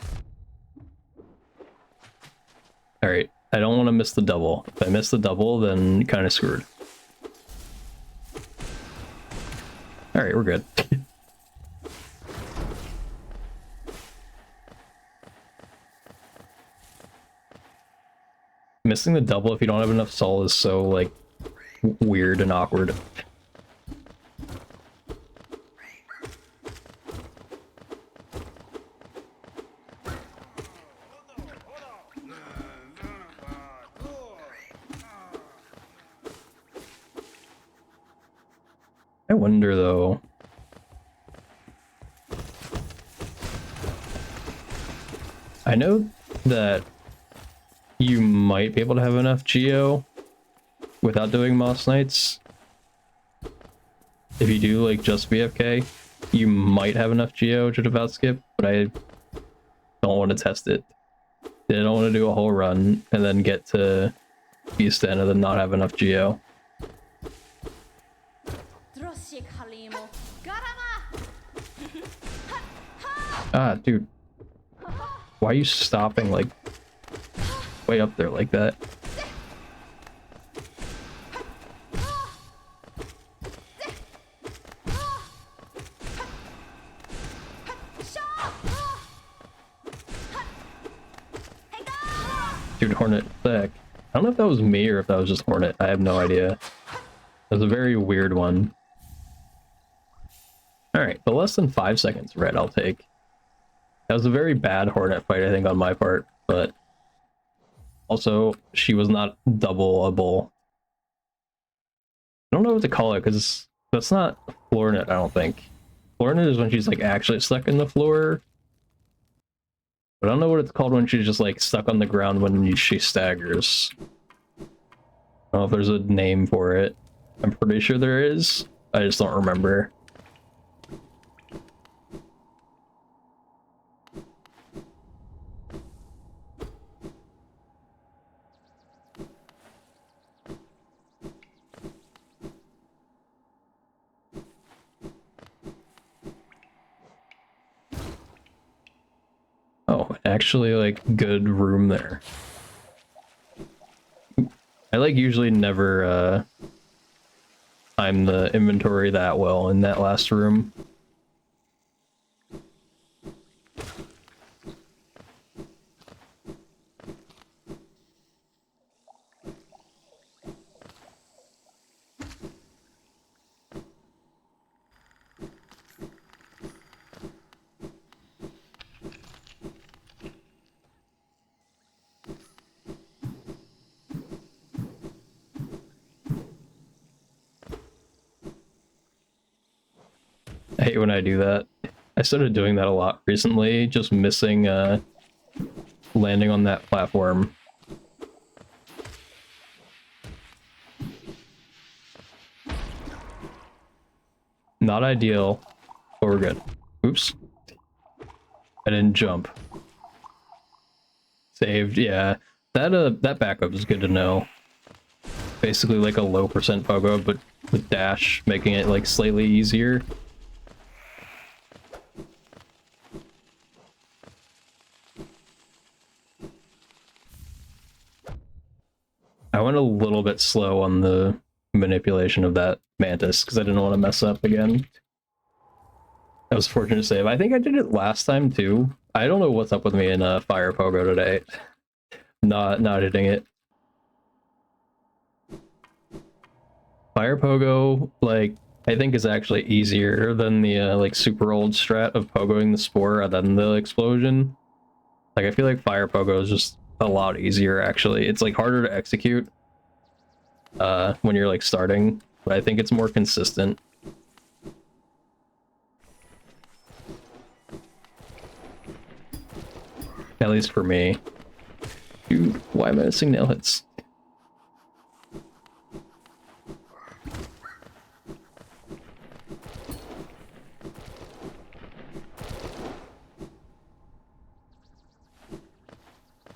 [SPEAKER 1] Alright, I don't want to miss the double. If I miss the double, then kind of screwed. Alright, we're good. Missing the double if you don't have enough soul is so, like, weird and awkward. I wonder though. I know that you might be able to have enough Geo without doing Moss Knights. If you do like just BFK, you might have enough Geo to devout skip, but I don't want to test it. I don't want to do a whole run and then get to Beast End and then not have enough Geo. Ah, dude. Why are you stopping like way up there like that? Dude, Hornet, what the heck? I don't know if that was me or if that was just Hornet. I have no idea. It was a very weird one. Alright, but less than 5 seconds red I'll take. That was a very bad Hornet fight, I think, on my part, but also, she was not doubleable. I don't know what to call it, because that's not Floornet, I don't think. Floornet is when she's, like, actually stuck in the floor. But I don't know what it's called when she's just, like, stuck on the ground when she staggers. I don't know if there's a name for it. I'm pretty sure there is. I just don't remember. Oh, actually, like, good room there. I, like, usually never, time the inventory that well in that last room. I hate when I do that. I started doing that a lot recently, just missing landing on that platform. Not ideal, but we're good. Oops. I didn't jump. Saved, yeah. That backup is good to know. Basically like a low percent pogo, but with dash, making it like slightly easier. I went a little bit slow on the manipulation of that mantis because I didn't want to mess up again. I was fortunate to save. I think I did it last time too. I don't know what's up with me in Fire Pogo today. Not hitting it. Fire Pogo, like, I think is actually easier than the like super old strat of pogoing the spore and then the explosion. Like, I feel like Fire Pogo is just a lot easier actually. It's like harder to execute when you're like starting, but I think it's more consistent. At least for me. Dude, why am I missing nail hits?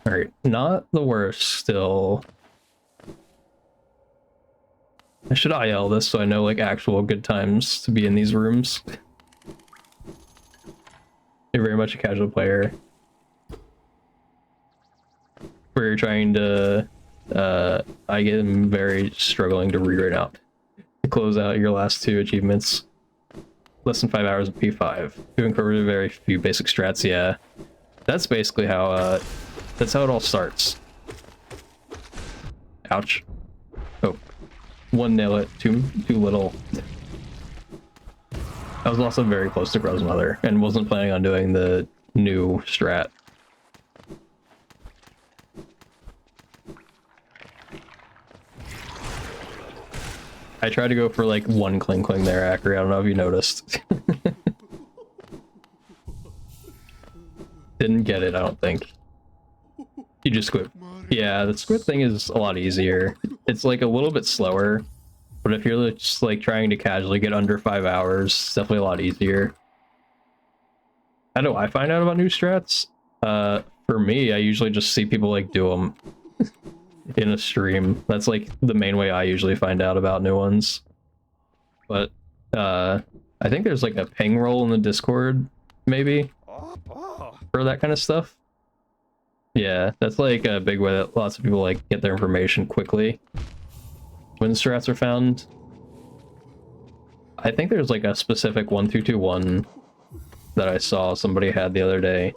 [SPEAKER 1] Alright, not the worst still. I should IL this so I know like actual good times to be in these rooms. You're very much a casual player. Where you're trying to I am very struggling to read right now. To close out your last two achievements. Less than 5 hours of P5. Doing for very few basic strats, yeah. That's basically how that's how it all starts. Ouch. Oh. One nail it, too little. I was also very close to Grub's mother and wasn't planning on doing the new strat. I tried to go for like one cling there, Ackery. I don't know if you noticed. Didn't get it, I don't think. You just squid. Yeah, the squid thing is a lot easier. It's like a little bit slower, but if you're just like trying to casually get under 5 hours, it's definitely a lot easier. How do I find out about new strats? For me, I usually just see people like do them in a stream. That's like the main way I usually find out about new ones. But I think there's like a ping roll in the Discord, maybe, for that kind of stuff. Yeah, that's like a big way that lots of people like get their information quickly when strats are found. I think there's like a specific 1221 that I saw somebody had the other day.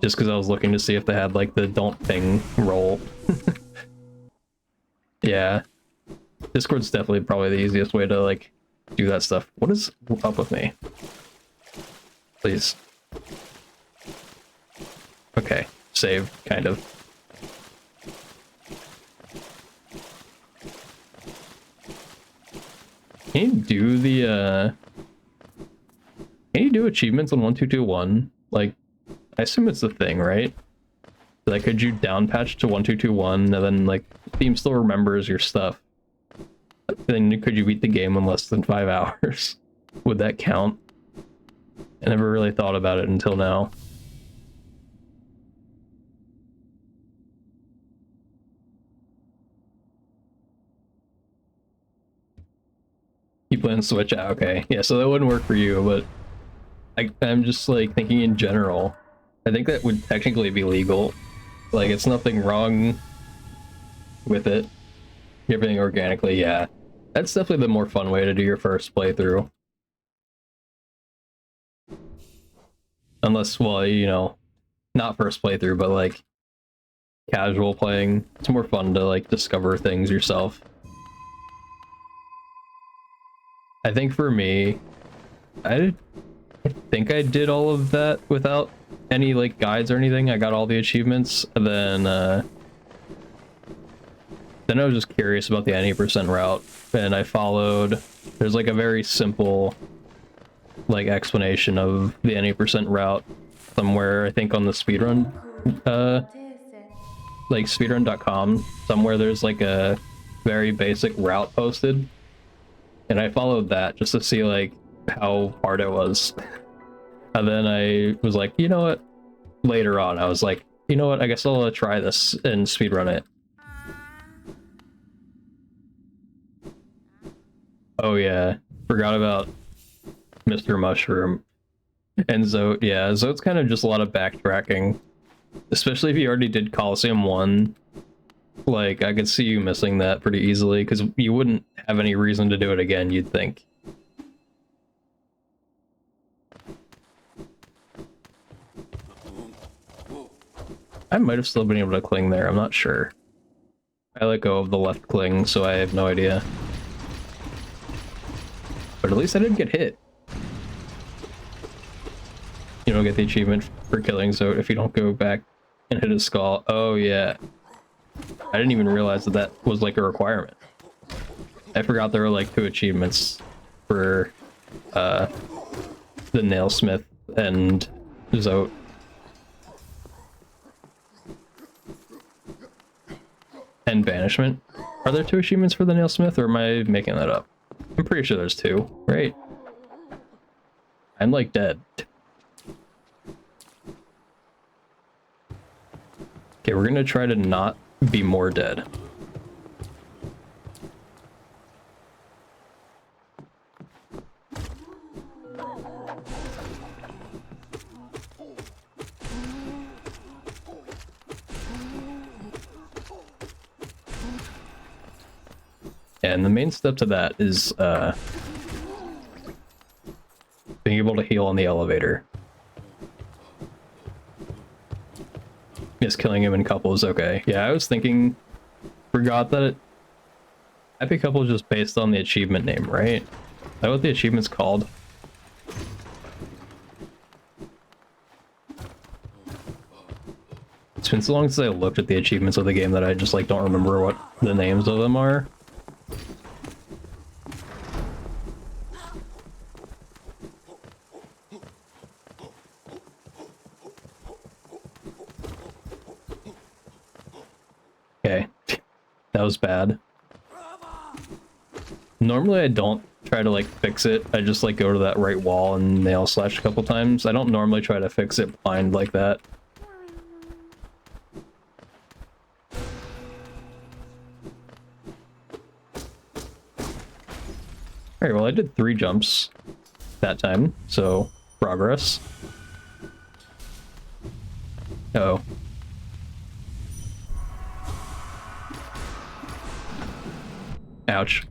[SPEAKER 1] Just because I was looking to see if they had like the don't ping roll. Yeah. Discord's definitely probably the easiest way to like do that stuff. What is up with me? Please. Okay, saved, kind of. Can you do the can you do achievements on 1221? Like, I assume it's the thing, right? Like, could you down patch to 1221 and then like Steam still remembers your stuff? Then could you beat the game in less than 5 hours? Would that count? I never really thought about it until now. You plan to switch out? Okay, yeah, so that wouldn't work for you, but I'm just like thinking in general. I think that would technically be legal. Like, it's nothing wrong with it. everything organically, yeah. That's definitely the more fun way to do your first playthrough. Unless, well, you know, not first playthrough, but like casual playing. It's more fun to like discover things yourself. I think for me, I think I did all of that without any like guides or anything. I got all the achievements, and then I was just curious about the 90% route, and I followed. There's like a very simple like explanation of the 90% route somewhere, I think on the speedrun like speedrun.com, somewhere there's like a very basic route posted, and I followed that just to see like how hard it was. And then I was like, you know what, later on I was like, you know what, I guess I'll try this and speedrun it. Oh yeah, forgot about Mr. Mushroom and Zote. Yeah, Zote's kind of just a lot of backtracking, especially if you already did Coliseum 1. Like, I could see you missing that pretty easily, because you wouldn't have any reason to do it again, you'd think. I might have still been able to cling there, I'm not sure. I let go of the left cling, so I have no idea. But at least I didn't get hit. You don't get the achievement for killing Zote if you don't go back and hit his skull. Oh yeah. I didn't even realize that that was like a requirement. I forgot there were like 2 achievements for the Nailsmith and Zote. And Banishment. Are there 2 achievements for the Nailsmith, or am I making that up? I'm pretty sure there's 2, right? I'm like dead. Okay, we're gonna try to not be more dead. And the main step to that is being able to heal on the elevator. Yes, killing him in couple is okay. Yeah, I was thinking, forgot that Epic Couple is just based on the achievement name, right? Is that what the achievement's called? It's been so long since I looked at the achievements of the game that I just like don't remember what the names of them are. Okay, that was bad. Normally I don't try to like fix it, I just like go to that right wall and nail slash a couple times. I don't normally try to fix it blind like that. Alright, well I did 3 jumps that time, so progress. Oh. Ouch.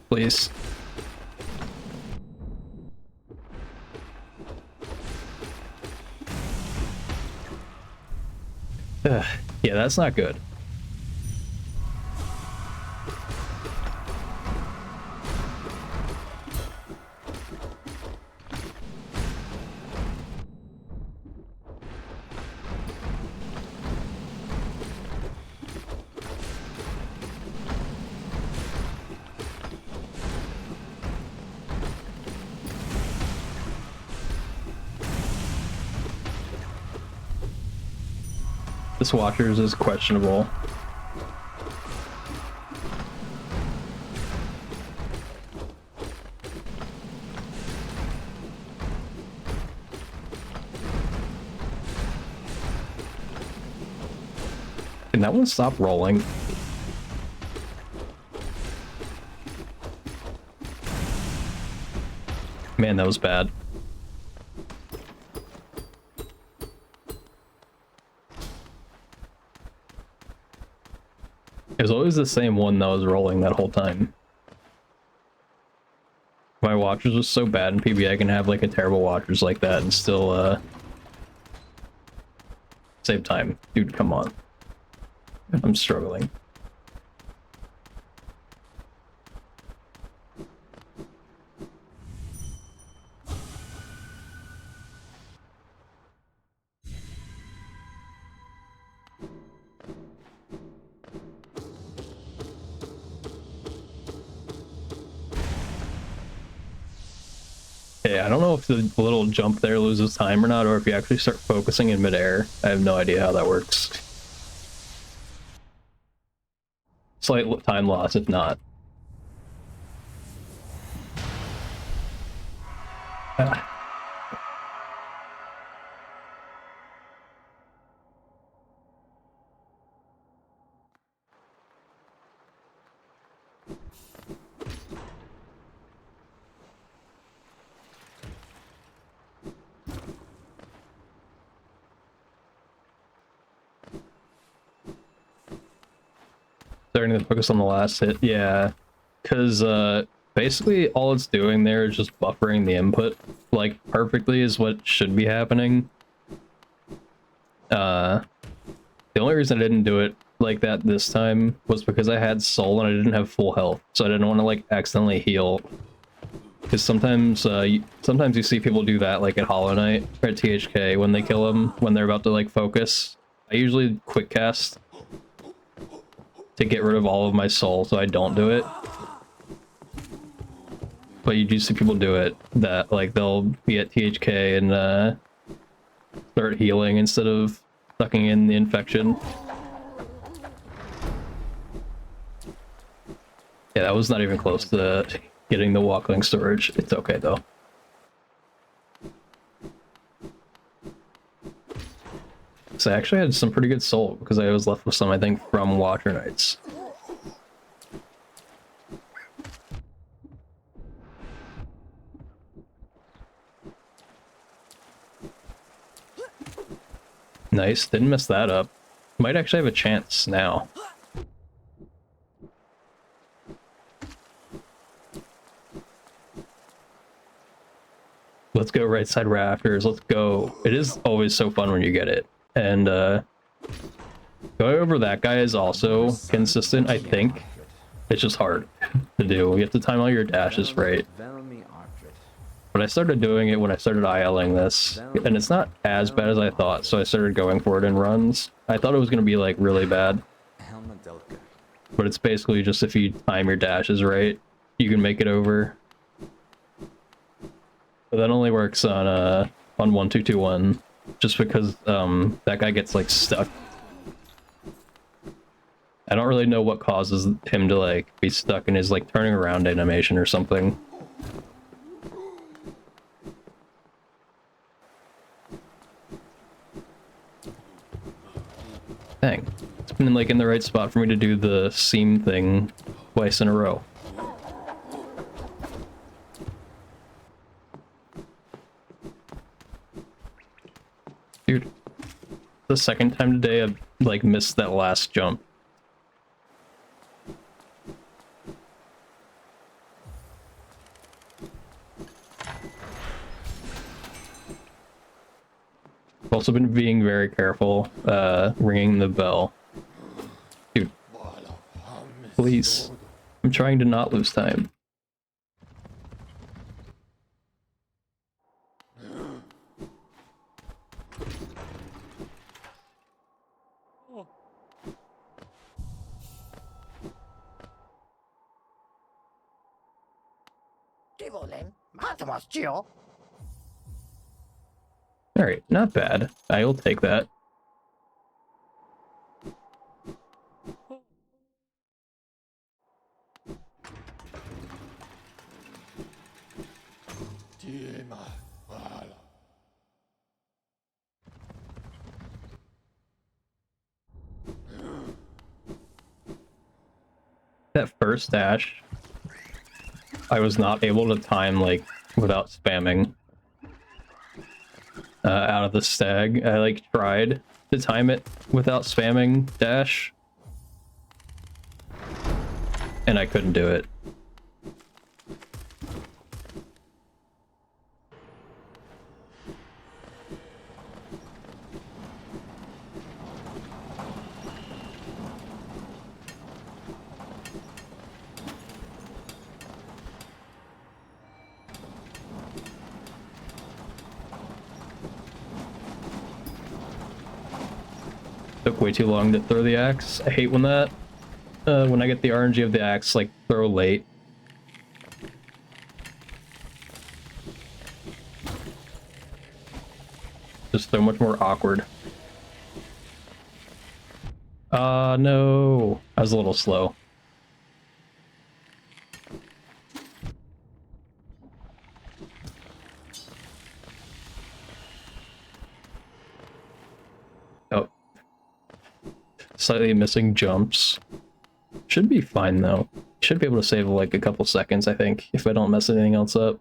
[SPEAKER 1] Please. Ugh. Yeah, that's not good. This Watchers is questionable. Can that one stop rolling? Man, that was bad. It was always the same one that was rolling that whole time. My watchers was so bad in PB, I can have like a terrible watchers like that and still save time. Dude, come on. I'm struggling. Yeah, I don't know if the little jump there loses time or not, or if you actually start focusing in midair. I have no idea how that works. Slight time loss, if not. Starting to focus on the last hit, yeah. Because basically all it's doing there is just buffering the input, like, perfectly is what should be happening. The only reason I didn't do it like that this time was because I had soul and I didn't have full health, so I didn't want to, like, accidentally heal. Because sometimes, sometimes you see people do that, like at Hollow Knight, or at THK, when they kill them, when they're about to, like, focus. I usually quick cast to get rid of all of my soul, so I don't do it. But you do see people do it, that, like, they'll be at THK and, start healing instead of sucking in the infection. Yeah, that was not even close to getting the walkling storage. It's okay, though. So I actually had some pretty good soul, because I was left with some, I think, from Watcher Knights. Nice, didn't mess that up. Might actually have a chance now. Let's go right side rafters, let's go. It is always so fun when you get it. And going over that guy is also consistent, I think. It's just hard to do. You have to time all your dashes right. But I started doing it when I started ILing this, and it's not as bad as I thought, so I started going for it in runs. I thought it was going to be, like, really bad. But it's basically just if you time your dashes right, you can make it over. But that only works on 1221, just because that guy gets, like, stuck. I don't really know what causes him to, like, be stuck in his, like, turning around animation or something. Dang. It's been, like, in the right spot for me to do the seam thing twice in a row. Dude, the second time today I've, like, missed that last jump. I've also been being very careful, ringing the bell. Dude. Please. I'm trying to not lose time. Alright, not bad. I'll take that. That first dash, I was not able to time, like, without spamming out of the stag. I, like, tried to time it without spamming dash, and I couldn't do it. Took way too long to throw the axe. I hate when that, when I get the RNG of the axe, like, throw late. Just so much more awkward. No. I was a little slow. Oh. Slightly missing jumps. Should be fine though. Should be able to save like a couple seconds, I think, if I don't mess anything else up.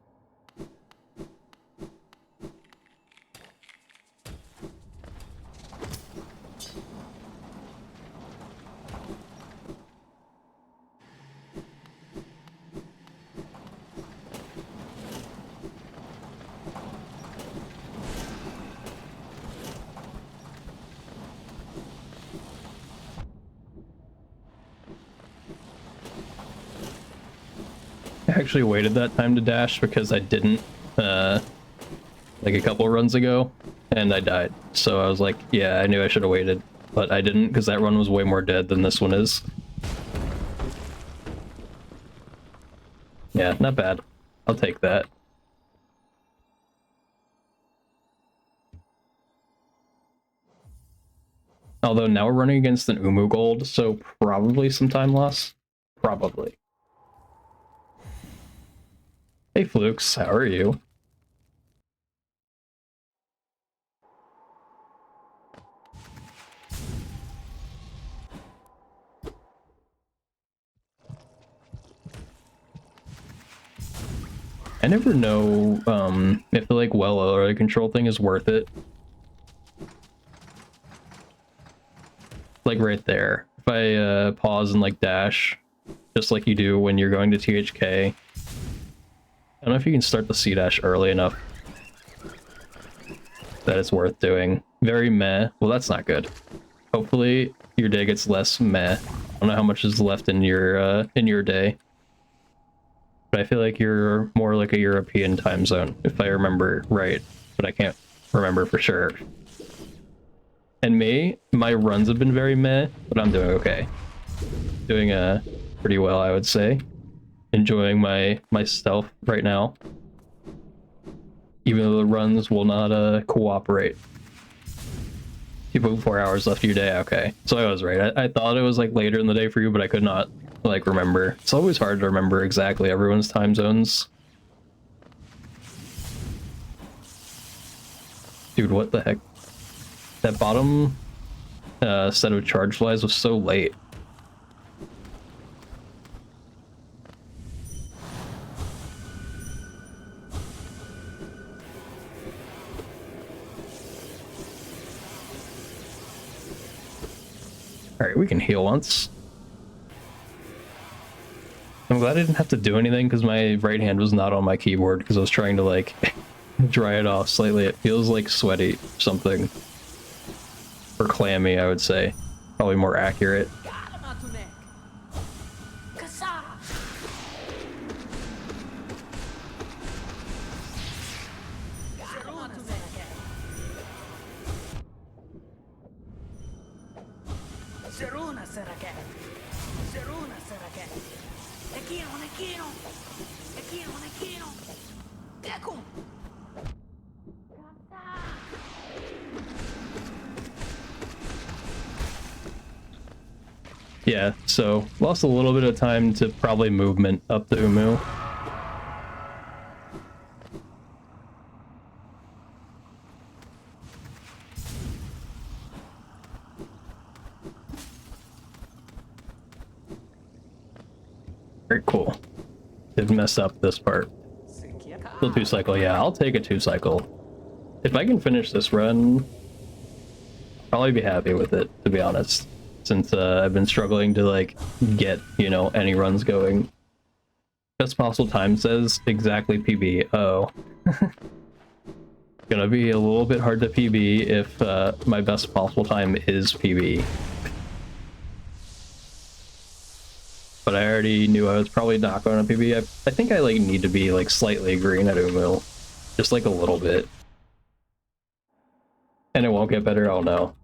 [SPEAKER 1] I actually waited that time to dash because I didn't, like a couple runs ago, and I died. So I was like, yeah, I knew I should have waited, but I didn't because that run was way more dead than this one is. Yeah, not bad. I'll take that. Although now we're running against an Umu Gold, so probably some time loss. Probably. Hey Flukes, how are you? I never know if the like well area control thing is worth it. Like right there. If I pause and like dash, just like you do when you're going to THK. I don't know if you can start the C-dash early enough that it's worth doing. Very meh. Well, that's not good. Hopefully your day gets less meh. I don't know how much is left in your day. But I feel like you're more like a European time zone, if I remember right. But I can't remember for sure. And me, my runs have been very meh, but I'm doing okay. Doing pretty well, I would say. Enjoying my stealth right now. Even though the runs will not cooperate. You put 4 hours left of your day, okay. So I was right. I thought it was like later in the day for you, but I could not like remember. It's always hard to remember exactly everyone's time zones. Dude, what the heck? That bottom set of charge flies was so late. Alright, we can heal once. I'm glad I didn't have to do anything because my right hand was not on my keyboard because I was trying to like dry it off slightly. It feels like sweaty or something. Or clammy, I would say. Probably more accurate. Yeah, so lost a little bit of time to probably movement up the Umu. Very cool. Didn't mess up this part. Still 2-cycle, yeah, I'll take a 2-cycle. If I can finish this run, I'll probably be happy with it, to be honest. since I've been struggling to like get, you know, any runs going. Best possible time says exactly PB. Oh. Gonna be a little bit hard to PB if my best possible time is PB. But I already knew I was probably not going to PB. I think I like need to be like slightly green at Umu. Just like a little bit. And it won't get better, oh no.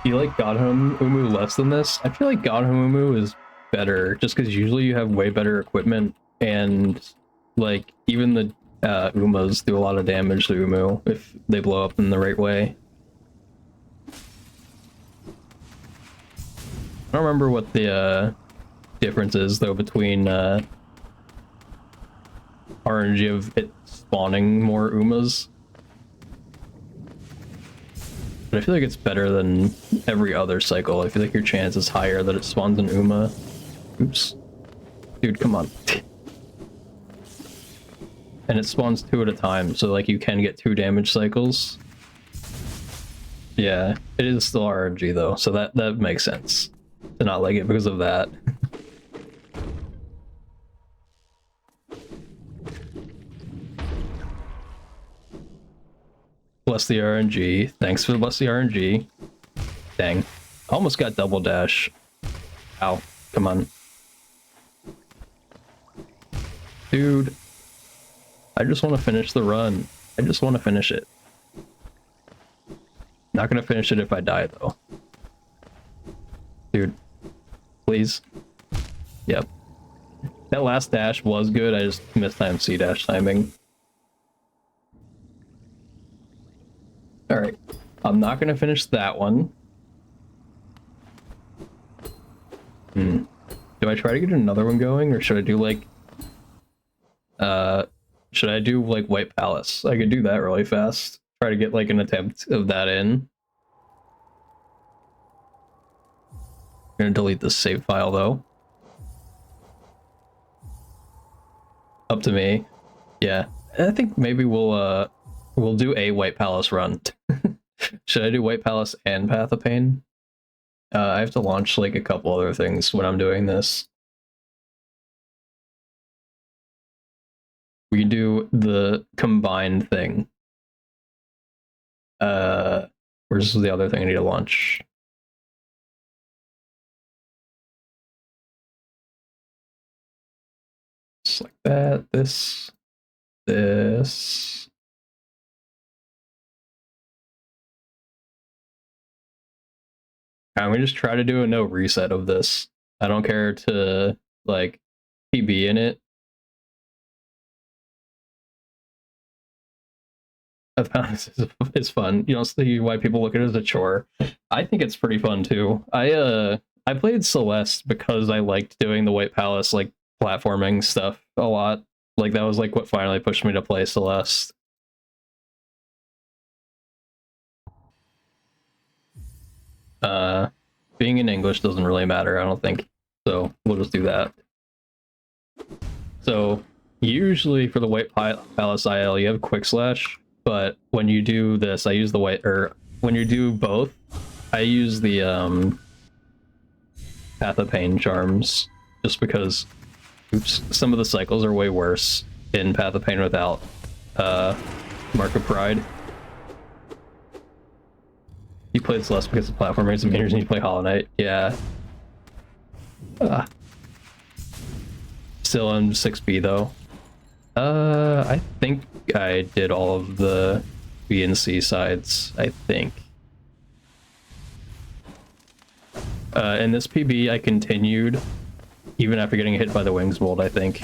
[SPEAKER 1] Do you like Godhome Umu less than this? I feel like Godhome Umu is better, just because usually you have way better equipment, and like even the Umas do a lot of damage to Umu if they blow up in the right way. I don't remember what the difference is though between RNG of it spawning more Umas. But I feel like it's better than every other cycle. I feel like your chance is higher that it spawns an Uma. Oops. Dude, come on. And it spawns 2 at a time, so like you can get 2 damage cycles. Yeah, it is still RNG though, so that makes sense to not like it because of that. Bless the RNG. Thanks for the bless the RNG. Dang. Almost got double dash. Ow. Come on. Dude. I just want to finish the run. I just want to finish it. Not gonna finish it if I die though. Dude. Please. Yep. That last dash was good, I just missed C dash timing. Alright. I'm not gonna finish that one. Do I try to get another one going, or should I do like should I do like White Palace? I could do that really fast. Try to get like an attempt of that in. I'm gonna delete this save file though. Up to me. Yeah. I think maybe we'll do a White Palace run. Should I do White Palace and Path of Pain? I have to launch like a couple other things when I'm doing this. We can do the combined thing. Where's the other thing I need to launch? Just like that, this. I'm gonna just try to do a no reset of this. I don't care to like PB in it. I found this is fun. You don't see why people look at it as a chore. I think it's pretty fun too. I played Celeste because I liked doing the White Palace like platforming stuff a lot. Like that was like what finally pushed me to play Celeste. Being in English doesn't really matter, I don't think. So we'll just do that. So usually for the White Palace IL, you have Quick Slash, but when you do this, I use the white, or when you do both, I use the Path of Pain charms, just because, oops, some of the cycles are way worse in Path of Pain without Mark of Pride. You played Celeste because the platform makes some meters and you play Hollow Knight. Yeah. Still on 6B though. I think I did all of the B and C sides, I think. In this PB, I continued even after getting hit by the Wings Bolt, I think.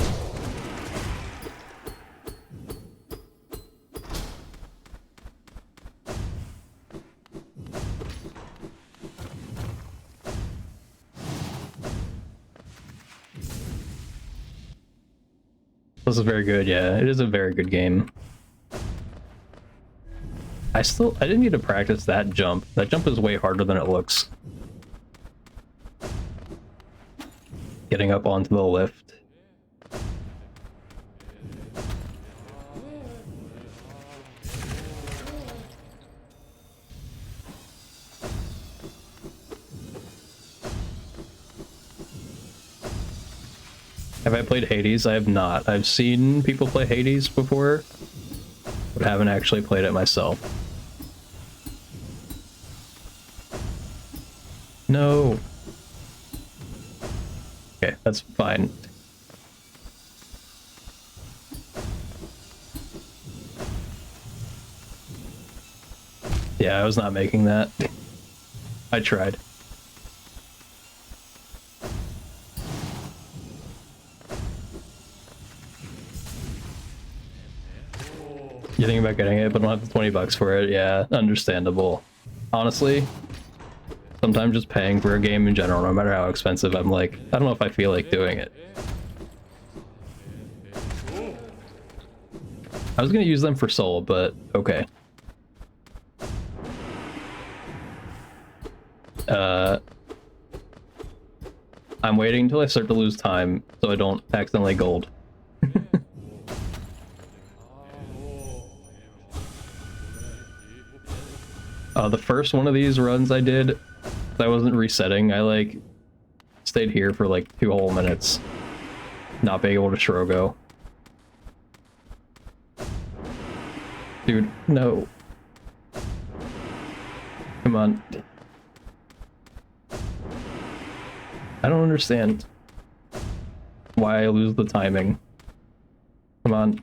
[SPEAKER 1] This is very good, yeah. It is a very good game. I didn't need to practice that jump. That jump is way harder than it looks. Getting up onto the lift. Have I played Hades? I have not. I've seen people play Hades before, but haven't actually played it myself. No. Okay, that's fine. Yeah, I was not making that. I tried. You think about getting it, but don't have the 20 bucks for it. Yeah, understandable. Honestly, sometimes just paying for a game in general, no matter how expensive, I'm like, I don't know if I feel like doing it. I was gonna use them for Soul, but okay. I'm waiting until I start to lose time so I don't accidentally gold. The first one of these runs I did, I wasn't resetting. I like stayed here for like 2 whole minutes, not being able to Shrogo. Dude, no. Come on. I don't understand why I lose the timing. Come on.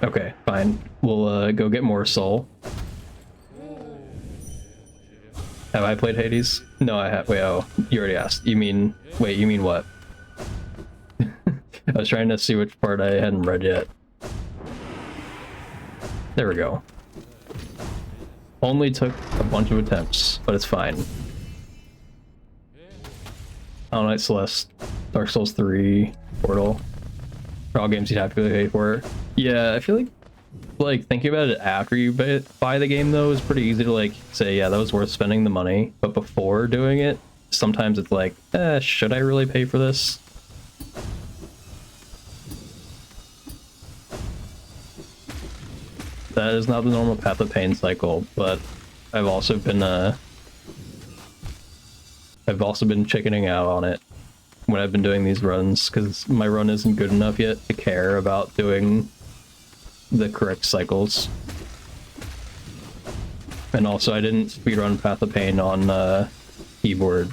[SPEAKER 1] Okay, fine. We'll go get more Soul. Have I played Hades? No, I have. Wait, oh, you already asked. You mean... Wait, you mean what? I was trying to see which part I hadn't read yet. There we go. Only took a bunch of attempts, but it's fine. Hollow Knight Celeste, Dark Souls 3, Portal. For all games you'd have to pay for. Yeah, I feel like thinking about it after you buy the game though is pretty easy to like say, yeah, that was worth spending the money. But before doing it, sometimes it's like, should I really pay for this? That is not the normal Path of Pain cycle, but I've also been chickening out on it when I've been doing these runs, because my run isn't good enough yet to care about doing the correct cycles. And also I didn't speedrun Path of Pain on keyboard,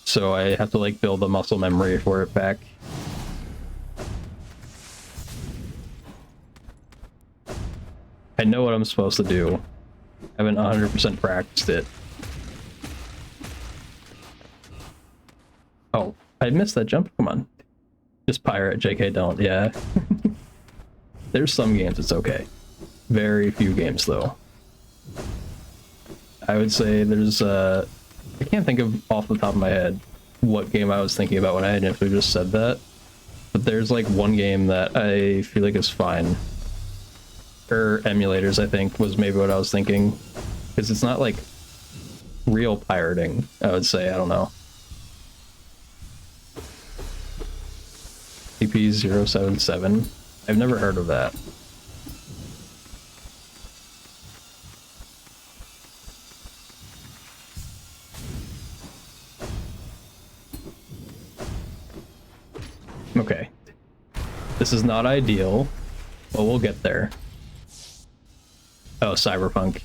[SPEAKER 1] so I have to like build the muscle memory for it back. I know what I'm supposed to do. I haven't 100% practiced it. Oh, I missed that jump? Come on. Just pirate, JK, don't. Yeah. There's some games it's okay. Very few games, though. I would say there's, I can't think of off the top of my head what game I was thinking about when I initially just said that. But there's like one game that I feel like is fine. Or emulators, I think, was maybe what I was thinking. Because it's not like real pirating, I would say. I don't know. CP077. I've never heard of that. Okay. This is not ideal, but we'll get there. Oh, Cyberpunk.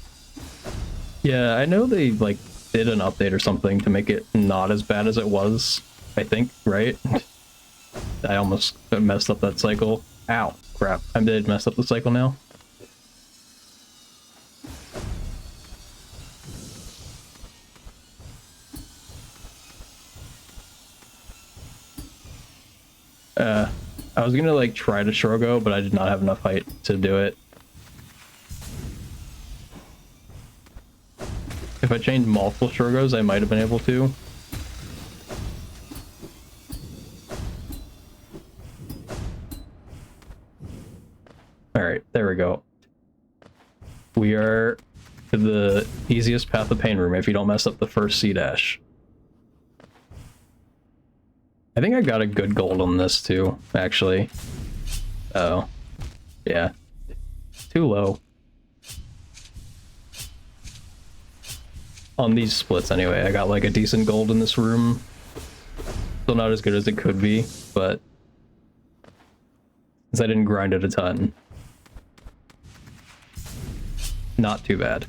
[SPEAKER 1] Yeah, I know they, like, did an update or something to make it not as bad as it was, I think, right? I almost messed up that cycle. Ow, crap. I did mess up the cycle now. I was gonna, like, try to Shrogo, but I did not have enough height to do it. If I chained multiple Shurgos, I might have been able to. Alright, there we go. We are to the easiest Path of Pain room if you don't mess up the first C-dash. I think I got a good gold on this too, actually. Oh. Yeah. Too low. On these splits anyway, I got like a decent gold in this room. Still not as good as it could be, but since I didn't grind it a ton, not too bad.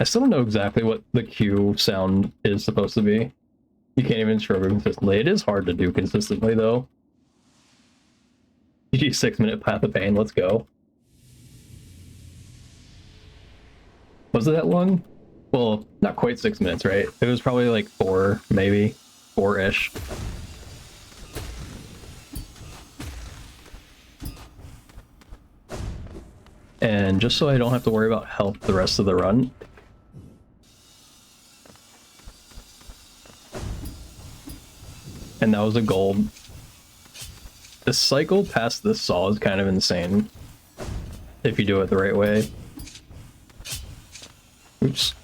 [SPEAKER 1] I still don't know exactly what the Q sound is supposed to be. You can't even strobe it consistently. It is hard to do consistently, though. GG 6-minute Path of Pain, let's go. Was it that long? Well, not quite 6 minutes, right? It was probably like 4, maybe. 4-ish. And just so I don't have to worry about health the rest of the run, and that was a gold. The cycle past this saw is kind of insane if you do it the right way. Oops.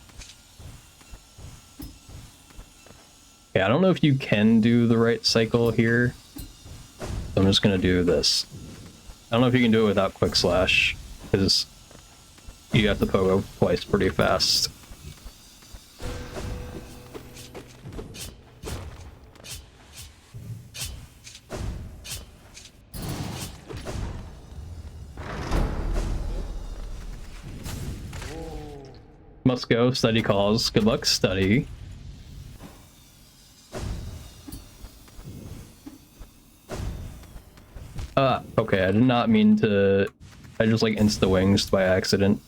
[SPEAKER 1] Yeah, I don't know if you can do the right cycle here. So I'm just gonna do this. I don't know if you can do it without quick slash, because you have to pogo twice pretty fast. Must go, study calls. Good luck, study. Okay, I did not mean to... I just like insta-wings by accident.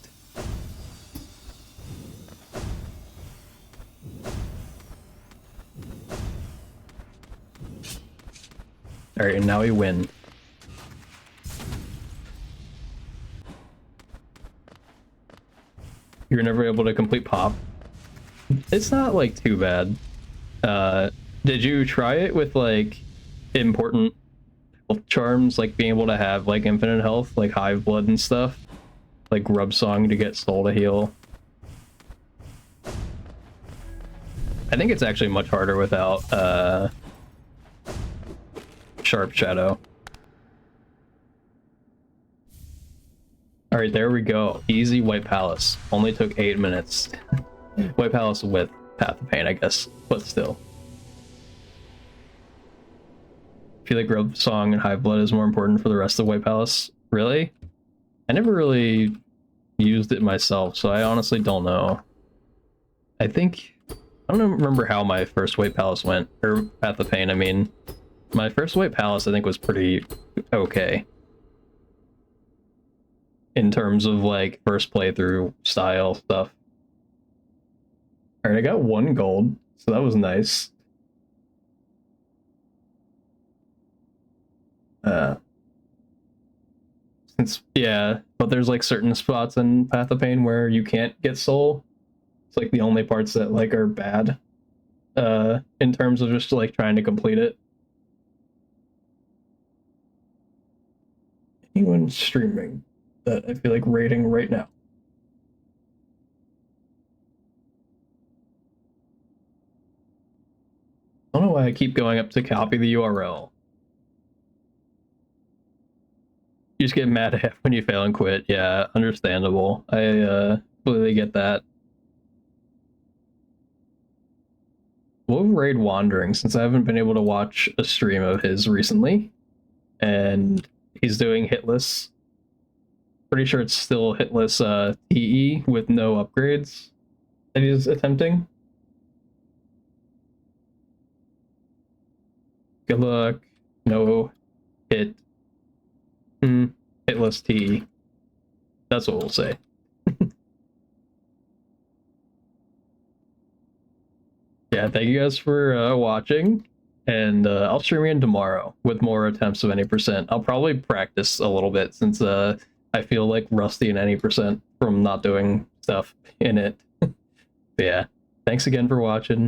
[SPEAKER 1] Alright, and now we win. You're never able to complete pop. It's not like too bad. Did you try it with like important health charms, like being able to have like infinite health, like hive blood and stuff? Like rub song to get soul to heal? I think it's actually much harder without sharp shadow. Alright, there we go. Easy White Palace. Only took 8 minutes. White Palace with Path of Pain, I guess, but still. I feel like Rub Song and Hive Blood is more important for the rest of White Palace. Really? I never really used it myself, so I honestly don't know. I don't remember how my first White Palace went, or Path of Pain, I mean. My first White Palace, I think, was pretty okay. In terms of, like, first playthrough style stuff. Alright, I got 1 gold, so that was nice. Yeah, but there's like certain spots in Path of Pain where you can't get soul. It's like the only parts that like are bad in terms of just like trying to complete it. Anyone streaming that I feel like rating right now? I don't know why I keep going up to copy the URL. You just get mad at when you fail and quit. Yeah, understandable. I completely get that. We'll raid Wandering, since I haven't been able to watch a stream of his recently. And he's doing hitless. Pretty sure it's still hitless TE with no upgrades that he's attempting. Good luck. No hit. Hitless TE. That's what we'll say. Yeah, thank you guys for watching, and I'll stream again tomorrow with more attempts of any percent. I'll probably practice a little bit since I feel like rusty in any percent from not doing stuff in it. But yeah, thanks again for watching.